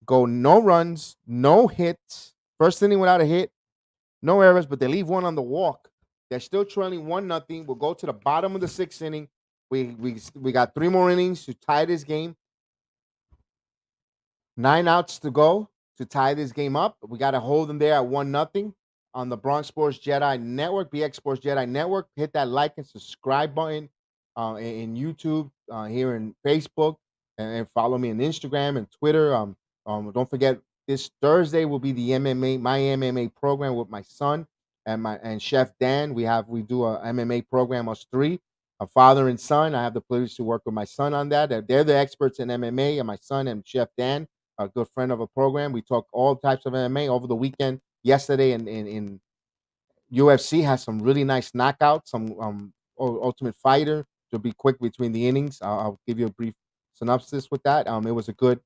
go no runs, no hits. First inning without a hit, no errors, but they leave one on the walk. They're still trailing 1-0. We'll go to the bottom of the sixth inning. We got 3 more innings to tie this game. 9 outs to go to tie this game up. We got to hold them there at 1-0 on the Bronx Sports Jedi Network, BX Sports Jedi Network. Hit that like and subscribe button in YouTube, here in Facebook, and follow me on Instagram and Twitter. Don't forget, this Thursday will be the my MMA program with my son and Chef Dan. We do a MMA program, us three. a father and son. I have the privilege to work with my son on that. They're the experts in MMA, and my son and Chef Dan, a good friend of a program. We talk all types of MMA over the weekend. Yesterday in UFC has some really nice knockouts. Some Ultimate Fighter to be quick between the innings. I'll give you a brief synopsis with that. It was a good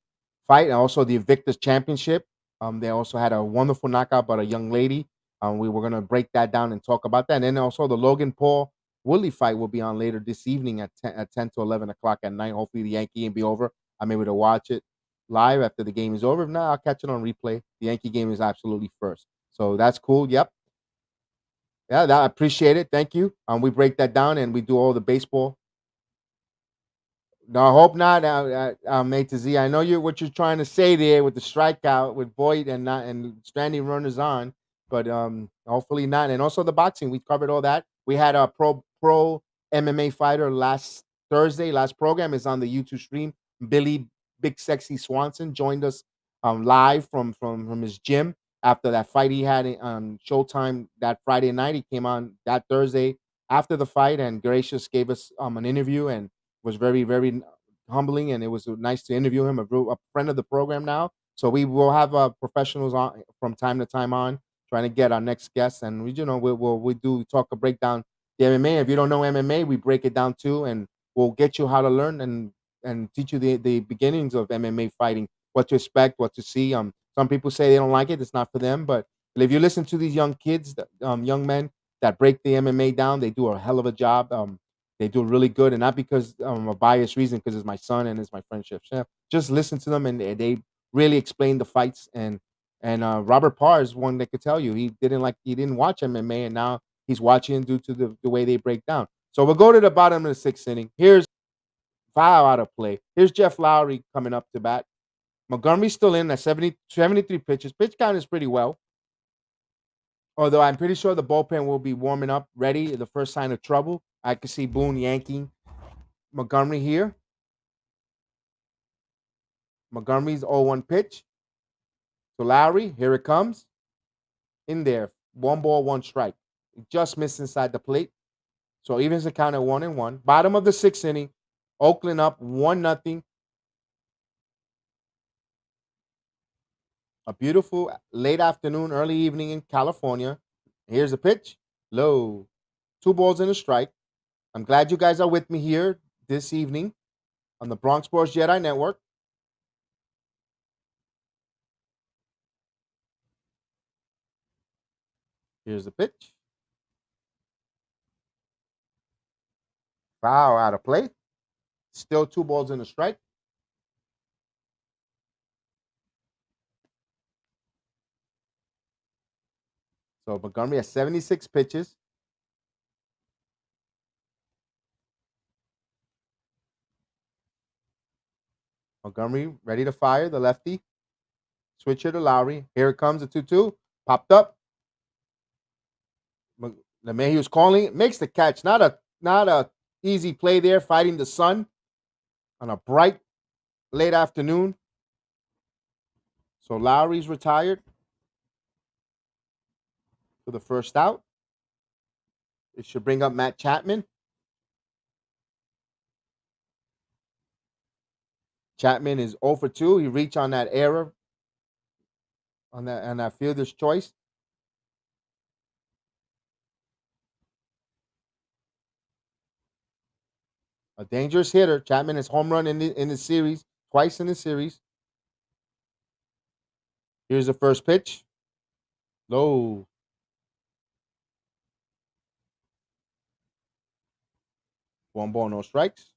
fight, and also the Invictus Championship. They also had a wonderful knockout by a young lady. We were gonna break that down and talk about that. And then also the Logan Paul Woodley fight will be on later this evening at 10 to 11 o'clock at night. Hopefully the Yankee game be over. I'm able to watch it live after the game is over. If not, I'll catch it on replay. The Yankee game is absolutely first. So that's cool. Yep. Yeah, I appreciate it. Thank you. We break that down and we do all the baseball. No, I hope not. Mate to Z, I know you what you're trying to say there with the strikeout with Boyd and not and stranding runners on, but hopefully not. And also the boxing, we covered all that. We had a pro MMA fighter last Thursday. Last program is on the YouTube stream. Billy Big Sexy Swanson joined us live from his gym after that fight he had on Showtime that Friday night. He came on that Thursday after the fight and gracious gave us an interview and was very, very humbling, and it was nice to interview him, a friend of the program now. So we will have professionals on from time to time on, trying to get our next guest, and we do talk a breakdown the MMA. If you don't know MMA, we break it down too, and we'll get you how to learn and teach you the beginnings of MMA fighting, what to expect, what to see. Some people say they don't like it; it's not for them. But if you listen to these young kids, young men that break the MMA down, they do a hell of a job. They do really good, and not because a biased reason, because it's my son and it's my friendship. Chef. Just listen to them, and they really explain the fights. And Robert Parr is one that could tell you he didn't watch MMA, and now he's watching due to the way they break down. So we'll go to the bottom of the sixth inning. Here's foul out of play. Here's Jeff Lowry coming up to bat. Montgomery's still in at 73 pitches. Pitch count is pretty well. Although I'm pretty sure the bullpen will be warming up, ready. The first sign of trouble. I could see Boone yanking Montgomery here. Montgomery's 0-1 pitch to Lowry. Here it comes. In there. 1 ball, 1 strike. It just missed inside the plate. So evens the count at 1-1. Bottom of the sixth inning. Oakland up 1-0. A beautiful late afternoon, early evening in California. Here's a pitch. Low. 2 balls and a strike. I'm glad you guys are with me here this evening on the Bronx Sports Jedi Network. Here's the pitch. Foul out of play. Still 2 balls and a strike. So Montgomery has 76 pitches. Montgomery ready to fire the lefty. Switcher to Lowry. Here it comes, the 2-2. Popped up. LeMahieu's calling it. Makes the catch. Not a easy play there, fighting the sun on a bright late afternoon. So Lowry's retired for the first out. It should bring up Matt Chapman. Chapman is 0 for 2. He reached on that error on that fielder's choice. A dangerous hitter. Chapman has home run in the series, twice in the series. Here's the first pitch. Low. 1 ball, no strikes.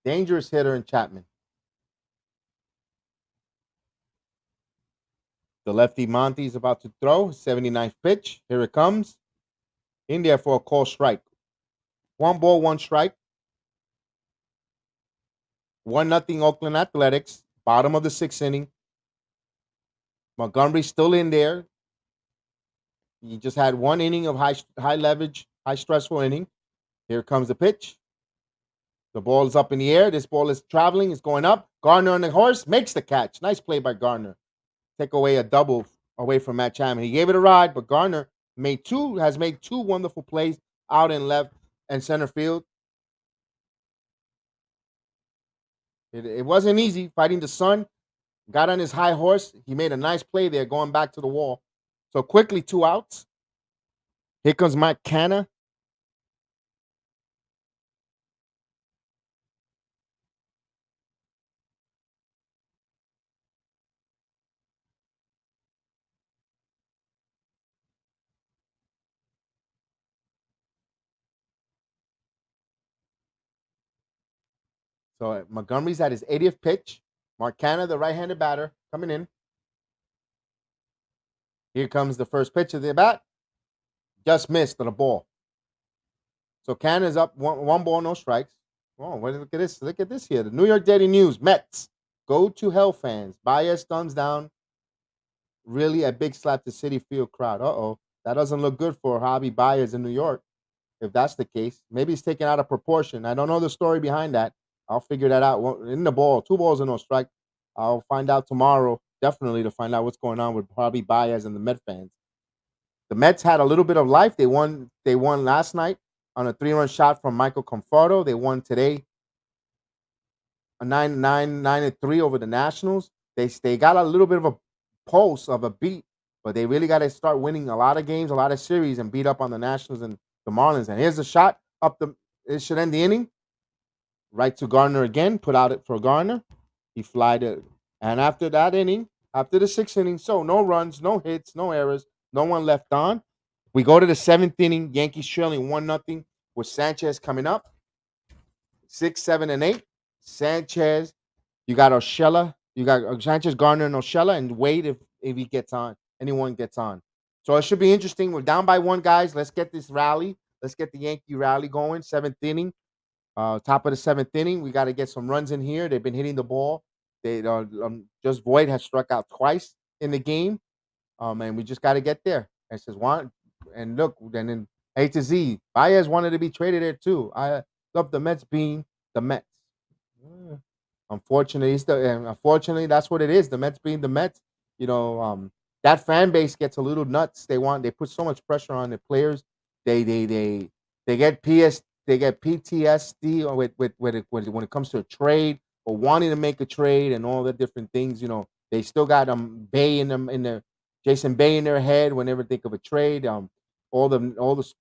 Dangerous hitter in Chapman. The lefty Monty is about to throw. 79th pitch. Here it comes. In there for a call strike. 1 ball, 1 strike. 1-0 Oakland Athletics. Bottom of the sixth inning. Montgomery's still in there. He just had 1 inning of high leverage, high stressful inning. Here comes the pitch. The ball is up in the air. This ball is traveling. It's going up. Gardner on the horse makes the catch. Nice play by Gardner. Take away a double away from Matt Chapman. He gave it a ride, but Gardner has made two wonderful plays out in left and center field. It wasn't easy fighting the sun. Got on his high horse. He made a nice play there, going back to the wall. So quickly, 2 outs. Here comes Mike Canna. So Montgomery's at his 80th pitch. Mark Canna, the right-handed batter, coming in. Here comes the first pitch of the bat. Just missed on a ball. So Canna's up one ball, no strikes. Oh, look at this. Look at this here. The New York Daily News, Mets. Go to hell, fans. Baez thumbs down. Really a big slap to Citi Field crowd. Uh-oh. That doesn't look good for Javi Baez in New York. If that's the case, maybe it's taken out of proportion. I don't know the story behind that. I'll figure that out. In the ball, 2 balls and no strike. I'll find out tomorrow, definitely, to find out what's going on with Javi Baez and the Met fans. The Mets had a little bit of life. They won last night on a 3-run shot from Michael Conforto. They won today a 9-3 over the Nationals. They got a little bit of a pulse of a beat, but they really got to start winning a lot of games, a lot of series, and beat up on the Nationals and the Marlins. And here's a shot up the. It should end the inning. Right to Gardner again. Put out it for Gardner. He flied it, and after that inning, after the 6th inning, so no runs, no hits, no errors, no one left on. We go to the 7th inning. Yankees trailing 1-0 with Sanchez coming up. 6, 7, and 8. Sanchez, you got Urshela, you got Sanchez, Gardner, and Urshela, and wait if he gets on, anyone gets on. So it should be interesting. We're down by 1, guys. Let's get this rally. Let's get the Yankee rally going. 7th inning, top of the 7th inning. We got to get some runs in here. They've been hitting the ball. They just Voit has struck out twice in the game, and we just got to get there. It says one, and look, and then A to Z. Baez wanted to be traded there too. I love the Mets being the Mets. Unfortunately, that's what it is. The Mets being the Mets, that fan base gets a little nuts. They put so much pressure on the players. They get PTSD when it comes to a trade or wanting to make a trade and all the different things. They still got Bay in them in their Jason Bay in their head whenever they think of a trade. All the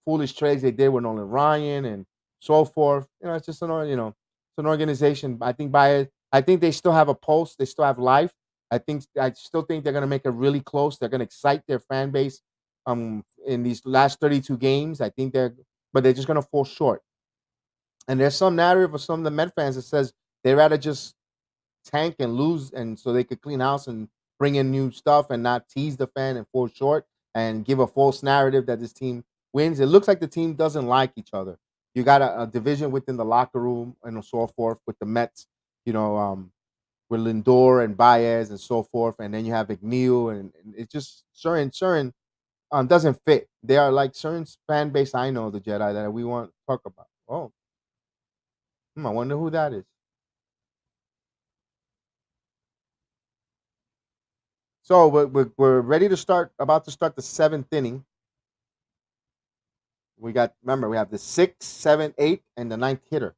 foolish trades they did with Nolan Ryan and so forth. It's just it's an organization. I think they still have a pulse. They still have life. I still think they're gonna make it really close. They're gonna excite their fan base in these last 32 games. But they're just gonna fall short. And there's some narrative of some of the Met fans that says they'd rather just tank and lose, and so they could clean house and bring in new stuff and not tease the fan and fall short and give a false narrative that this team wins. It looks like the team doesn't like each other. You got a division within the locker room and so forth with the Mets, with Lindor and Baez and so forth, and then you have McNeil, and it's just certain doesn't fit. They are like certain fan base. I know the Jedi that we want to talk about. Oh, I wonder who that is. So we're ready to start. About to start the 7th inning. Remember, we have the 6, 7, 8, and the 9th hitter.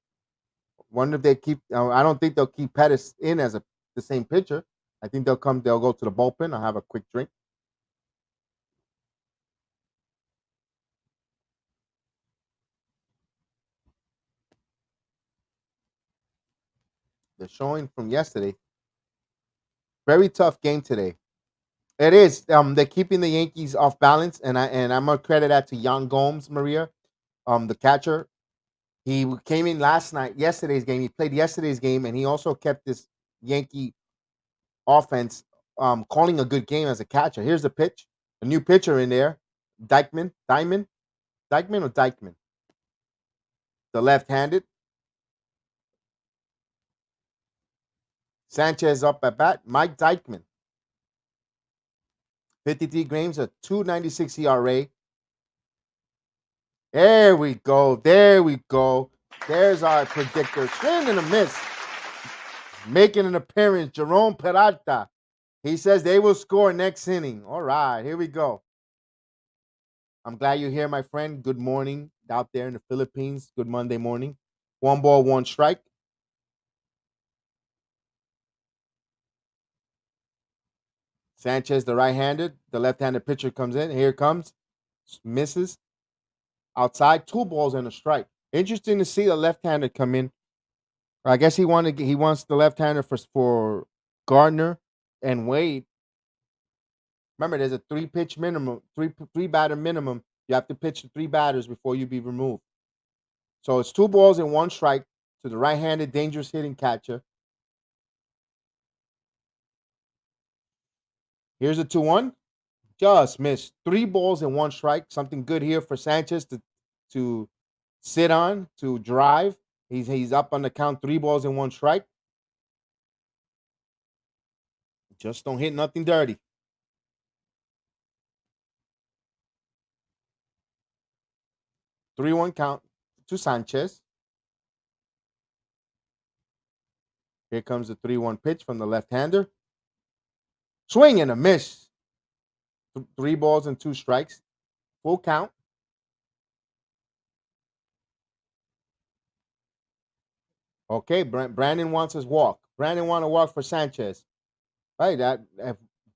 Wonder if they keep. I don't think they'll keep Pettis in as the same pitcher. I think they'll go to the bullpen. I'll have a quick drink. The showing from yesterday. Very tough game today. It is. They're keeping the Yankees off balance, and I'm gonna credit that to Yan Gomes, Maria, the catcher. He came in yesterday's game. He played yesterday's game, and he also kept this Yankee offense calling a good game as a catcher. Here's the pitch. A new pitcher in there, Dykman, the left-handed. Sanchez up at bat. Mike Dykman, 53 games, a 2.96 ERA. There we go. There we go. There's our predictor. Swing and a miss. Making an appearance, Jerome Peralta. He says they will score next inning. All right, here we go. I'm glad you're here, my friend. Good morning out there in the Philippines. Good Monday morning. 1 ball, 1 strike. Sanchez, the right-handed. The left-handed pitcher comes in. Here it comes. Misses. Outside. 2 balls and a strike. Interesting to see the left-handed come in. I guess he wants the left-hander for Gardner and Wade. Remember, there's a 3 pitch minimum, three batter minimum. You have to pitch to 3 batters before you be removed. So it's 2 balls and 1 strike to the right-handed dangerous hitting catcher. Here's a 2-1. Just missed. 3 balls and 1 strike. Something good here for Sanchez to sit on, to drive. He's up on the count. 3 balls and 1 strike. Just don't hit nothing dirty. 3-1 count to Sanchez. Here comes the 3-1 pitch from the left-hander. Swing and a miss. 3 balls and 2 strikes. Full count. Okay, Brandon wants his walk. Brandon want to walk for Sanchez. Right, that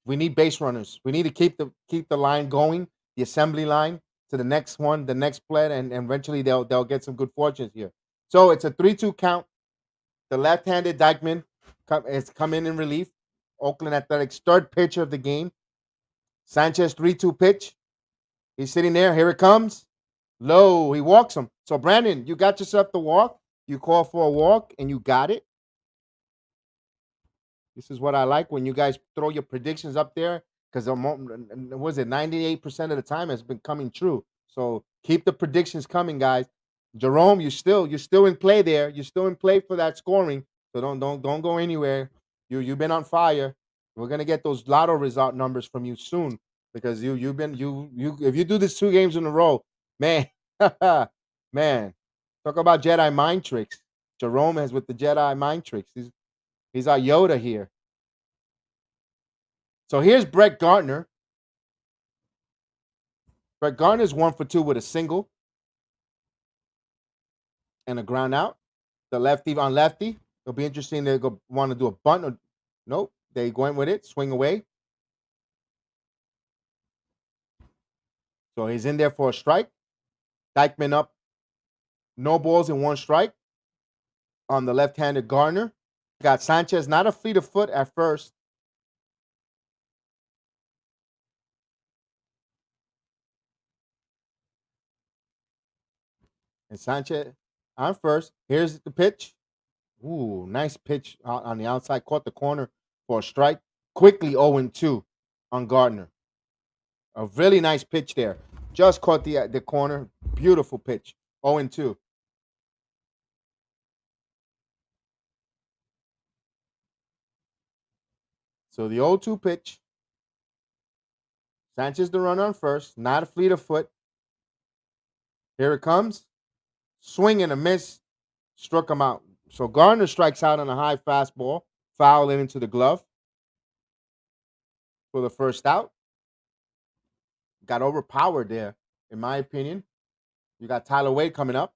we need base runners. We need to keep the line going, the assembly line to the next one, the next play, and eventually they'll get some good fortunes here. So it's a 3-2 count. The left-handed Dykeman has come in relief. Oakland Athletics third pitcher of the game. Sanchez 3-2 pitch. He's sitting there. Here it comes. Low. He walks him. So Brandon, you got yourself the walk. You call for a walk and you got it. This is what I like when you guys throw your predictions up there because was it 98% of the time has been coming true. So keep the predictions coming, guys. Jerome, you're still in play there. You're still in play for that scoring. So don't go anywhere. You've been on fire. We're gonna get those lotto result numbers from you soon because you've been you if you do this 2 games in a row, man, man, talk about Jedi mind tricks. Jerome has with the Jedi mind tricks. He's our Yoda here. So here's Brett Gardner. Brett Gardner's 1 for 2 with a single and a ground out. The lefty on lefty. It'll be interesting. They go want to do a bunt or nope. They went with it. Swing away. So he's in there for a strike. Dykeman up. No balls and 1 strike on the left-handed Gardner. Got Sanchez, not a fleet of foot at first. And Sanchez on first. Here's the pitch. Ooh, nice pitch on the outside. Caught the corner for a strike. Quickly 0-2 on Gardner. A really nice pitch there. Just caught the corner. Beautiful pitch. 0-2. So the 0-2 pitch. Sanchez the runner on first. Not a fleet of foot. Here it comes. Swing and a miss. Struck him out. So Gardner strikes out on a high fastball. Foul it into the glove for the first out. Got overpowered there, in my opinion. You got Tyler Wade coming up.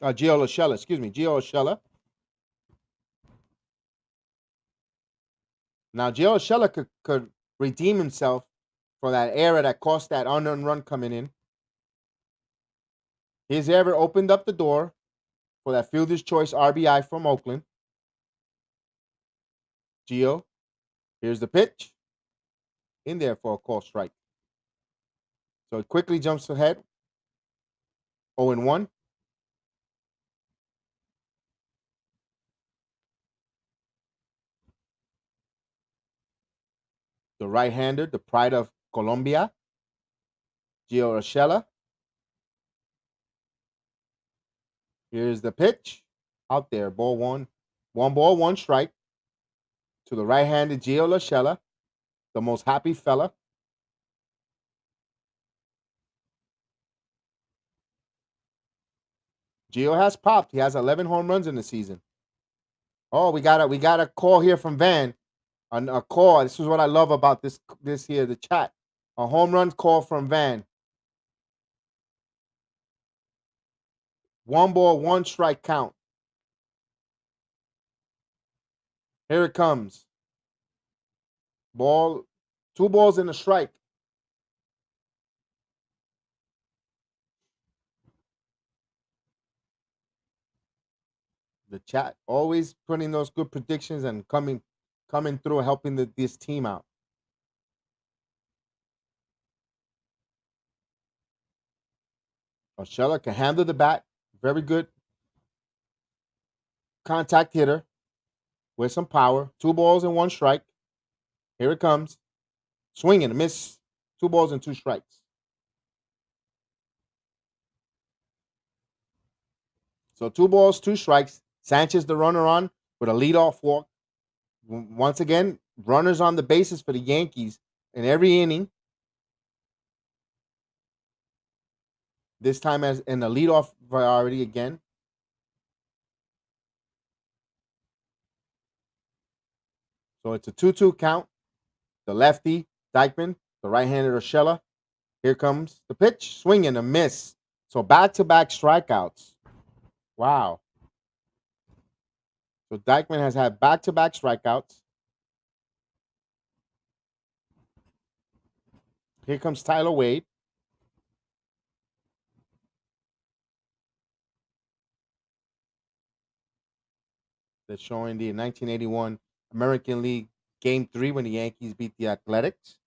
Gio Urshela, excuse me. Gio Urshela. Now, Gio Urshela could redeem himself for that error that cost that unearned run coming in. His error opened up the door for that fielder's choice RBI from Oakland. Gio, here's the pitch. In there for a call strike. So it quickly jumps ahead. 0-1. The right-hander, the pride of Colombia, Gio Urshela. Here's the pitch. Out there, ball one. 1 ball, 1 strike. To the right-handed Gio Urshela, the most happy fella. Gio has popped. He has 11 home runs in the season. Oh, we got a call here from Van. A call. This is what I love about this here, the chat. A home run call from Van. 1 ball, 1 strike count. Here it comes. Ball, 2 balls and a strike. The chat always putting those good predictions and coming through, helping this team out. Urshela can handle the bat. Very good contact hitter with some power. 2 balls and 1 strike. Here it comes. Swing and a miss. 2 balls and 2 strikes. So 2 balls, 2 strikes. Sanchez the runner on with a leadoff walk. Once again, runners on the bases for the Yankees in every inning. This time as in the leadoff variety again. So it's a 2-2 count. The lefty, Dykeman, the right-handed Urshela. Here comes the pitch. Swing and a miss. So back-to-back strikeouts. Wow. So Dykeman has had back-to-back strikeouts. Here comes Tyler Wade. That's showing the 1981 American League Game 3 when the Yankees beat the Athletics.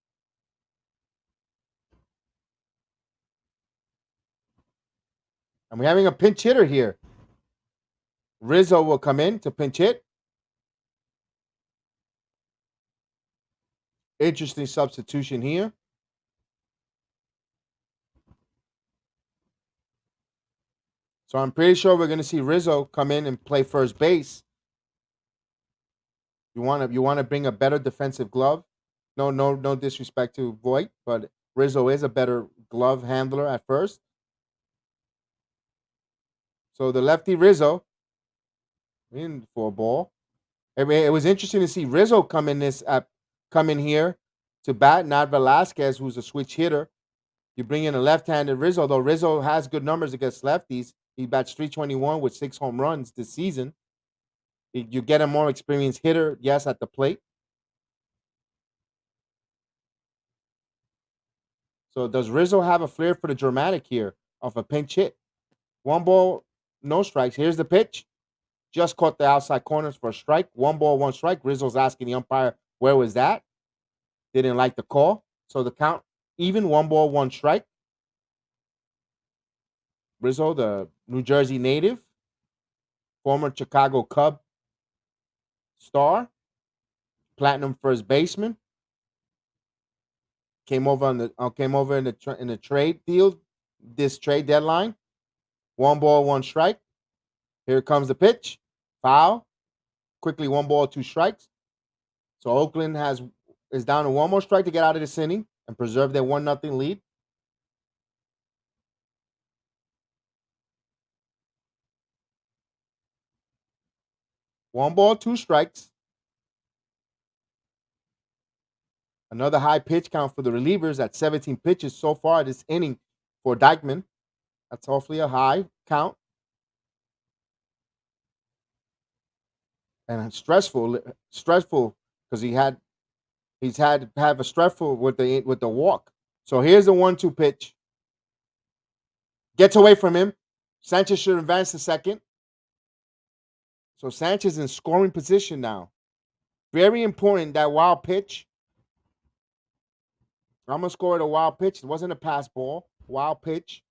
And we're having a pinch hitter here. Rizzo will come in to pinch hit. Interesting substitution here. So I'm pretty sure we're going to see Rizzo come in and play first base. You want to bring a better defensive glove. No disrespect to Voit, but Rizzo is a better glove handler at first. So the lefty Rizzo in for a ball. I mean, it was interesting to see Rizzo come in here to bat, not Velasquez, who's a switch hitter. You bring in a left-handed Rizzo, though Rizzo has good numbers against lefties. He bats 321 with 6 home runs this season. You get a more experienced hitter, yes, at the plate. So does Rizzo have a flair for the dramatic here of a pinch hit? 1 ball, no strikes. Here's the pitch. Just caught the outside corners for a strike. 1 ball, 1 strike. Rizzo's asking the umpire, where was that? Didn't like the call. So the count, even 1 ball, 1 strike. Rizzo, the New Jersey native, former Chicago Cub star, platinum first baseman, came over in the trade deal, this trade deadline. 1 ball, 1 strike. Here comes the pitch, foul. Quickly, 1 ball, 2 strikes. So Oakland is down to 1 more strike to get out of this inning and preserve their 1-0 lead. One ball, 2 strikes. Another high pitch count for the relievers at 17 pitches so far this inning for Dykeman. That's hopefully a high count. And stressful because he's had to have a stressful with the walk. So here's the 1-2 pitch. Gets away from him. Sanchez should advance to second. So Sanchez in scoring position now. Very important, that wild pitch. I'm going to score at a wild pitch. It wasn't a pass ball. Wild pitch.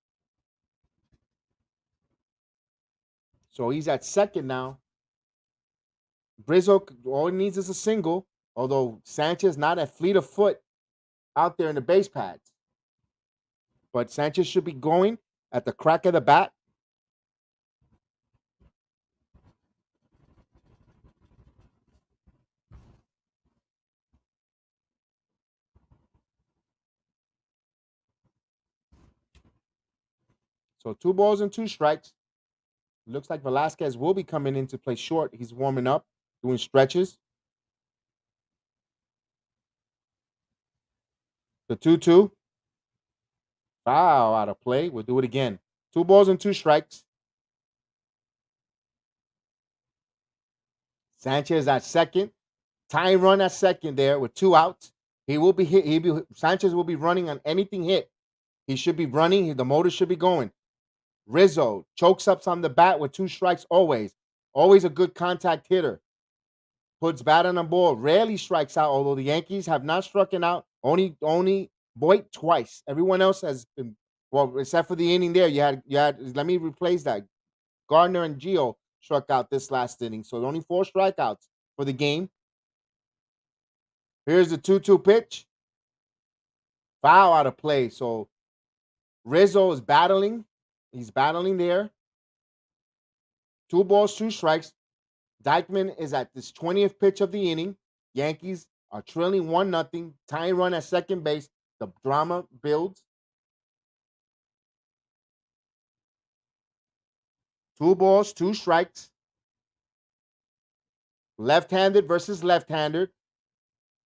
So he's at second now. Rizzo, all he needs is a single, although Sanchez not at fleet of foot out there in the base pads. But Sanchez should be going at the crack of the bat. So 2 balls and 2 strikes. Looks like Velasquez will be coming in to play short. He's warming up, doing stretches. The 2-2. Foul out of play. We'll do it again. 2 balls and 2 strikes. Sanchez at second. Tying run at second there with 2 outs. He will be hit. Sanchez will be running on anything hit. He should be running. The motor should be going. Rizzo chokes up on the bat with 2 strikes always. Always a good contact hitter. Puts bat on the ball. Rarely strikes out, although the Yankees have not struck out. Only Boyd twice. Everyone else has been, well, except for the inning there. You had let me replace that. Gardner and Gio struck out this last inning. So only 4 strikeouts for the game. Here's the 2-2 pitch. Foul out of play. So Rizzo is battling. He's battling there. 2 balls, 2 strikes. Dykeman is at this 20th pitch of the inning. Yankees are trailing 1-0. Tying run at second base. The drama builds. 2 balls, 2 strikes. Left-handed versus left-hander.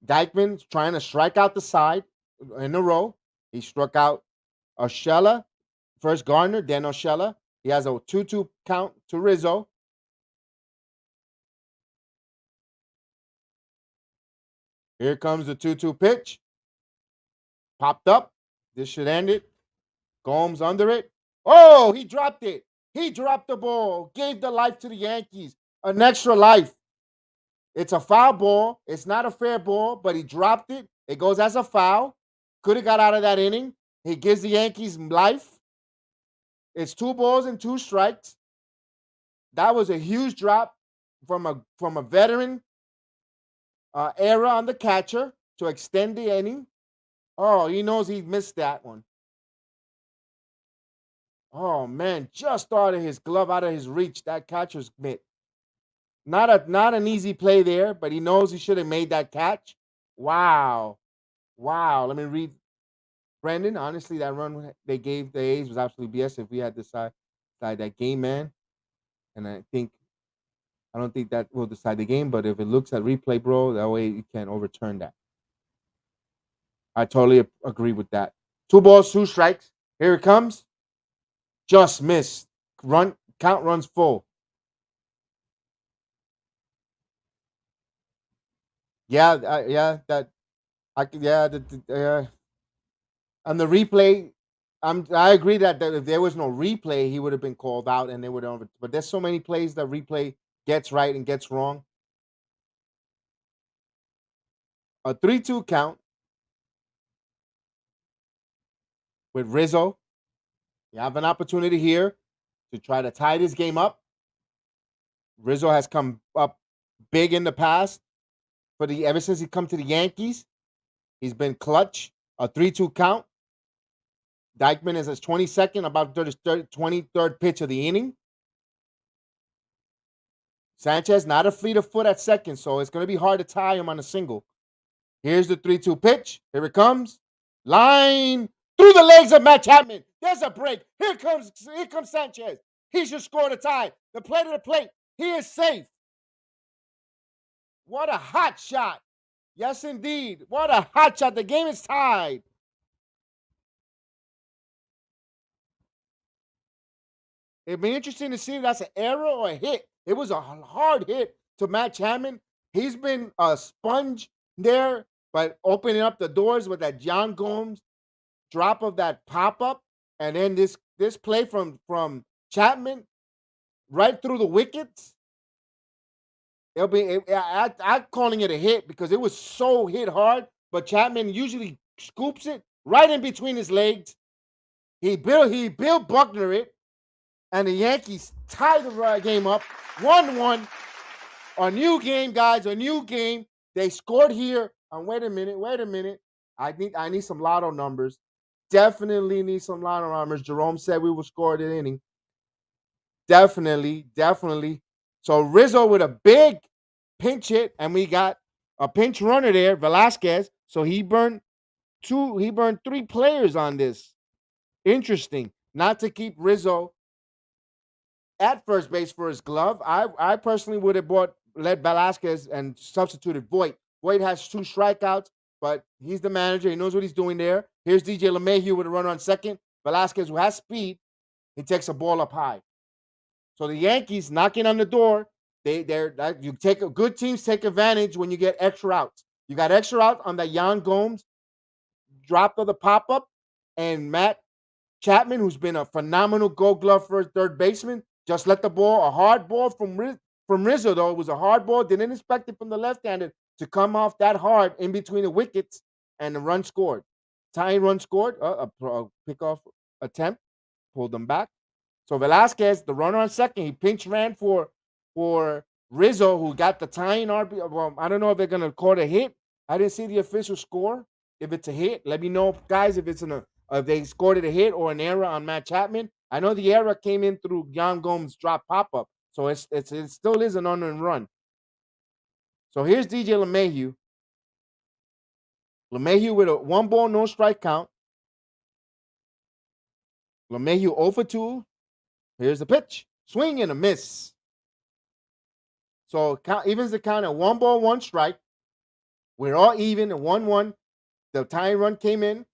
Dykeman's trying to strike out the side in a row. He struck out Urshela, first Gardner, then Urshela. He has a 2-2 count to Rizzo. Here comes the 2-2 pitch. Popped up. This should end it. Gomes under it. Oh, he dropped it. He dropped the ball. Gave the life to the Yankees. An extra life. It's a foul ball. It's not a fair ball, but he dropped it. It goes as a foul. Could have got out of that inning. He gives the Yankees life. It's 2 balls and 2 strikes. That was a huge drop from a veteran era on the catcher to extend the inning. Oh, he knows he missed that one. Oh man, just started his glove out of his reach. That catcher's mitt. Not an easy play there, but he knows he should have made that catch. Wow. Let me read. Brendan, honestly, that run they gave the A's was absolutely BS if we had decided that game, man. And I don't think that will decide the game, but if it looks at replay, bro, that way you can't overturn that. I totally agree with that. 2 balls, 2 strikes. Here it comes. Just missed. Count runs full. Yeah, that I could, yeah, on the replay, I agree that if there was no replay, he would have been called out and they would have. But there's so many plays that replay gets right and gets wrong. A 3-2 count with Rizzo. You have an opportunity here to try to tie this game up. Rizzo has come up big in the past ever since he come to the Yankees. He's been clutch. A 3-2 count. Dykeman is his 22nd, about 23rd pitch of the inning. Sanchez, not a fleet of foot at second, so it's going to be hard to tie him on a single. Here's the 3-2 pitch. Here it comes. Line through the legs of Matt Chapman. There's a break. Here comes Sanchez. He should score the tie. The plate of the plate. He is safe. What a hot shot. Yes, indeed. What a hot shot. The game is tied. It'd be interesting to see if that's an error or a hit. It was a hard hit to Matt Chapman. He's been a sponge there, but opening up the doors with that John Gomes drop of that pop-up, and then this play from Chapman right through the wickets. I'm calling it a hit because it was so hit hard, but Chapman usually scoops it right in between his legs. He Bill Buckner it, and the Yankees tie the game up 1-1. A new game, guys. A new game. They scored here. And wait a minute. I need some lotto numbers. Definitely need some lotto numbers. Jerome said we will score the inning. Definitely. So Rizzo with a big pinch hit, and we got a pinch runner there, Velasquez. So he burned 3 players on this. Interesting. Not to keep Rizzo at first base for his glove. I personally would have led Velasquez and substituted Voit. Voit has 2 strikeouts. but he's the manager. He knows what he's doing there. Here's DJ LeMahieu with a runner on second. Velasquez, who has speed, he takes a ball up high. So the Yankees knocking on the door. You take good teams take advantage when you get extra outs. You got extra out on the Yan Gomes drop of the pop up, and Matt Chapman, who's been a phenomenal Gold Glove for third baseman, just let the ball, a hard ball from Rizzo, though. It was a hard ball. Didn't expect it from the left-handed to come off that hard in between the wickets, and the run scored. Tying run scored, a pickoff attempt, pulled them back. So Velasquez, the runner on second, he pinch ran for Rizzo, who got the tying RB. Well, I don't know if they're gonna call it a hit. I didn't see the official score. If it's a hit, let me know, guys, if it's if they scored it a hit or an error on Matt Chapman. I know the error came in through Yan Gomes' drop pop up, so it still is an unearned run. So here's DJ LeMahieu. LeMahieu with a 1-ball, no strike count. LeMahieu 0 for 2. Here's the pitch. Swing and a miss. So evens the count at 1-ball, 1 strike. We're all even at 1-1. The tying run came in.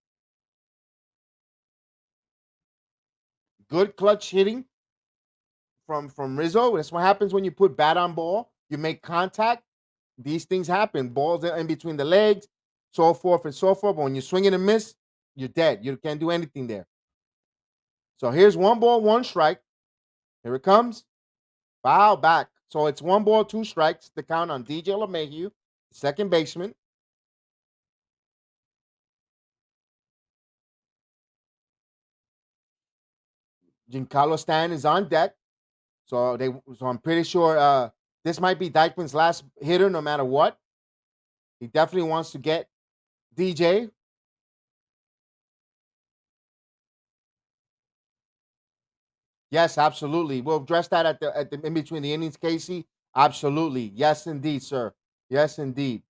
Good clutch hitting from Rizzo. That's what happens when you put bat on ball. You make contact. These things happen. Balls in between the legs, so forth and so forth. But when you swing and a miss, you're dead. You can't do anything there. So here's 1-ball, 1 strike. Here it comes. Foul back. So it's 1-ball, 2 strikes. The count on DJ LeMahieu, second baseman. Giancarlo Stanton is on deck. So I'm pretty sure this might be Dykeman's last hitter, no matter what. He definitely wants to get DJ. Yes, absolutely. We'll address that at the in between the innings, Casey. Absolutely. Yes, indeed, sir. Yes, indeed.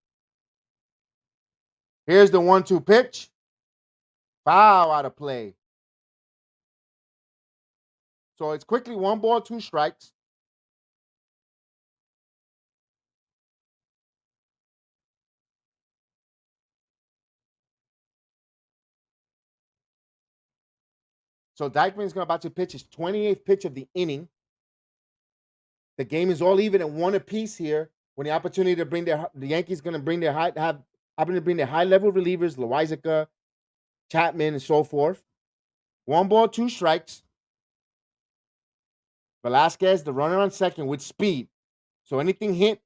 Here's the 1-2 pitch. Foul out of play. So it's quickly 1-ball, 2 strikes. So Dykeman's about to pitch his 28th pitch of the inning. The game is all even at 1 apiece here. When the opportunity to bring the Yankees going to bring their high level relievers, Loizica, Chapman, and so forth. 1-ball, 2 strikes. Velasquez, the runner on second with speed. So anything hit,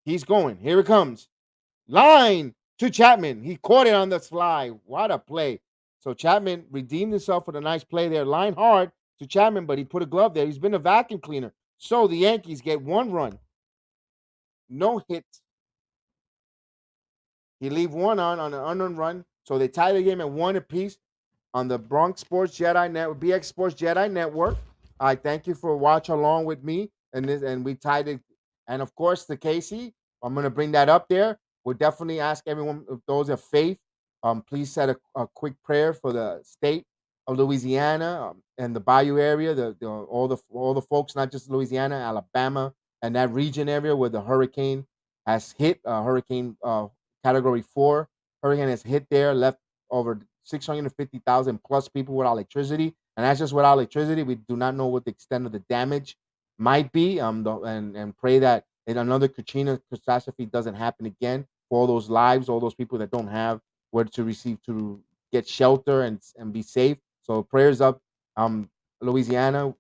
he's going. Here it comes. Line to Chapman. He caught it on the fly. What a play. So Chapman redeemed himself with a nice play there. Line hard to Chapman, but he put a glove there. He's been a vacuum cleaner. So the Yankees get 1 run. No hits. He leave 1 on an unearned run. So they tie the game at 1 apiece on the Bronx Sports Jedi Network, BX Sports Jedi Network. I thank you for watching along with me, and we tied it. And of course, the Casey, I'm going to bring that up there. We'll definitely ask everyone, if those of faith, please set a quick prayer for the state of Louisiana and the Bayou area, all the folks, not just Louisiana, Alabama, and that region area where the hurricane has hit. Hurricane Category 4 hurricane has hit there, left over 650,000 plus people without electricity, and that's just without electricity. We do not know what the extent of the damage might be. And pray that another Katrina catastrophe doesn't happen again for all those lives, all those people that don't have where to get shelter and be safe. So prayers up, Louisiana.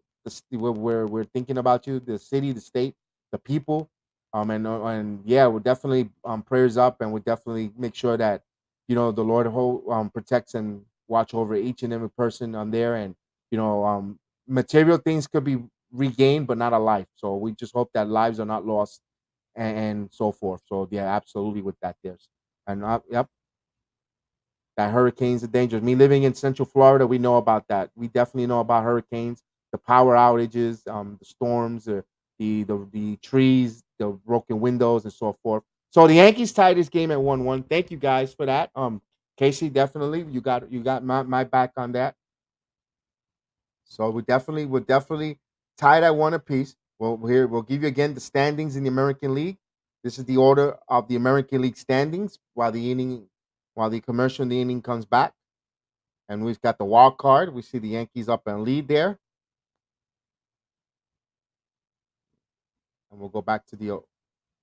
We're thinking about you, the city, the state, the people, and yeah, we're definitely prayers up, and we'll definitely make sure that the Lord protects and watch over each and every person on there, and material things could be regained, but not a life. So we just hope that lives are not lost, and so forth. So yeah, absolutely with that, there's and yep, that hurricanes are dangerous. Me living in Central Florida, we know about that. We definitely know about hurricanes, the power outages, the storms, the trees, the broken windows, and so forth. So the Yankees tied this game at 1-1. Thank you guys for that. Casey, definitely you got my back on that. So we'll definitely tie that 1 apiece. We'll give you again the standings in the American League. This is the order of the American League standings while the inning while the commercial in the inning comes back. And we've got the wild card. We see the Yankees up and lead there. And we'll go back to the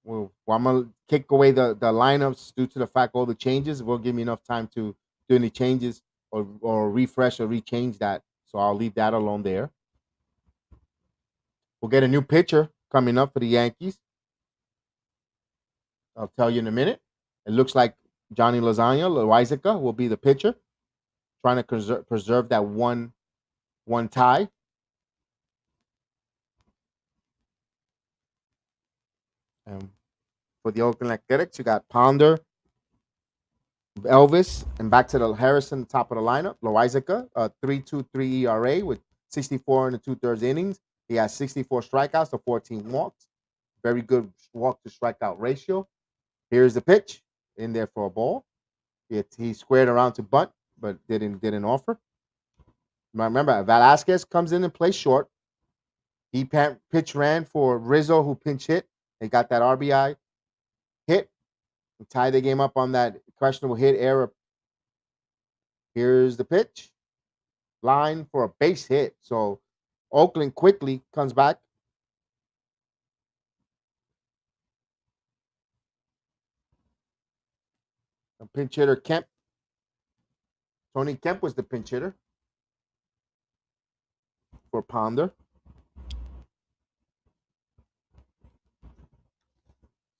well, I'm gonna kick away the lineups due to the fact all the changes will give me enough time to do any changes or refresh or rechange that. So I'll leave that alone there. We'll get a new pitcher coming up for the Yankees. I'll tell you in a minute. It looks like Johnny Loizica will be the pitcher, trying to preserve that one tie. And for the Oakland Athletics, you got Ponder, Elvis, and back to the Harrison, top of the lineup. Loizica, 3.23 ERA with 64 and 2/3 innings. He has 64 strikeouts to 14 walks. Very good walk to strikeout ratio. Here's the pitch in there for a ball. He squared around to bunt, but didn't offer. Remember, Velasquez comes in and plays short. He pitch ran for Rizzo, who pinch hit. They got that RBI hit and tied the game up on that questionable hit error. Here's the pitch. Line for a base hit. So Oakland quickly comes back. The pinch hitter Kemp. Tony Kemp was the pinch hitter for Ponder.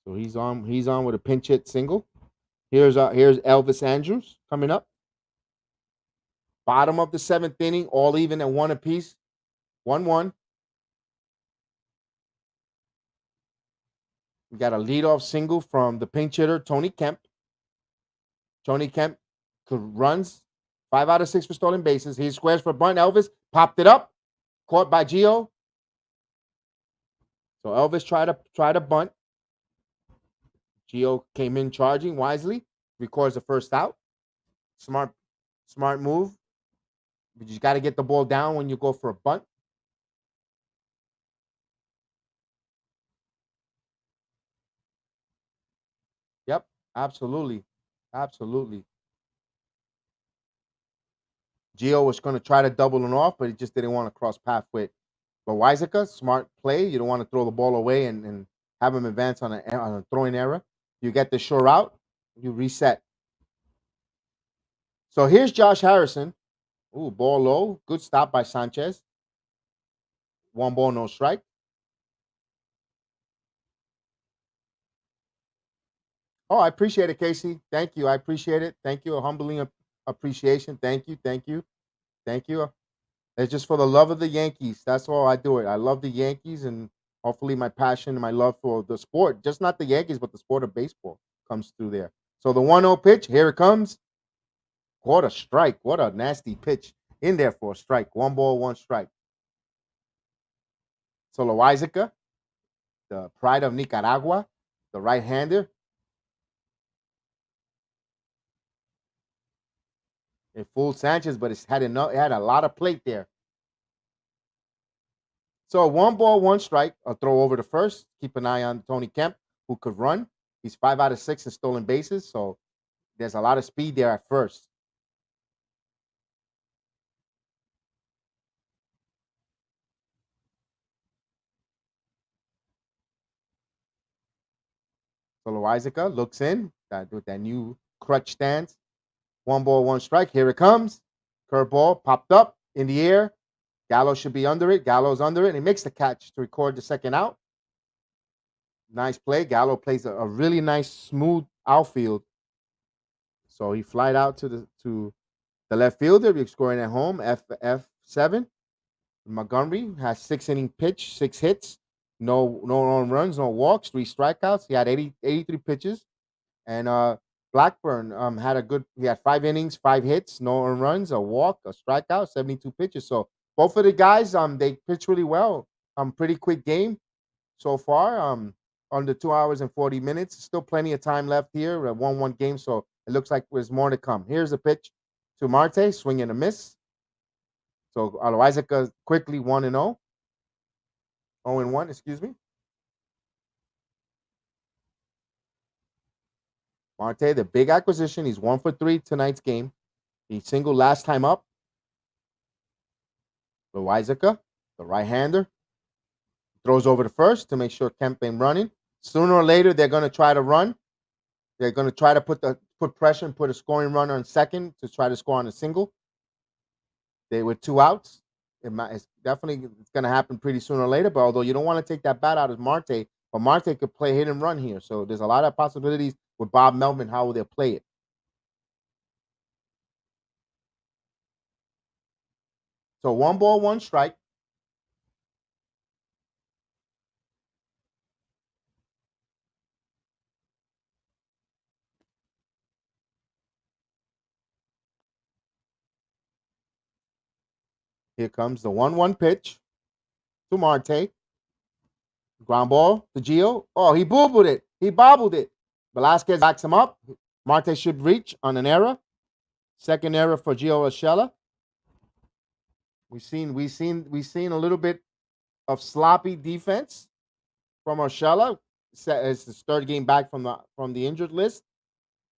So he's on with a pinch hit single. Here's Elvis Andrus coming up. Bottom of the 7th inning, all even at 1 apiece. 1-1. We got a leadoff single from the pinch hitter, Tony Kemp. Tony Kemp runs 5 out of 6 for stolen bases. He squares for bunt. Elvis popped it up, caught by Gio. So Elvis tried to bunt. Gio came in charging wisely, records the first out. Smart move. But you got to get the ball down when you go for a bunt. Yep, absolutely. Gio was going to try to double and off, but he just didn't want to cross path with Loizica. Smart play. You don't want to throw the ball away and have him advance on a throwing error. You get the sure out, you reset. So here's Josh Harrison. Ooh, ball low. Good stop by Sanchez. 1 ball, no strike. Oh, I appreciate it, Casey. Thank you. I appreciate it. Thank you. A humbling appreciation. Thank you. It's just for the love of the Yankees. That's all I do it. I love the Yankees, and hopefully my passion and my love for the sport, just not the Yankees, but the sport of baseball, comes through there. So the 1-0 pitch, here it comes. What a strike. What a nasty pitch in there for a strike. 1 ball, 1 strike. So Loizica, the pride of Nicaragua, the right-hander. It fooled Sanchez, but it had a lot of plate there. So 1 ball, 1 strike. I'll throw over to first. Keep an eye on Tony Kemp, who could run. He's 5 out of 6 in stolen bases, so there's a lot of speed there at first. So Loizica looks in with that new crutch stance. 1 ball, 1 strike. Here it comes. Curveball popped up in the air. Gallo should be under it. Gallo's under it, and he makes the catch to record the second out. Nice play. Gallo plays a really nice, smooth outfield. So he flied out to the left fielder. We're scoring at home. F7. Montgomery has 6-inning pitch, 6 hits, no earned runs, no walks, 3 strikeouts. He had 83 pitches. And Blackburn he had 5 innings, 5 hits, no earned runs, a walk, a strikeout, 72 pitches. So both of the guys, they pitched really well. Pretty quick game so far. Under 2 hours and 40 minutes. Still plenty of time left here. A 1-1 game, so it looks like there's more to come. Here's a pitch to Marte, swing and a miss. So Loizica quickly 1-0. 0-1, excuse me. Marte, the big acquisition. He's 1 for 3 tonight's game. He singled last time up. Loizica, the right-hander, throws over to first to make sure Kemp ain't running. Sooner or later, they're going to try to run. They're going to try to put pressure and put a scoring runner on second to try to score on a single. They with 2 outs. It's definitely going to happen pretty sooner or later. But although you don't want to take that bat out of Marte, but Marte could play hit and run here. So there's a lot of possibilities with Bob Melvin how they'll play it. So 1 ball, 1 strike. Here comes the 1-1 pitch to Marte. Ground ball to Gio. Oh, he bobbled it. He bobbled it. Velasquez backs him up. Marte should reach on an error. Second error for Gio Urshela. We've seen a little bit of sloppy defense from Urshela. It's his 3rd game back from the injured list.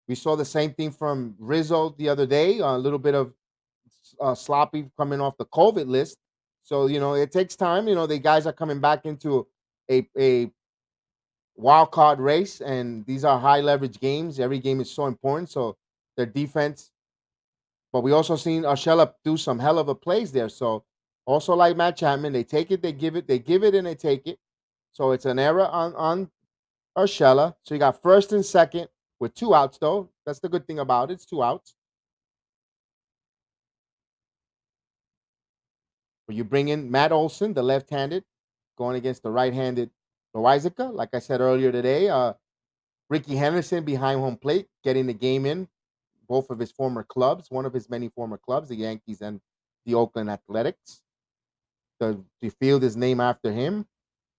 We saw the same thing from Rizzo the other day. A little bit of sloppy coming off the COVID list. So it takes time. The guys are coming back into a wild card race, and these are high leverage games. Every game is so important. So their defense, but we also seen Urshela do some hell of a plays there. So also like Matt Chapman, they take it, they give it, and they take it. So it's an error on Urshela. So you got first and second with 2 outs though. That's the good thing about it. It's 2 outs. But you bring in Matt Olson, the left-handed, going against the right-handed Loizica. Like I said earlier today, Ricky Henderson behind home plate, getting the game in. Both of his former clubs, one of his many former clubs, the Yankees and the Oakland Athletics. The field is named after him.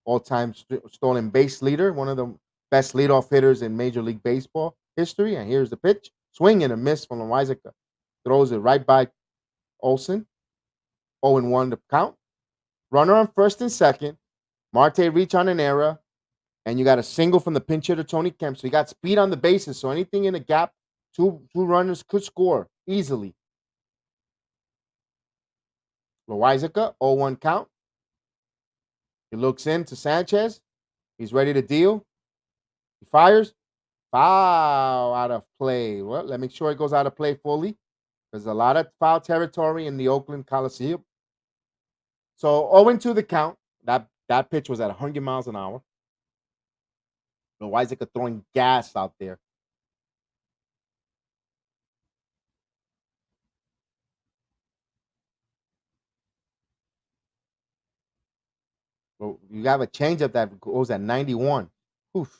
All-time stolen base leader, one of the best leadoff hitters in Major League Baseball history. And here's the pitch. Swing and a miss from Loizica. Throws it right by Olson. 0-1 to count. Runner on first and second. Marte reach on an error. And you got a single from the pinch hitter, Tony Kemp. So you got speed on the bases. So anything in the gap, two runners could score easily. Loizica, 0-1 count. He looks into Sanchez. He's ready to deal. He fires. Foul out of play. Well, let me make sure it goes out of play fully. There's a lot of foul territory in the Oakland Coliseum. So 0-2 the count. That pitch was at 100 miles an hour. Loizica throwing gas out there. Well, you have a changeup that goes at 91. Oof.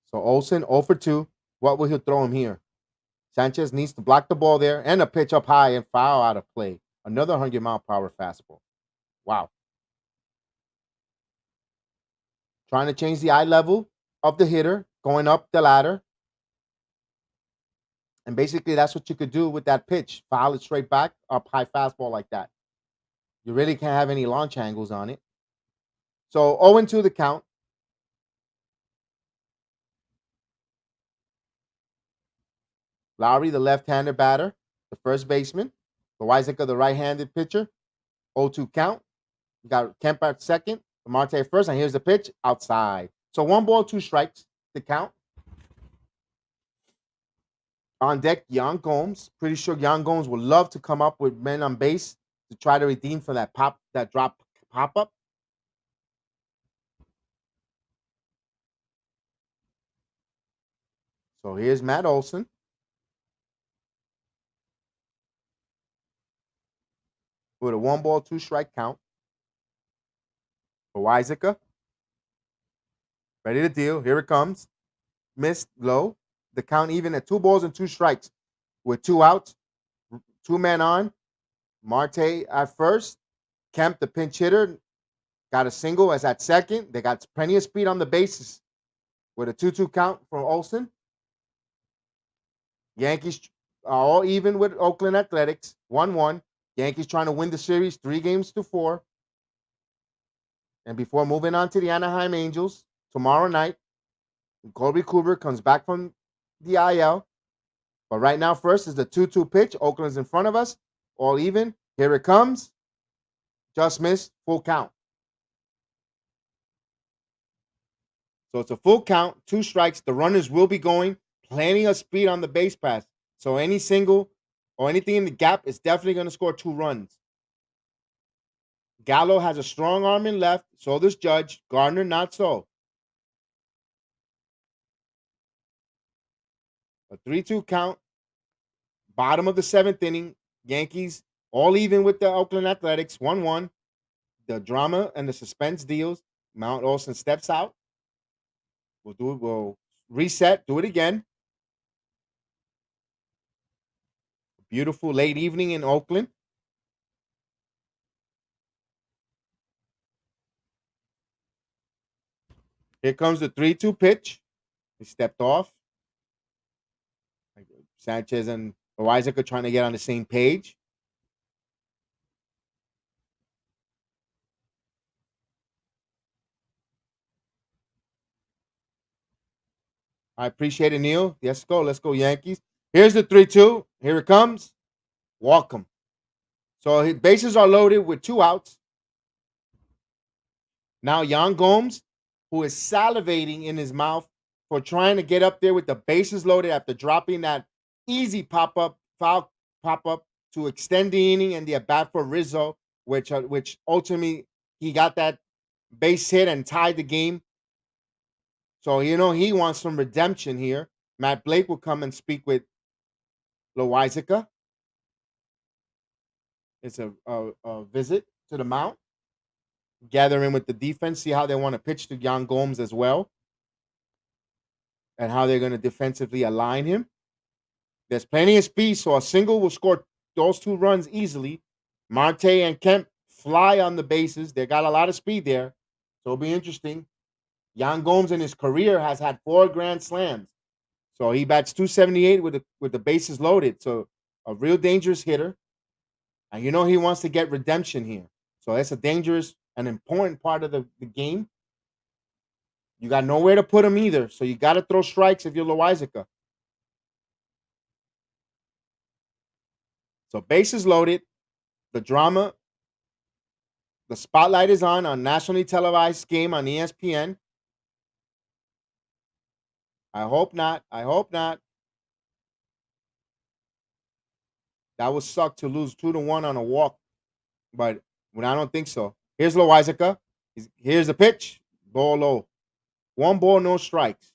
So Olsen 0 for 2. What will he throw him here? Sanchez needs to block the ball there and a pitch up high and foul out of play. Another 100-mile-per-hour fastball. Wow. Trying to change the eye level of the hitter, going up the ladder. And basically, that's what you could do with that pitch. Foul it straight back, up high fastball like that. You really can't have any launch angles on it. So 0-2 the count. Lowry, the left-handed batter, the first baseman. Loizica, the right-handed pitcher. 0-2 count. You got Kemp at second, Marte first, and here's the pitch outside. So 1 ball, 2 strikes to count. On deck, Yan Gomes. Pretty sure Yan Gomes would love to come up with men on base to try to redeem for that drop pop-up. So here's Matt Olson. With a 1 ball, 2 strike count. Loizica. Ready to deal. Here it comes. Missed low. The count even at 2 balls and 2 strikes. With 2 outs. 2 men on. Marte at first. Kemp, the pinch hitter, got a single as at second. They got plenty of speed on the bases. With a 2-2 count from Olsen. Yankees are all even with Oakland Athletics. 1-1. Yankees trying to win the series 3-4. And before moving on to the Anaheim Angels tomorrow night, Colby Cooper comes back from the IL. But right now, first is the 2-2 pitch. Oakland's in front of us. All even. Here it comes. Just missed. Full count. So it's a full count. 2 strikes. The runners will be going. Plenty of speed on the base pass. So any single or anything in the gap is definitely going to score 2 runs. Gallo has a strong arm in left. So does Judge. Gardner, not so. A 3-2 count. Bottom of the 7th inning. Yankees all even with the Oakland Athletics. 1-1. The drama and the suspense deals. Mount Olson steps out. We'll do it. We'll reset. Do it again. Beautiful late evening in Oakland. Here comes the 3-2 pitch. He stepped off. Sanchez and Isaac are trying to get on the same page. I appreciate it, Neil. Let's go. Let's go, Yankees. Here's the 3-2. Here it comes. Walk him. So his bases are loaded with 2 outs. Now Yan Gomes, who is salivating in his mouth for trying to get up there with the bases loaded after dropping that easy foul pop-up to extend the inning and the at-bat for Rizzo, which ultimately he got that base hit and tied the game. So, he wants some redemption here. Matt Blake will come and speak with Loizica. It's a visit to the mount. Gather in with the defense, see how they want to pitch to Yan Gomes as well, and how they're going to defensively align him. There's plenty of speed, so a single will score those 2 runs easily. Marte and Kemp fly on the bases. They got a lot of speed there, so it'll be interesting. Yan Gomes in his career has had 4 grand slams, so he bats .278 with the bases loaded. So a real dangerous hitter, and he wants to get redemption here. So that's a dangerous and important part of the game. You got nowhere to put him either, so you got to throw strikes if you're Loizica. So bases loaded, the drama, the spotlight is on nationally televised game on ESPN. I hope not. I hope not. That would suck to lose 2-1 on a walk, but I don't think so. Here's Loizica. Here's the pitch. Ball low. 1 ball, no strikes.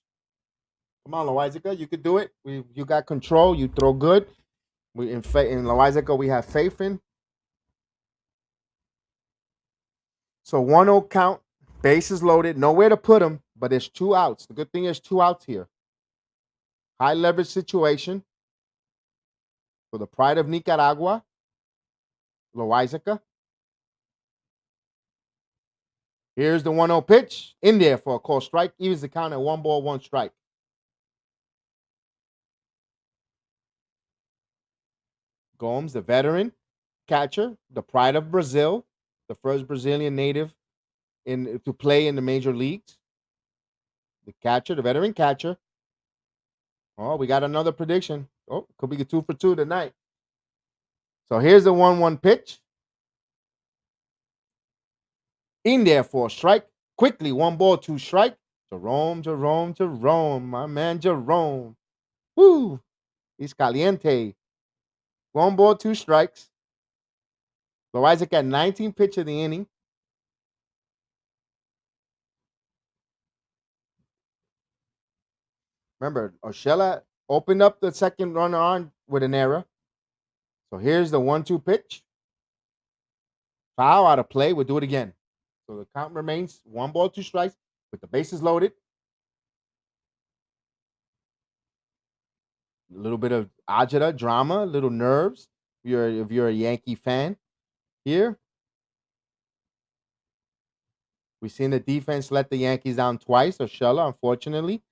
Come on, Loizica. You could do it. You got control. You throw good. In Loizica, we have faith in. So 1-0 count. Bases loaded. Nowhere to put him, but there's 2 outs. The good thing is 2 outs here. High leverage situation for the pride of Nicaragua, Loizica. Here's the 1-0 pitch in there for a called strike. Evens the count at 1 ball, 1 strike. Gomes, the veteran catcher, the pride of Brazil, the first Brazilian native to play in the major leagues. The catcher, the veteran catcher. Oh, we got another prediction. Oh, could be a 2 for 2 tonight. So here's the 1-1 pitch. In there for a strike. Quickly, 1 ball, 2 strike. Jerome. My man Jerome. Woo! He's caliente. 1 ball, 2 strikes. Loizica at 19 pitch of the inning. Remember, Urshela opened up the second runner on with an error. So here's the 1-2 pitch. Foul out of play. We'll do it again. So the count remains 1 ball, 2 strikes with the bases loaded. A little bit of agita, drama, a little nerves. If you're a Yankee fan here. We've seen the defense let the Yankees down twice, Urshela, unfortunately.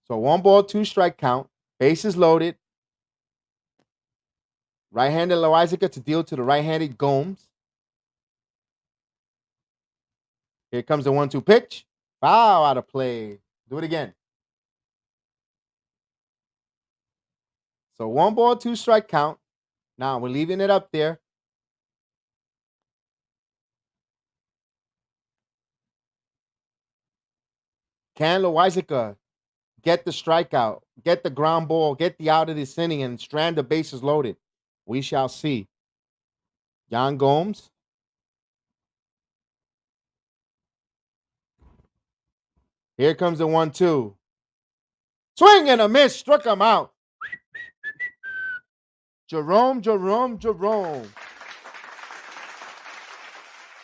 So 1 ball, 2 strike count. Bases loaded. Right-handed Loizica to deal to the right-handed Gomes. Here comes the 1-2 pitch. Foul out of play. Do it again. So 1 ball, 2 strike count. Now we're leaving it up there. Can Loizica get the strikeout, get the ground ball, get the out of this inning, and strand the bases loaded? We shall see. Yan Gomes. Here comes the 1-2. Swing and a miss. Struck him out. Jerome.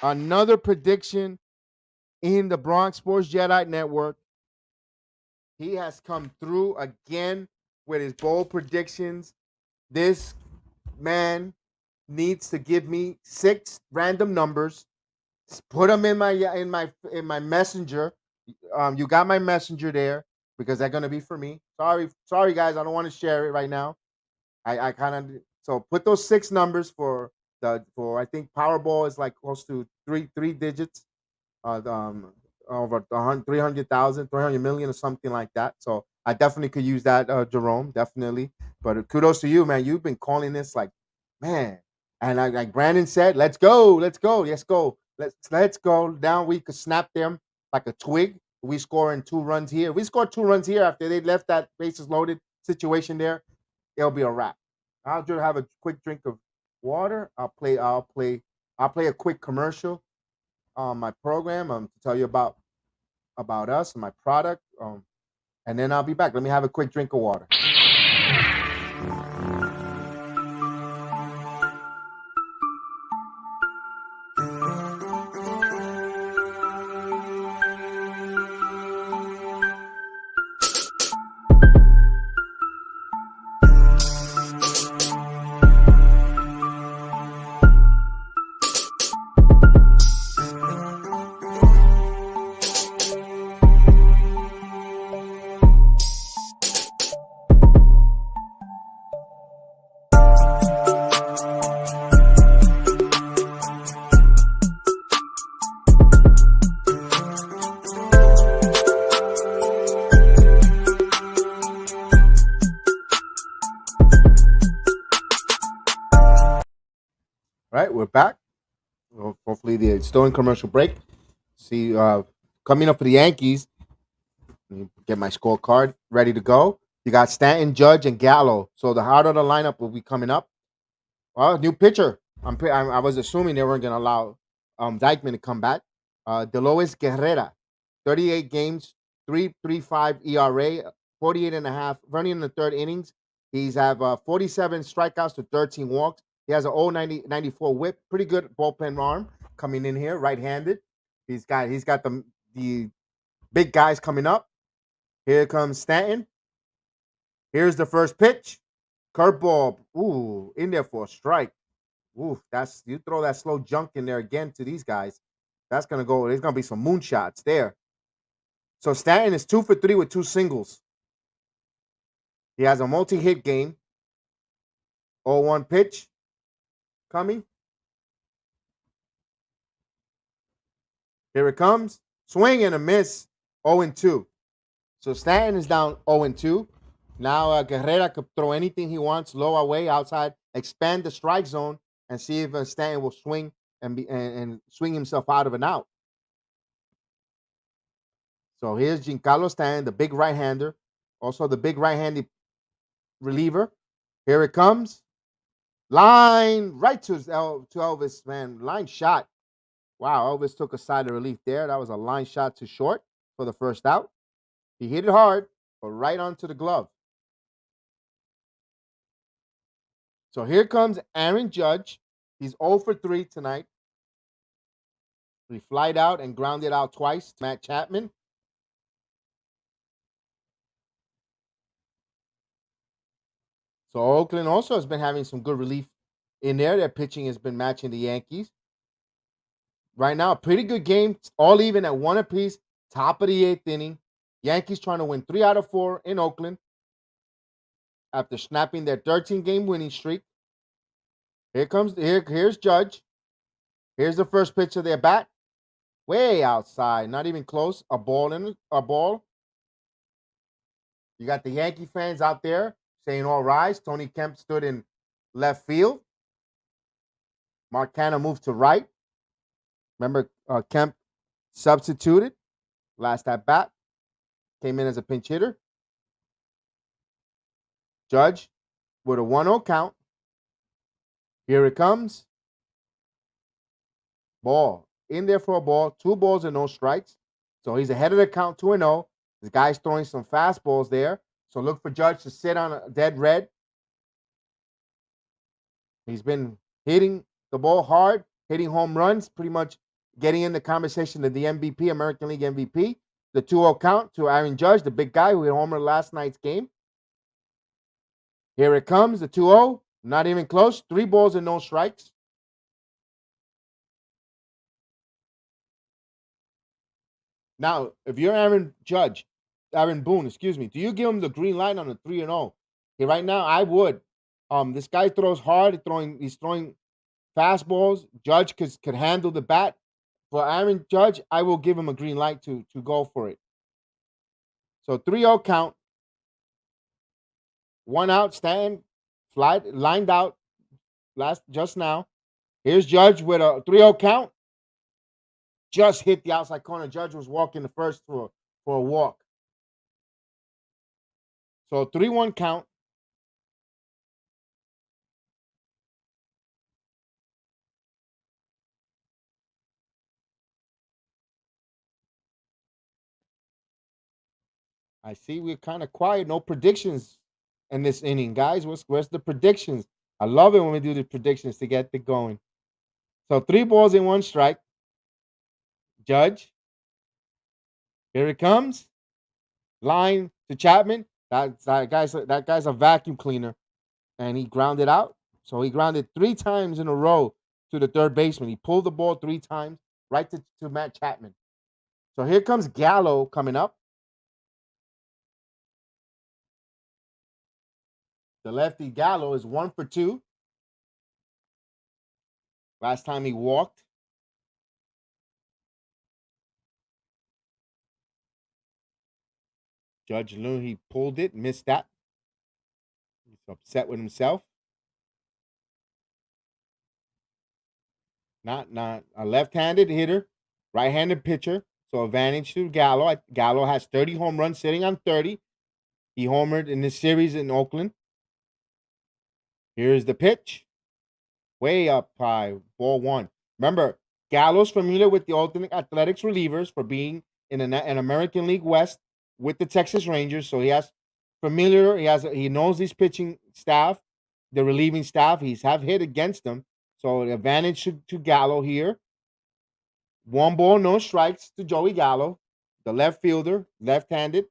Another prediction in the Bronx Sports Jedi Network. He has come through again with his bold predictions. This man needs to give me 6 random numbers. Put them in my messenger. You got my messenger there because they're gonna be for me. Sorry guys, I don't want to share it right now. I kind of so put those 6 numbers for I think Powerball is like close to three digits, over 300,000, 300 million or something like that. So I definitely could use that, Jerome, definitely. But kudos to you, man. You've been calling this like, man. And like Brandon said, let's go. Let's go. Let's go. Now we could snap them like a twig. We scoring 2 runs here. We scored 2 runs here after they left that bases loaded situation there. It'll be a wrap. I'll just have a quick drink of water. I'll play a quick commercial on my program to tell you about us and my product. And then I'll be back. Let me have a quick drink of water. All right, we're back. Well, hopefully, it's still in commercial break. See, coming up for the Yankees. Let me get my scorecard ready to go. You got Stanton, Judge, and Gallo. So the heart of the lineup will be coming up. Well, new pitcher. I was assuming they weren't going to allow Dykeman to come back. Delois Guerrera, 38 games, 3.35 ERA, 48 and a half, running in the 3rd innings. He's have 47 strikeouts to 13 walks. He has an 94 whip. Pretty good bullpen arm coming in here, right-handed. He's got the big guys coming up. Here comes Stanton. Here's the first pitch. Curveball. Ooh, in there for a strike. Ooh, you throw that slow junk in there again to these guys. That's gonna go. There's gonna be some moonshots there. So Stanton is 2 for 3 with 2 singles. He has a multi-hit game. 0-1 pitch coming. Here it comes. Swing and a miss. 0-2. So Stanton is down 0-2. Now Guerrera could throw anything he wants, low away, outside, expand the strike zone, and see if Stanton will swing and swing himself out of an out. So here's Giancarlo Stanton, the big right-hander, also the big right-handed reliever. Here it comes. Line right to Elvis, man. Line shot. Wow, Elvis took a side of relief there. That was a line shot to short for the first out. He hit it hard, but right onto the glove. So here comes Aaron Judge. He's 0 for 3 tonight. He flied out and grounded out twice to Matt Chapman. So Oakland also has been having some good relief in there. Their pitching has been matching the Yankees. Right now, pretty good game. All even at 1 apiece. Top of the 8th inning. Yankees trying to win 3 out of 4 in Oakland after snapping their 13-game winning streak. Here's Judge. Here's the first pitch of their bat. way outside, not even close. A ball. You got the Yankee fans out there saying all rise. Tony Kemp stood in left field. Mark Canha moved to right. Remember, Kemp substituted last at bat, came in as a pinch hitter. Judge with a 1-0 count. Here it comes. Ball. In there for a ball. 2 balls and no strikes. So he's ahead of the count 2-0. This guy's throwing some fastballs there. So look for Judge to sit on a dead red. He's been hitting the ball hard, hitting home runs, pretty much getting in the conversation of the MVP, American League MVP. The 2-0 count to Aaron Judge, the big guy who hit homer last night's game. Here it comes, the 2-0. Not even close. 3 balls and no strikes. Now, if you're Aaron Boone, excuse me, do you give him the green light on the 3-0? Okay, right now, I would. This guy throws hard. He's throwing fastballs. Judge could handle the bat. For Aaron Judge, I will give him a green light to go for it. So 3-0 count. 1 out, Stanton lined out just now. Here's Judge with a 3-0 count. Just hit the outside corner. Judge was walking the first for a walk. So 3-1 count. I see we're kind of quiet. No predictions in this inning, guys. Where's the predictions? I love it when we do the predictions to get it going. So 3 balls and 1 strike. Judge. Here it comes. Line to Chapman. That guy's a vacuum cleaner. And he grounded out. So he grounded 3 times in a row to the third baseman. He pulled the ball 3 times right to Matt Chapman. So here comes Gallo coming up. The lefty Gallo is 1 for 2. Last time he walked. Judge knew he pulled it, missed that. He's upset with himself. Not a left-handed hitter, right-handed pitcher. So advantage to Gallo. Gallo has 30 home runs sitting on 30. He homered in this series in Oakland. Here's the pitch. Way up high, ball 1. Remember, Gallo's familiar with the alternate Athletics relievers for being in an American League West with the Texas Rangers. So he knows his pitching staff, the relieving staff. He's have hit against them. So the advantage to Gallo here. 1 ball, no strikes to Joey Gallo, the left fielder, left-handed.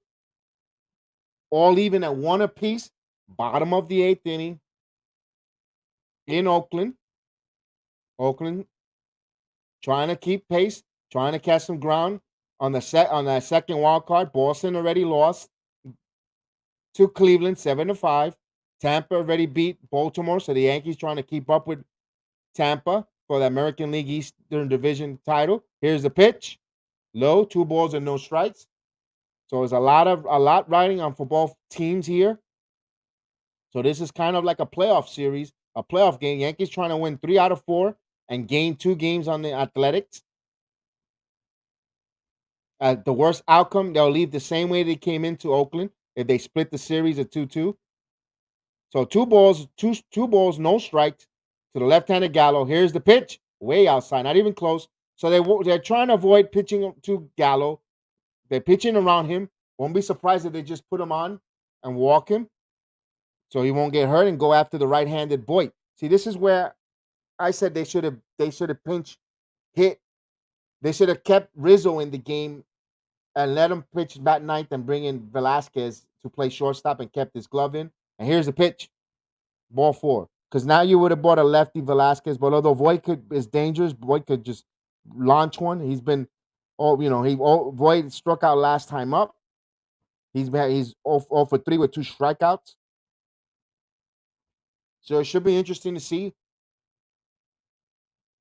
All even at 1 apiece. Bottom of the 8th inning in Oakland. Oakland trying to keep pace, trying to catch some ground on that second wild card. Boston already lost to Cleveland 7-5. Tampa already beat Baltimore, so the Yankees trying to keep up with Tampa for the American League Eastern Division title. Here's the pitch. Low, 2 balls and no strikes. So there's a lot riding on for both teams here. So this is kind of like a playoff series, a playoff game. Yankees trying to win 3 out of 4 and gain 2 games on the Athletics. At the worst outcome, they'll leave the same way they came into Oakland if they split the series at 2-2. So 2 balls, no strikes to the left-handed Gallo. Here's the pitch, way outside, not even close. So they're trying to avoid pitching to Gallo. They're pitching around him. Won't be surprised if they just put him on and walk him, so he won't get hurt and go after the right-handed Voit. See, this is where I said they should have pinch hit. They should have kept Rizzo in the game and let him pitch bat ninth and bring in Velasquez to play shortstop and kept his glove in. And here's the pitch, ball 4. Because now you would have bought a lefty Velasquez, but although Voit is dangerous, Voit could just launch one. He's been, Voit struck out last time up. He's 0 for 3 with 2 strikeouts. So it should be interesting to see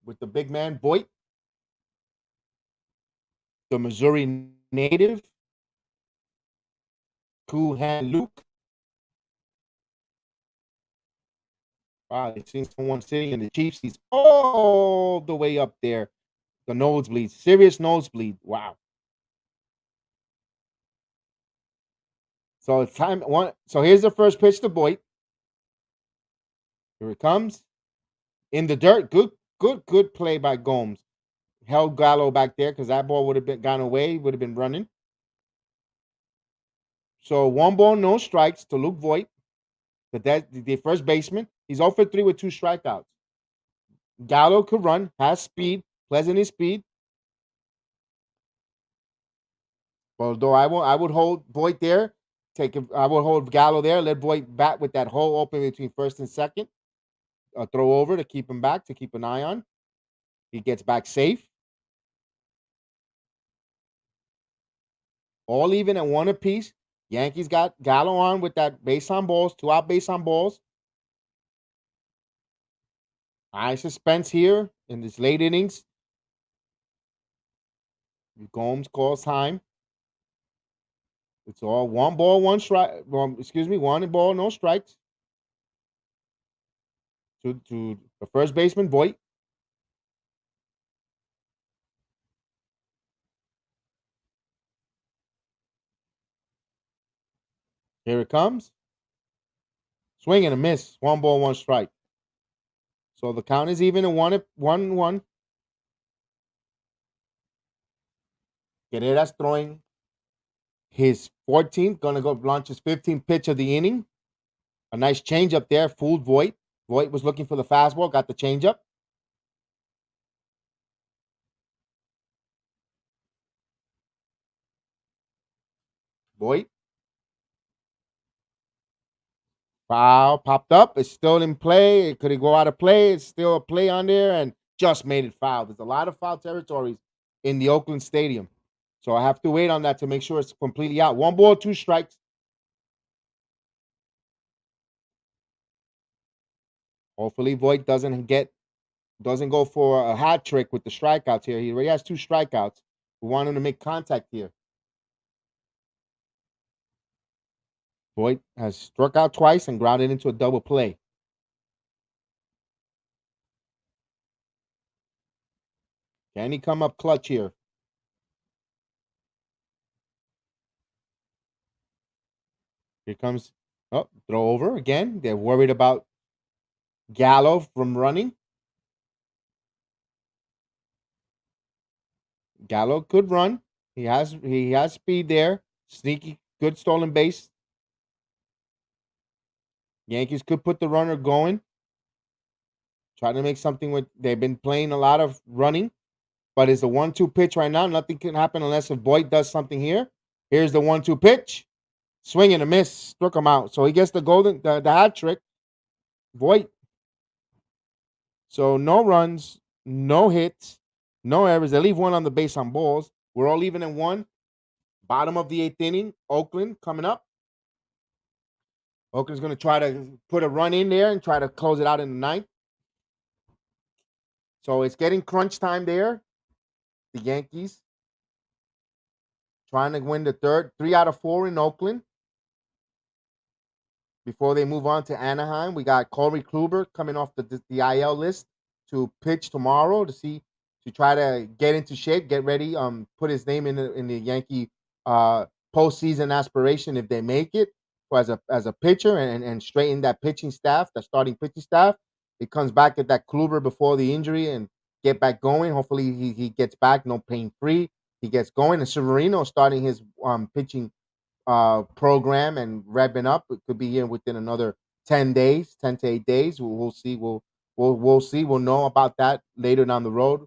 with the big man Voit. the Missouri native, Cool Hand Luke. Wow, they seen someone sitting in the Chiefs seats all the way up there. The nosebleed, serious nosebleed. Wow. So it's time one. So here's the first pitch to Boyd. Here it comes in the dirt. Good play by Gomes. Held Gallo back there because that ball would have been gone away. Would have been running. So 1 ball, no strikes to Luke Voigt, the first baseman. He's 0 for 3 with 2 strikeouts. Gallo could run, has speed, pleasant speed. Although I would hold Voigt there, I would hold Gallo there, let Voigt bat with that hole open between first and second. A throw over to keep him back, to keep an eye on. He gets back safe. All even at 1 apiece. Yankees got Gallo on with that base on balls, 2 out base on balls. High suspense here in this late innings. Gomes calls time. It's all 1 ball, 1 strike. 1 ball, no strikes. To the first baseman, Voigt. Here it comes. Swing and a miss. 1 ball, 1 strike. So the count is even at 1-1. Guerrera's throwing his 14th, gonna go launch his 15th pitch of the inning. A nice change up there, fooled Voigt. Voigt was looking for the fastball, got the changeup. Voigt. Foul popped up. It's still in play. Could it go out of play? It's still a play on there and just made it foul. There's a lot of foul territories in the Oakland Stadium. So I have to wait on that to make sure it's completely out. 1 ball, 2 strikes. Hopefully Voigt doesn't go for a hat trick with the strikeouts here. He already has 2 strikeouts. We want him to make contact here. Voigt has struck out twice and grounded into a double play. Can he come up clutch here? Here comes, throw over again. They're worried about Gallo from running. Gallo could run. He has speed there. Sneaky, good stolen base. Yankees could put the runner going. Try to make something with. They've been playing a lot of running, but it's a 1-2 pitch right now. Nothing can happen unless if Boyd does something here. Here's the 1-2 pitch. Swing and a miss. Struck him out. So he gets the hat trick. Voigt. So no runs, no hits, no errors. They leave 1 on the base on balls. We're all even in 1. Bottom of the 8th inning. Oakland coming up. Oakland's going to try to put a run in there and try to close it out in the 9th. So it's getting crunch time there. The Yankees trying to win the 3rd. 3 out of 4 in Oakland. Before they move on to Anaheim, we got Corey Kluber coming off the IL list to pitch tomorrow to try to get into shape, get ready, put his name in the Yankee postseason aspiration if they make it. So as a pitcher and straighten that pitching staff, the starting pitching staff. He comes back at that Kluber before the injury and get back going. Hopefully he gets back, no pain free. He gets going. And Severino starting his pitching program and revving up. It could be here within another 10 days, 10 to 8 days. We'll see. We'll see. We'll know about that later down the road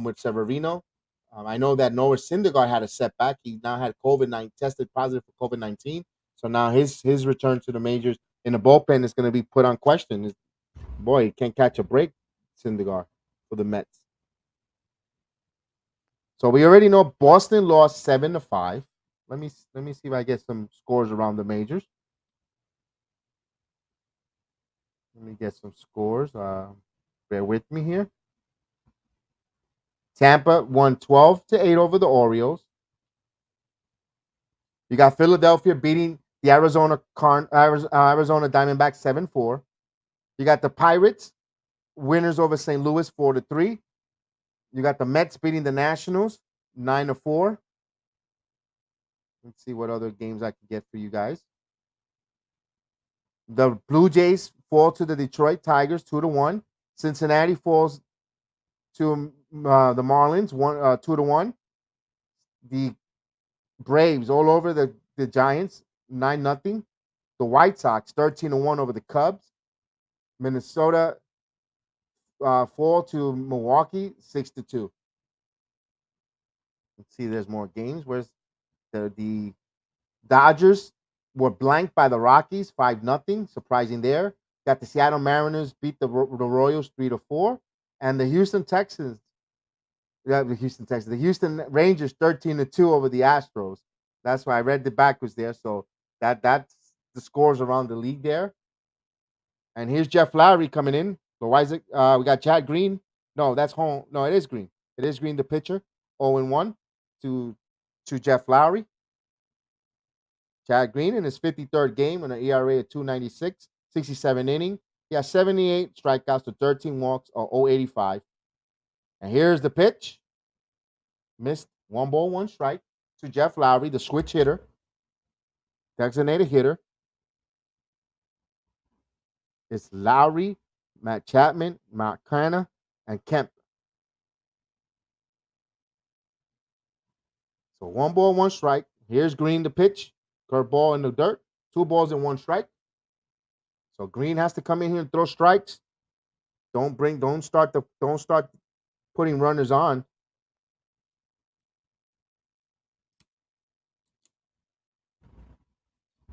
with Severino. I know that Noah Syndergaard had a setback. He now had tested positive for COVID-19. So now his return to the majors in the bullpen is going to be put on question. Boy, he can't catch a break, Syndergaard, for the Mets. So we already know Boston lost 7-5. Let me see if I get some scores around the majors. Let me get some scores. Bear with me here. Tampa won 12-8 over the Orioles. You got Philadelphia beating the Arizona Diamondbacks 7-4. You got the Pirates winners over St. Louis 4-3. You got the Mets beating the Nationals 9-4. Let's see what other games I can get for you guys. The Blue Jays fall to the Detroit Tigers 2-1. Cincinnati falls to the Marlins 2-1. The Braves all over the Giants 9-0. The White Sox 13-1 over the Cubs. Minnesota fall to Milwaukee 6-2. Let's see, there's more games. Where's the Dodgers were blanked by the Rockies 5-0. Surprising there. Got the Seattle Mariners beat the Royals 3-4, and the the Houston Rangers 13-2 over the Astros. That's why I read the backwards there. So that's the scores around the league there. And here's Jeff Lowry coming in. So why is it? We got Chad Green. No, that's home. No, it is Green. It is Green, the pitcher. 0-1 to Jeff Lowry. Chad Green in his 53rd game on an ERA of 2.96, 67 inning. He has 78 strikeouts to 13 walks or 0.85. And here's the pitch. Missed 1 ball, 1 strike to Jeff Lowry, the switch hitter, designated hitter. It's Lowry, Matt Chapman, Matt Canna, and Kemp. So 1 ball, 1 strike. Here's Green the pitch. Curveball in the dirt. 2 balls and 1 strike. So Green has to come in here and throw strikes. Don't start putting runners on.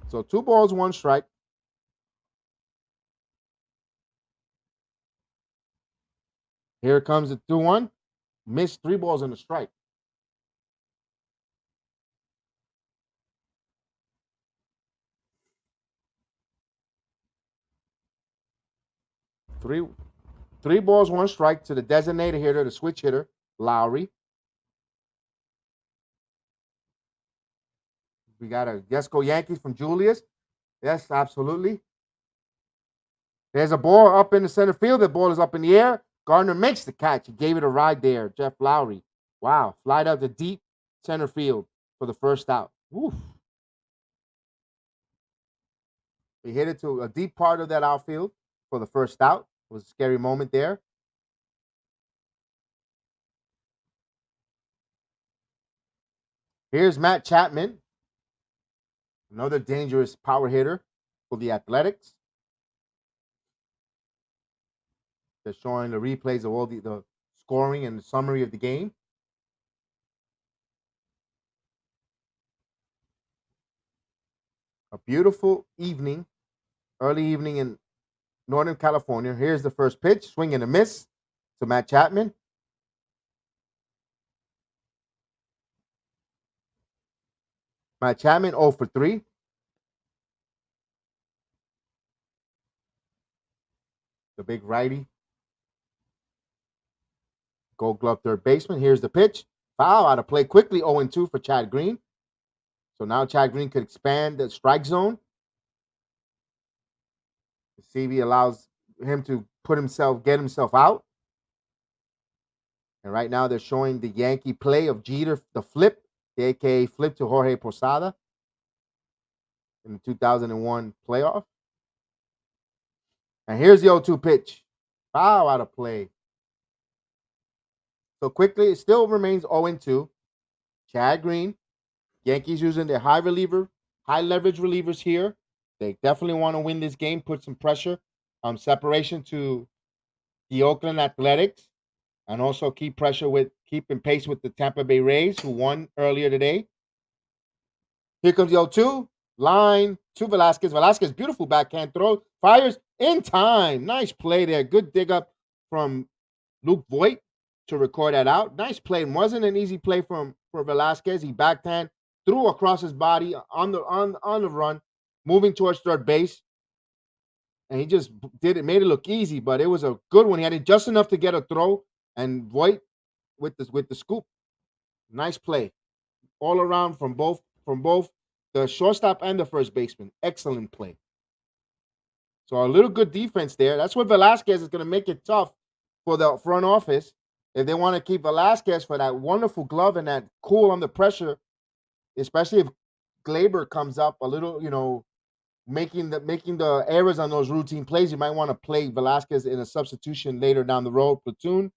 So 2 balls, 1 strike. Here comes the 2-1. Missed 3 balls and a strike. Three balls, 1 strike to the designated hitter, the switch hitter, Lowry. We got a Yes Go Yankees from Julius. Yes, absolutely. There's a ball up in the center field. The ball is up in the air. Gardner makes the catch. He gave it a ride there, Jeff Lowry. Wow. Flied out to deep center field for the first out. Woof. He hit it to a deep part of that outfield for the first out. It was a scary moment there. Here's Matt Chapman, another dangerous power hitter for the Athletics. They're showing the replays of all the scoring and the summary of the game. A beautiful evening, early evening in Northern California. Here's the first pitch, swing and a miss to Matt Chapman. Matt Chapman 0 for 3. The big righty. Gold glove third baseman. Here's the pitch. Foul out of play quickly. 0-2 for Chad Green. So now Chad Green could expand the strike zone. The CV allows him to get himself out. And right now they're showing the Yankee play of Jeter, the flip, the AKA flip to Jorge Posada in the 2001 playoff. And here's the 0-2 pitch. Foul out of play. So quickly, it still remains 0-2. Chad Green. Yankees using their high leverage relievers here. They definitely want to win this game, put some pressure, separation to the Oakland Athletics, and also keeping pace with the Tampa Bay Rays, who won earlier today. Here comes the 0-2. Line to Velasquez. Velasquez, beautiful backhand throw. Fires in time. Nice play there. Good dig up from Luke Voigt to record that out. Nice play. It wasn't an easy play for Velasquez. He backhand threw across his body on the run, moving towards third base. And he just made it look easy, but it was a good one. He had it just enough to get a throw, and Voigt with the scoop. Nice play all around from both the shortstop and the first baseman. Excellent play. So a little good defense there. That's what Velasquez is going to make it tough for the front office if they want to keep Velasquez for that wonderful glove and that cool under pressure, especially if Glaber comes up a little, making the errors on those routine plays. You might want to play Velasquez in a substitution later down the road, platoon.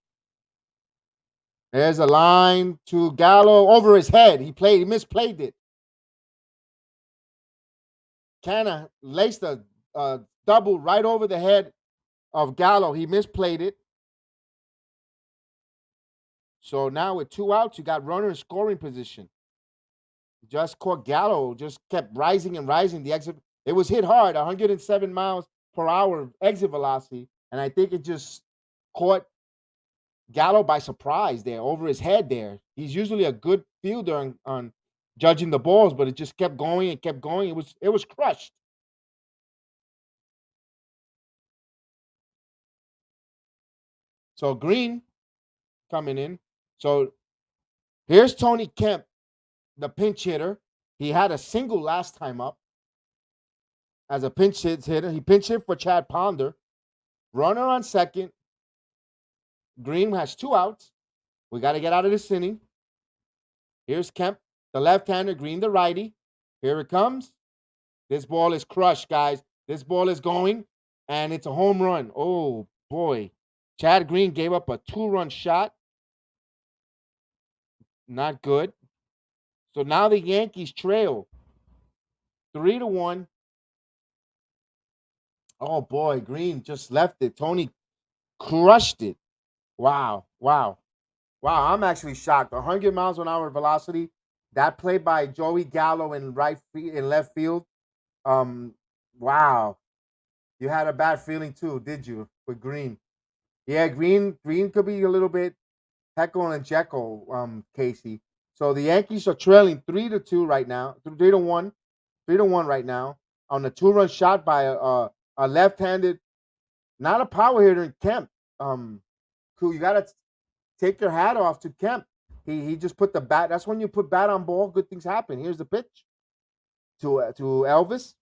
There's a line to Gallo over his head. He misplayed it. Canna laced a double right over the head of Gallo. He misplayed it. So now with 2 outs, you got runner in scoring position. Just caught Gallo, just kept rising and rising. The exit, it was hit hard, 107 miles per hour exit velocity. And I think it just caught Gallo by surprise there, over his head there. He's usually a good fielder on judging the balls, but it just kept going and kept going. It was crushed. So Green coming in. So here's Tony Kemp, the pinch hitter. He had a single last time up as a pinch hitter. He pinch hit for Chad Ponder. Runner on second. Green has 2 outs. We got to get out of this inning. Here's Kemp, the left-hander. Green, the righty. Here it comes. This ball is crushed, guys. This ball is going, and it's a home run. Oh, boy. Chad Green gave up a 2-run shot. Not good. So now the Yankees trail 3-1. Oh, boy. Green just left it. Tony crushed it. Wow. I'm actually shocked. 100 miles an hour velocity. That play by Joey Gallo in left field. Wow. You had a bad feeling too, did you, with Green? Yeah, Green could be a little bit Heckle and Jekyll, Casey. So the Yankees are trailing 3-2 right now, 3-1, 3-1 right now on a 2-run shot by a left-handed, not a power hitter in Kemp. Cool. You gotta take your hat off to Kemp. He just put the bat. That's when you put bat on ball, good things happen. Here's the pitch to Elvis.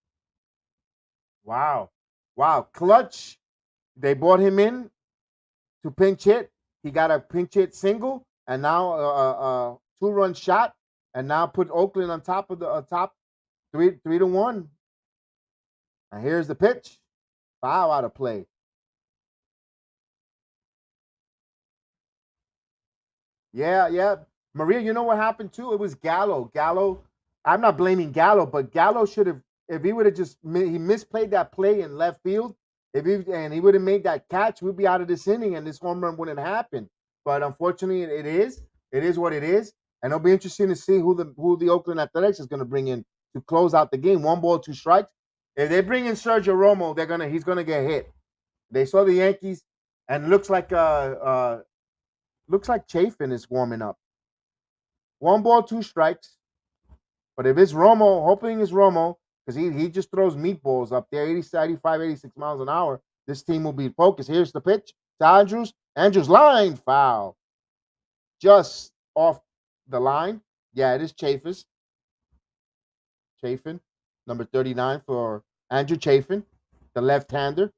Wow, clutch. They brought him in to pinch hit. He got a pinch hit single, and now a 2-run shot, and now put Oakland on top of the top 3-1. And here's the pitch. Foul out of play. Yeah. Maria, you know what happened too? It was Gallo. I'm not blaming Gallo, but Gallo should have, if he would have he misplayed that play in left field, he would have made that catch, we'd be out of this inning and this home run wouldn't happen. But unfortunately, it is what it is, and it'll be interesting to see who the Oakland Athletics is going to bring in to close out the game. 1 ball, 2 strikes. If they bring in Sergio Romo, he's gonna get hit. They saw the Yankees, and looks like Chafin is warming up. 1 ball, 2 strikes. But if it's Romo, hoping it's Romo, because he just throws meatballs up there, 85, 86 miles an hour, this team will be focused. Here's the pitch to Andrews. Andrews line foul. Just off the line. Yeah, it is Chafin, number 39 for Andrew Chafin, the left-hander.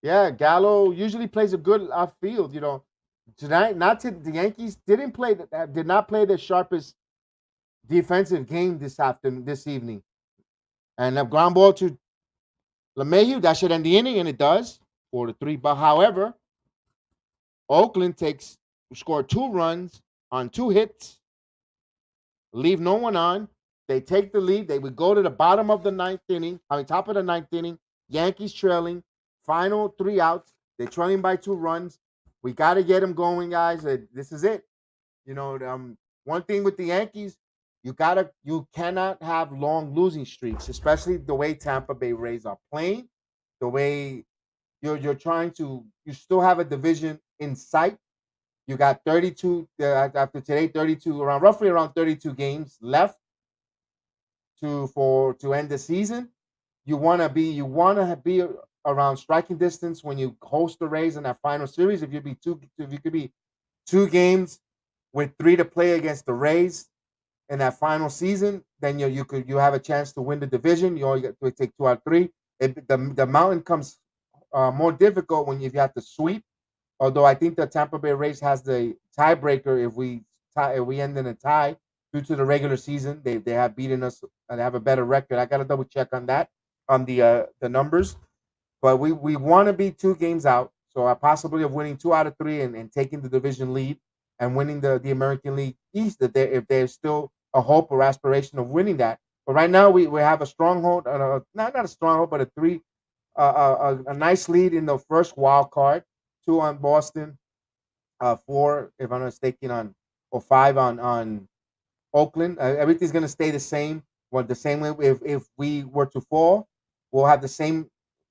Yeah, Gallo usually plays a good outfield. Tonight, the Yankees did not play the sharpest defensive game this evening. And a ground ball to LeMahieu, that should end the inning, and it does, 4-3. But however, Oakland scored 2 runs on 2 hits, leave no one on. They take the lead. They would go to the bottom of the top of the ninth inning. Yankees trailing, final 3 outs. They're trailing by 2 runs. We got to get them going, guys. This is it. One thing with the Yankees, you cannot have long losing streaks, especially the way Tampa Bay Rays are playing, the way you're trying to. You still have a division in sight. You got 32 after today, roughly around 32 games left to end the season. You want to be around striking distance when you host the Rays in that final series. If you could be 2 games with 3 to play against the Rays in that final season, then you have a chance to win the division. You only get to take 2 out of 3. The mountain comes more difficult when you have to sweep. Although I think the Tampa Bay Rays has the tiebreaker if we end in a tie due to the regular season. They have beaten us and they have a better record. I got to double check on that on the numbers. But we want to be 2 games out. So a possibility of winning 2 out of 3 and taking the division lead and winning the American League East if there's still a hope or aspiration of winning that. But right now we have a stronghold, not a stronghold, but a nice lead in the first wild card. 2 on Boston, 4 if I'm not mistaken on or 5 on Oakland. Everything's gonna stay the same. Well, the same way if we were to fall, we'll have the same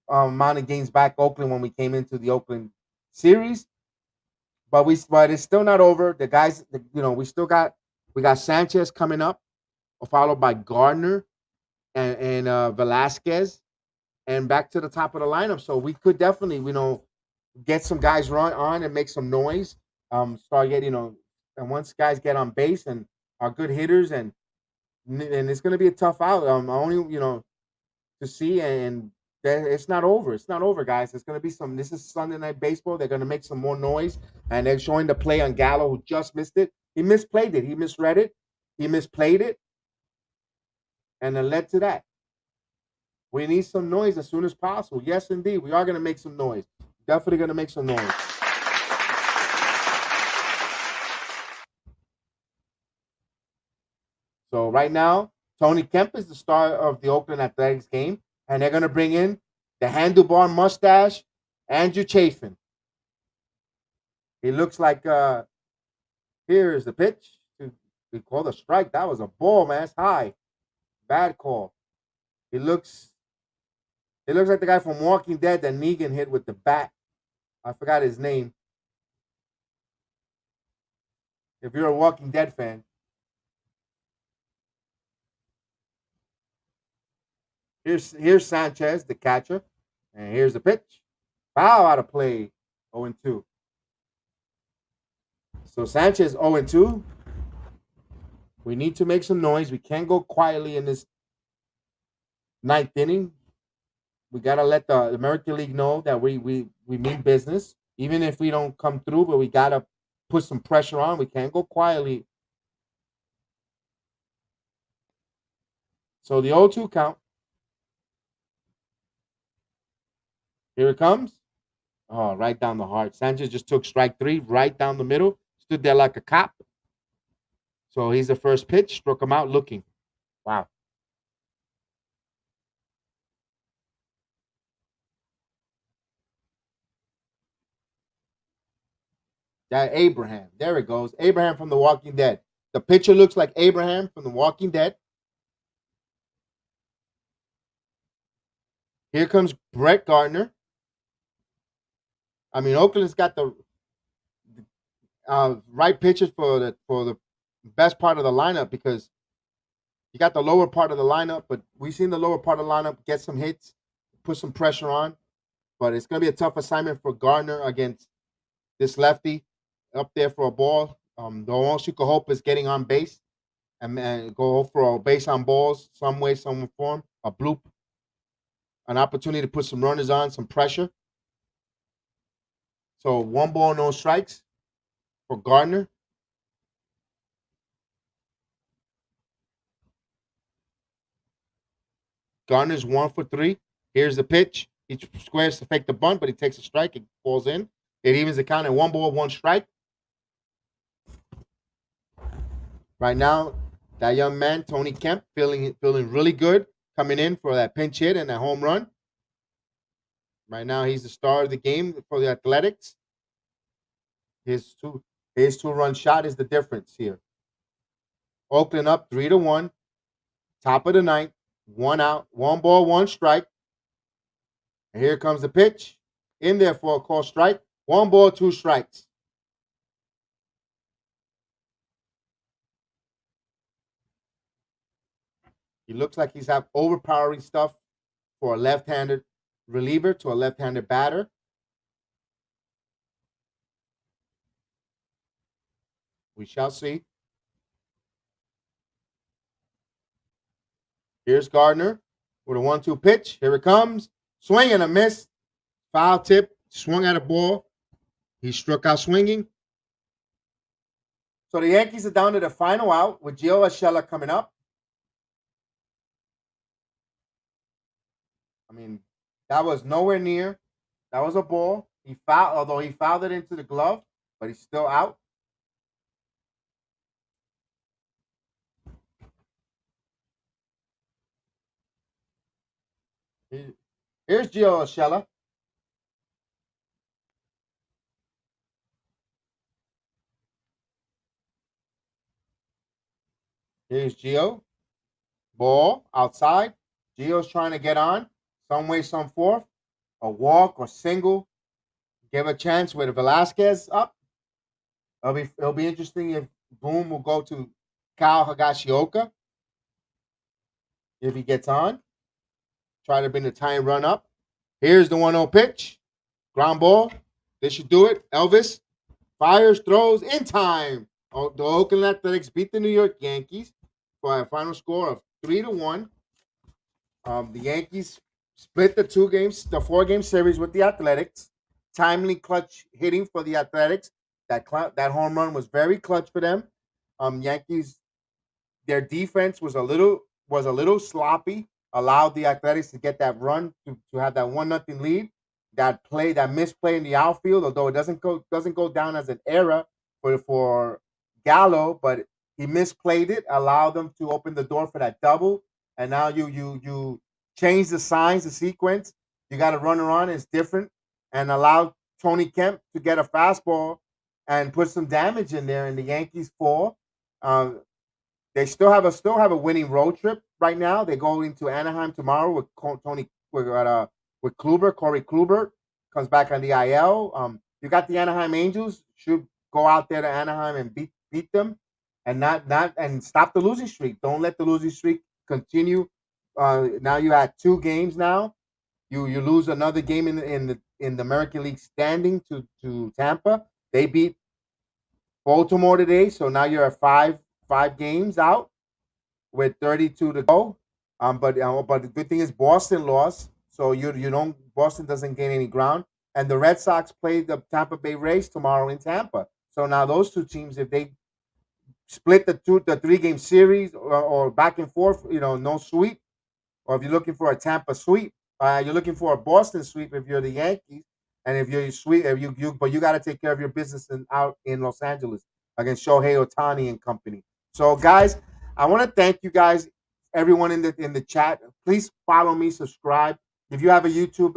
amount of games back Oakland when we came into the Oakland series. But it's still not over. The guys, we got Sanchez coming up, followed by Gardner and Velasquez, and back to the top of the lineup. So we could definitely get some guys run on and make some noise. Start getting and once guys get on base and are good hitters and it's going to be a tough out. Only to see and it's not over. It's not over, guys. It's going to be some. This is Sunday Night Baseball. They're going to make some more noise, and they're showing the play on Gallo, who just missed it. He misplayed it. He misread it. He misplayed it, and it led to that. We need some noise as soon as possible. Yes, indeed, we are going to make some noise. Definitely going to make some noise. So right now, Tony Kemp is the star of the Oakland Athletics game, and they're going to bring in the handlebar mustache, Andrew Chafin. He looks like here's the pitch. We called a strike. That was a ball, man. It's high. Bad call. He looks like the guy from Walking Dead that Negan hit with the bat. I forgot his name. If you're a Walking Dead fan. Here's Sanchez, the catcher. And here's the pitch. Foul out of play. 0-2. So Sanchez 0-2. We need to make some noise. We can't go quietly in this 9th inning. We gotta let the American League know that we mean business, even if we don't come through. But we gotta put some pressure on. We can't go quietly. So the 0-2 count. Here it comes. Oh, right down the heart. Sanchez just took strike 3 right down the middle. Stood there like a cop. So he's the first pitch. Struck him out looking. Wow. That Abraham. There it goes. Abraham from The Walking Dead. The pitcher looks like Abraham from The Walking Dead. Here comes Brett Gardner. I mean, Oakland's got the right pitchers for the best part of the lineup because you got the lower part of the lineup, but we've seen the lower part of the lineup get some hits, put some pressure on. But it's going to be a tough assignment for Gardner against this lefty up there for a ball. The most you could hope is getting on base and go for a base on balls, some way, some form, a bloop, an opportunity to put some runners on, some pressure. So 1 ball, no strikes for Gardner. Gardner's 1 for 3. Here's the pitch. He squares to fake the bunt, but he takes a strike. It falls in. It evens the count at 1 ball, 1 strike. Right now, that young man, Tony Kemp, feeling really good, coming in for that pinch hit and that home run. Right now, he's the star of the game for the Athletics. His two-run shot is the difference here. Oakland up 3-1. Top of the 9th. 1 out. 1 ball, 1 strike. And here comes the pitch. In there for a call strike. 1 ball, 2 strikes. He looks like he's have overpowering stuff for a left-handed reliever to a left-handed batter. We shall see. Here's Gardner with a 1-2 pitch. Here it comes. Swing and a miss. Foul tip. Swung at a ball. He struck out swinging. So the Yankees are down to the final out with Gio Urshela coming up. I mean, that was nowhere near. That was a ball. He fouled, although he fouled it into the glove, but he's still out. Here's Gio Urshela. Here's Gio. Ball outside. Gio's trying to get on. Some way, some forth. A walk or single. Give a chance with Velasquez up. It'll be interesting if Boom will go to Kyle Higashioka if he gets on. Try to bring the tying run up. Here's the 1-0 pitch. Ground ball. This should do it. Elvis fires, throws in time. Oh, the Oakland Athletics beat the New York Yankees for a final score of 3-1. The Yankees split the 4-game series with the Athletics. Timely clutch hitting for the Athletics. That home run was very clutch for them. Yankees, their defense was a little sloppy. Allowed the Athletics to get that run to have that 1-0 lead. That misplay in the outfield, although it doesn't go down as an error for Gallo, but he misplayed it, allowed them to open the door for that double. And now you change the signs, the sequence. You got a runner on, it's different, and allow Tony Kemp to get a fastball and put some damage in there. And the Yankees fall. They still have a winning road trip right now. They go into Anaheim tomorrow with Corey Kluber comes back on the IL. You got the Anaheim Angels, should go out there to Anaheim and beat them, and not and stop the losing streak. Don't let the losing streak continue. Now you had 2 games. Now you lose another game in the American League standing to Tampa. They beat Baltimore today, so now you're at five games out with 32 to go. But the good thing is Boston lost, so you don't Boston doesn't gain any ground. And the Red Sox play the Tampa Bay Rays tomorrow in Tampa. So now those two teams, if they split the 3-game series or back and forth, no sweep, or if you're looking for a Tampa sweep, you're looking for a Boston sweep if you're the Yankees, and if you're sweep, but you got to take care of your business out in Los Angeles against Shohei Ohtani and company. So, guys, I want to thank you guys, everyone in the chat. Please follow me, subscribe. If you have a YouTube,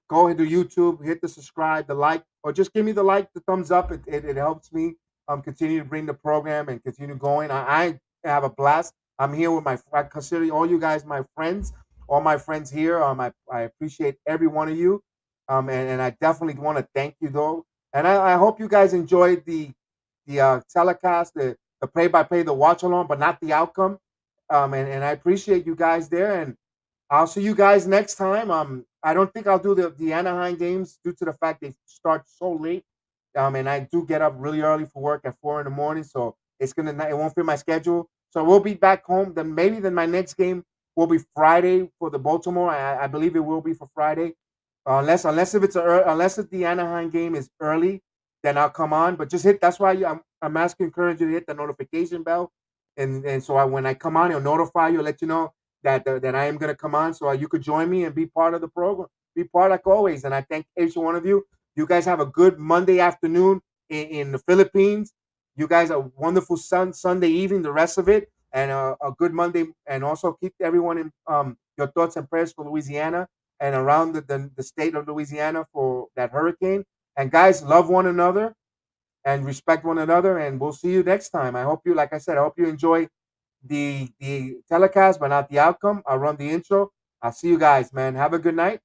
go into YouTube, hit the subscribe, the like, or just give me the like, the thumbs up. It helps me continue to bring the program and continue going. I have a blast. I'm here with I consider all you guys my friends, all my friends here. I appreciate every one of you. And I definitely want to thank you though. And I hope you guys enjoyed the telecast, the play-by-play, the watch-along, but not the outcome. And I appreciate you guys there. And I'll see you guys next time. I don't think I'll do the Anaheim games due to the fact they start so late. And I do get up really early for work at 4 in the morning, so it won't fit my schedule. So we'll be back home. Then my next game will be Friday for the Baltimore. I believe it will be for Friday, unless if the Anaheim game is early, then I'll come on. But just hit. That's why I'm encouraging you to hit the notification bell, and so when I come on, it'll notify you, let you know that I am going to come on, so you could join me and be part of the program, be part like always. And I thank each one of you. You guys have a good Monday afternoon in the Philippines. You guys a wonderful Sunday evening, the rest of it, and a good Monday. And also keep everyone in your thoughts and prayers for Louisiana and around the state of Louisiana for that hurricane. And guys, love one another and respect one another. And we'll see you next time. I hope you, like I said, I hope you enjoy the telecast, but not the outcome. I'll run the intro. I'll see you guys, man. Have a good night.